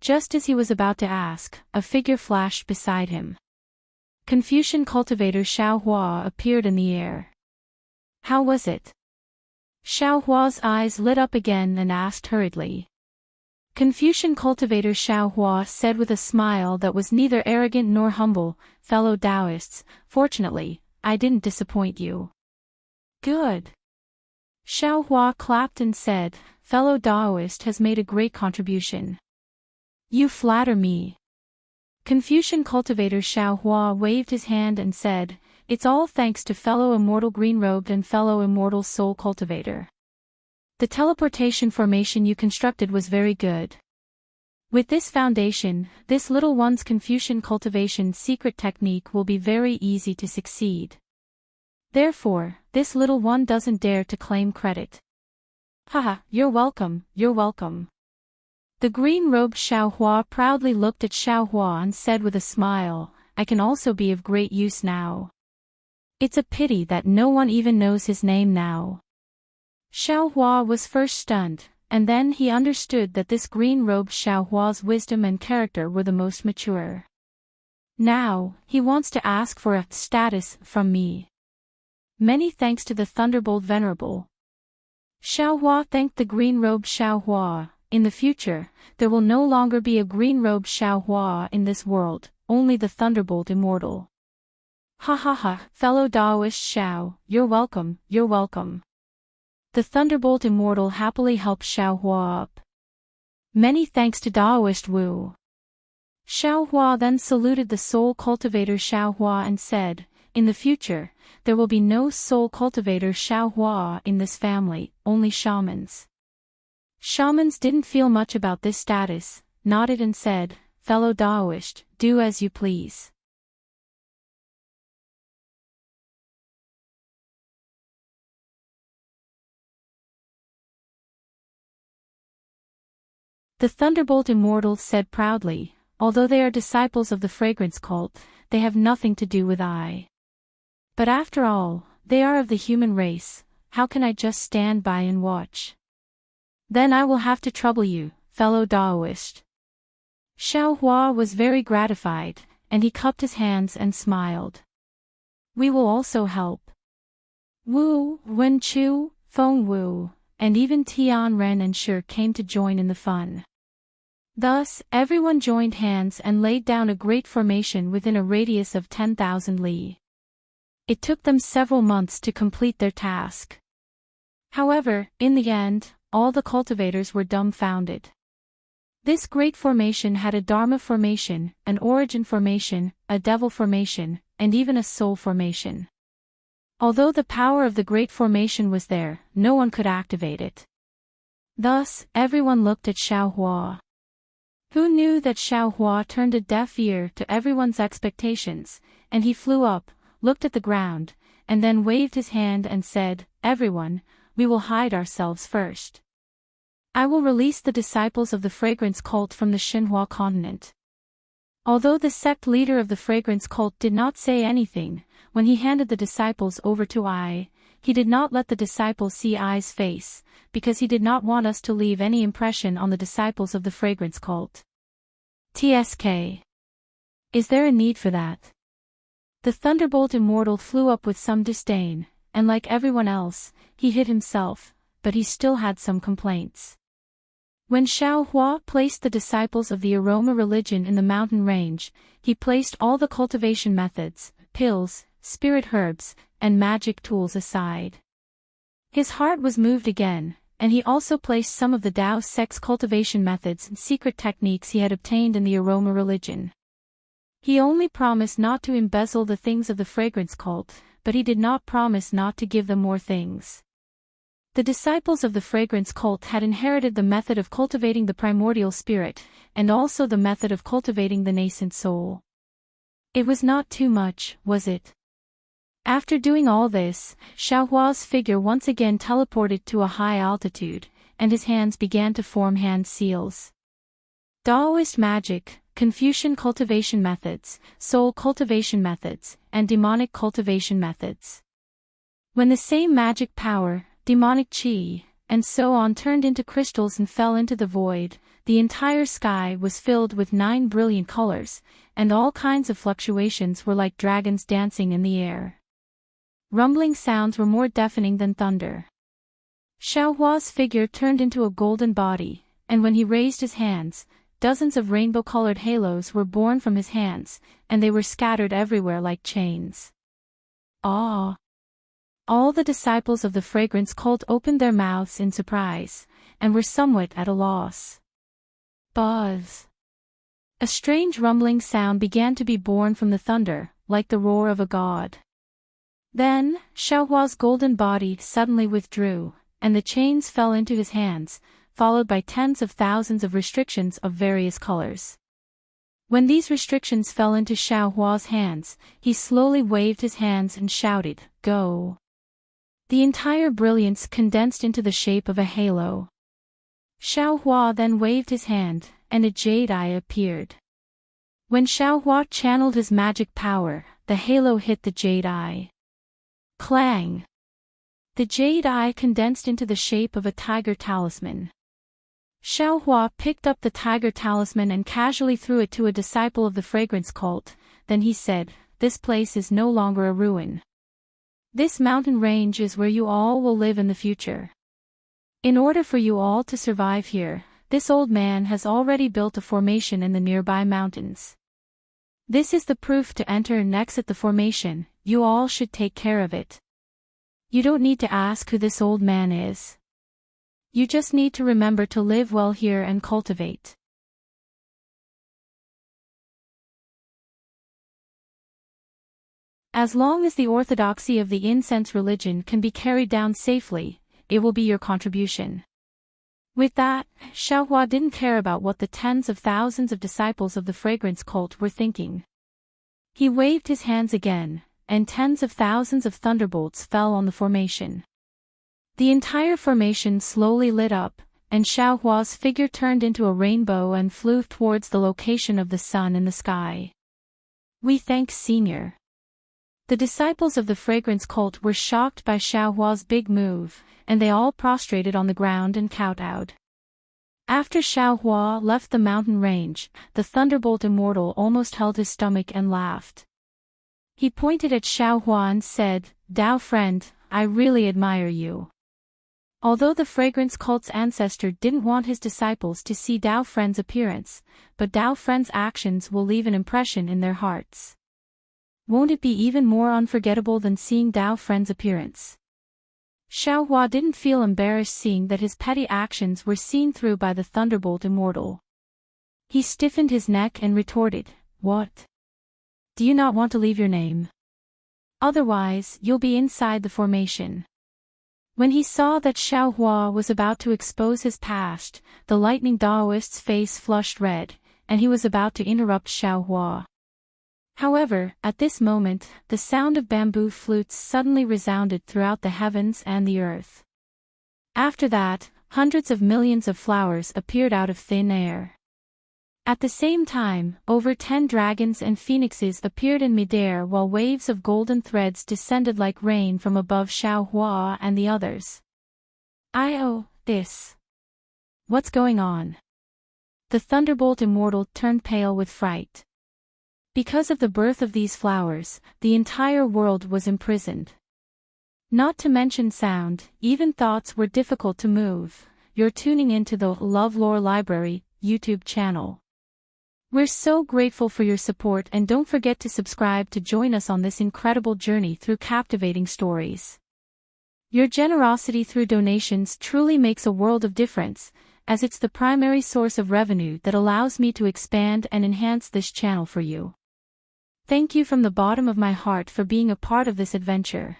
Just as he was about to ask, a figure flashed beside him. Confucian cultivator Xiaohua appeared in the air. How was it? Xiaohua's eyes lit up again and asked hurriedly. Confucian cultivator Xiaohua said with a smile that was neither arrogant nor humble, fellow Taoists, fortunately, I didn't disappoint you. Good. Xiaohua clapped and said, fellow Taoist has made a great contribution. You flatter me. Confucian cultivator Xiaohua waved his hand and said, it's all thanks to fellow immortal green-robed and fellow immortal soul cultivator. The teleportation formation you constructed was very good. With this foundation, this little one's Confucian cultivation secret technique will be very easy to succeed. Therefore, this little one doesn't dare to claim credit. Haha, you're welcome, you're welcome. The green-robed Xiaohua proudly looked at Xiaohua and said with a smile, I can also be of great use now. It's a pity that no one even knows his name now. Xiaohua was first stunned, and then he understood that this green-robed Xiaohua's wisdom and character were the most mature. Now, he wants to ask for a status from me. Many thanks to the Thunderbolt Venerable. Xiaohua thanked the green-robed Xiaohua. In the future, there will no longer be a green-robed Xiaohua in this world, only the Thunderbolt Immortal. Ha ha ha, fellow Taoist Xiao, you're welcome, you're welcome. The Thunderbolt Immortal happily helped Xiaohua up. Many thanks to Taoist Wu. Xiaohua then saluted the soul cultivator Xiaohua and said, in the future, there will be no soul cultivator Xiaohua in this family, only shamans. Shamans didn't feel much about this status, nodded and said, fellow Taoist, do as you please. The Thunderbolt Immortal said proudly, although they are disciples of the fragrance cult, they have nothing to do with I. But after all, they are of the human race, how can I just stand by and watch? Then I will have to trouble you, fellow Taoist. Xiaohua was very gratified, and he cupped his hands and smiled. We will also help. Wu, Wenchu, Feng Wu, and even Tian Ren and Shi came to join in the fun. Thus, everyone joined hands and laid down a great formation within a radius of 10,000 li. It took them several months to complete their task. However, in the end, all the cultivators were dumbfounded. This great formation had a Dharma formation, an Origin formation, a Devil formation, and even a Soul formation. Although the power of the great formation was there, no one could activate it. Thus, everyone looked at Xiaohua. Who knew that Xiaohua turned a deaf ear to everyone's expectations, and he flew up, looked at the ground, and then waved his hand and said, everyone, we will hide ourselves first. I will release the disciples of the fragrance cult from the Xinhua continent. Although the sect leader of the fragrance cult did not say anything, when he handed the disciples over to I, he did not let the disciples see I's face, because he did not want us to leave any impression on the disciples of the fragrance cult. TSK. Is there a need for that? The Thunderbolt Immortal flew up with some disdain, and like everyone else, he hid himself, but he still had some complaints. When Xiaohua placed the disciples of the aroma religion in the mountain range, he placed all the cultivation methods, pills, spirit herbs, and magic tools aside. His heart was moved again, and he also placed some of the Tao sex cultivation methods and secret techniques he had obtained in the aroma religion. He only promised not to embezzle the things of the fragrance cult, but he did not promise not to give them more things. The disciples of the fragrance cult had inherited the method of cultivating the primordial spirit, and also the method of cultivating the nascent soul. It was not too much, was it? After doing all this, Xiaohua's figure once again teleported to a high altitude, and his hands began to form hand seals. Taoist magic, Confucian cultivation methods, soul cultivation methods, and demonic cultivation methods. When the same magic power, demonic qi, and so on turned into crystals and fell into the void, the entire sky was filled with 9 brilliant colors, and all kinds of fluctuations were like dragons dancing in the air. Rumbling sounds were more deafening than thunder. Xiaohua's figure turned into a golden body, and when he raised his hands, dozens of rainbow-colored halos were born from his hands, and they were scattered everywhere like chains. Ah! All the disciples of the fragrance cult opened their mouths in surprise, and were somewhat at a loss. Buzz! A strange rumbling sound began to be born from the thunder, like the roar of a god. Then, Xiaohua's golden body suddenly withdrew, and the chains fell into his hands, followed by tens of thousands of restrictions of various colors. When these restrictions fell into Xiaohua's hands, he slowly waved his hands and shouted, "Go!" The entire brilliance condensed into the shape of a halo. Xiaohua then waved his hand, and a jade eye appeared. When Xiaohua channeled his magic power, the halo hit the jade eye. Clang! The jade eye condensed into the shape of a tiger talisman. Xiaohua picked up the tiger talisman and casually threw it to a disciple of the fragrance cult, then he said, "This place is no longer a ruin. This mountain range is where you all will live in the future. In order for you all to survive here, this old man has already built a formation in the nearby mountains. This is the proof to enter and exit the formation, you all should take care of it. You don't need to ask who this old man is. You just need to remember to live well here and cultivate." As long as the orthodoxy of the incense religion can be carried down safely, it will be your contribution. With that, Xiaohua didn't care about what the tens of thousands of disciples of the fragrance cult were thinking. He waved his hands again, and tens of thousands of thunderbolts fell on the formation. The entire formation slowly lit up, and Xiaohua's figure turned into a rainbow and flew towards the location of the sun in the sky. We thank Senior. The disciples of the fragrance cult were shocked by Xiaohua's big move, and they all prostrated on the ground and kowtowed. After Xiaohua left the mountain range, the Thunderbolt Immortal almost held his stomach and laughed. He pointed at Xiaohua and said, "Dao friend, I really admire you." Although the fragrance cult's ancestor didn't want his disciples to see Dao friend's appearance, but Dao friend's actions will leave an impression in their hearts. Won't it be even more unforgettable than seeing Dao friend's appearance? Xiaohua didn't feel embarrassed seeing that his petty actions were seen through by the Thunderbolt Immortal. He stiffened his neck and retorted, "What? Do you not want to leave your name? Otherwise, you'll be inside the formation." When he saw that Xiaohua was about to expose his past, the lightning Daoist's face flushed red, and he was about to interrupt Xiaohua. However, at this moment, the sound of bamboo flutes suddenly resounded throughout the heavens and the earth. After that, hundreds of millions of flowers appeared out of thin air. At the same time, over 10 dragons and phoenixes appeared in midair while waves of golden threads descended like rain from above Xiaohua and the others. This. What's going on? The Thunderbolt Immortal turned pale with fright. Because of the birth of these flowers, the entire world was imprisoned. Not to mention sound, even thoughts were difficult to move. You're tuning into the LoveLore Library YouTube channel. We're so grateful for your support, and don't forget to subscribe to join us on this incredible journey through captivating stories. Your generosity through donations truly makes a world of difference, as it's the primary source of revenue that allows me to expand and enhance this channel for you. Thank you from the bottom of my heart for being a part of this adventure.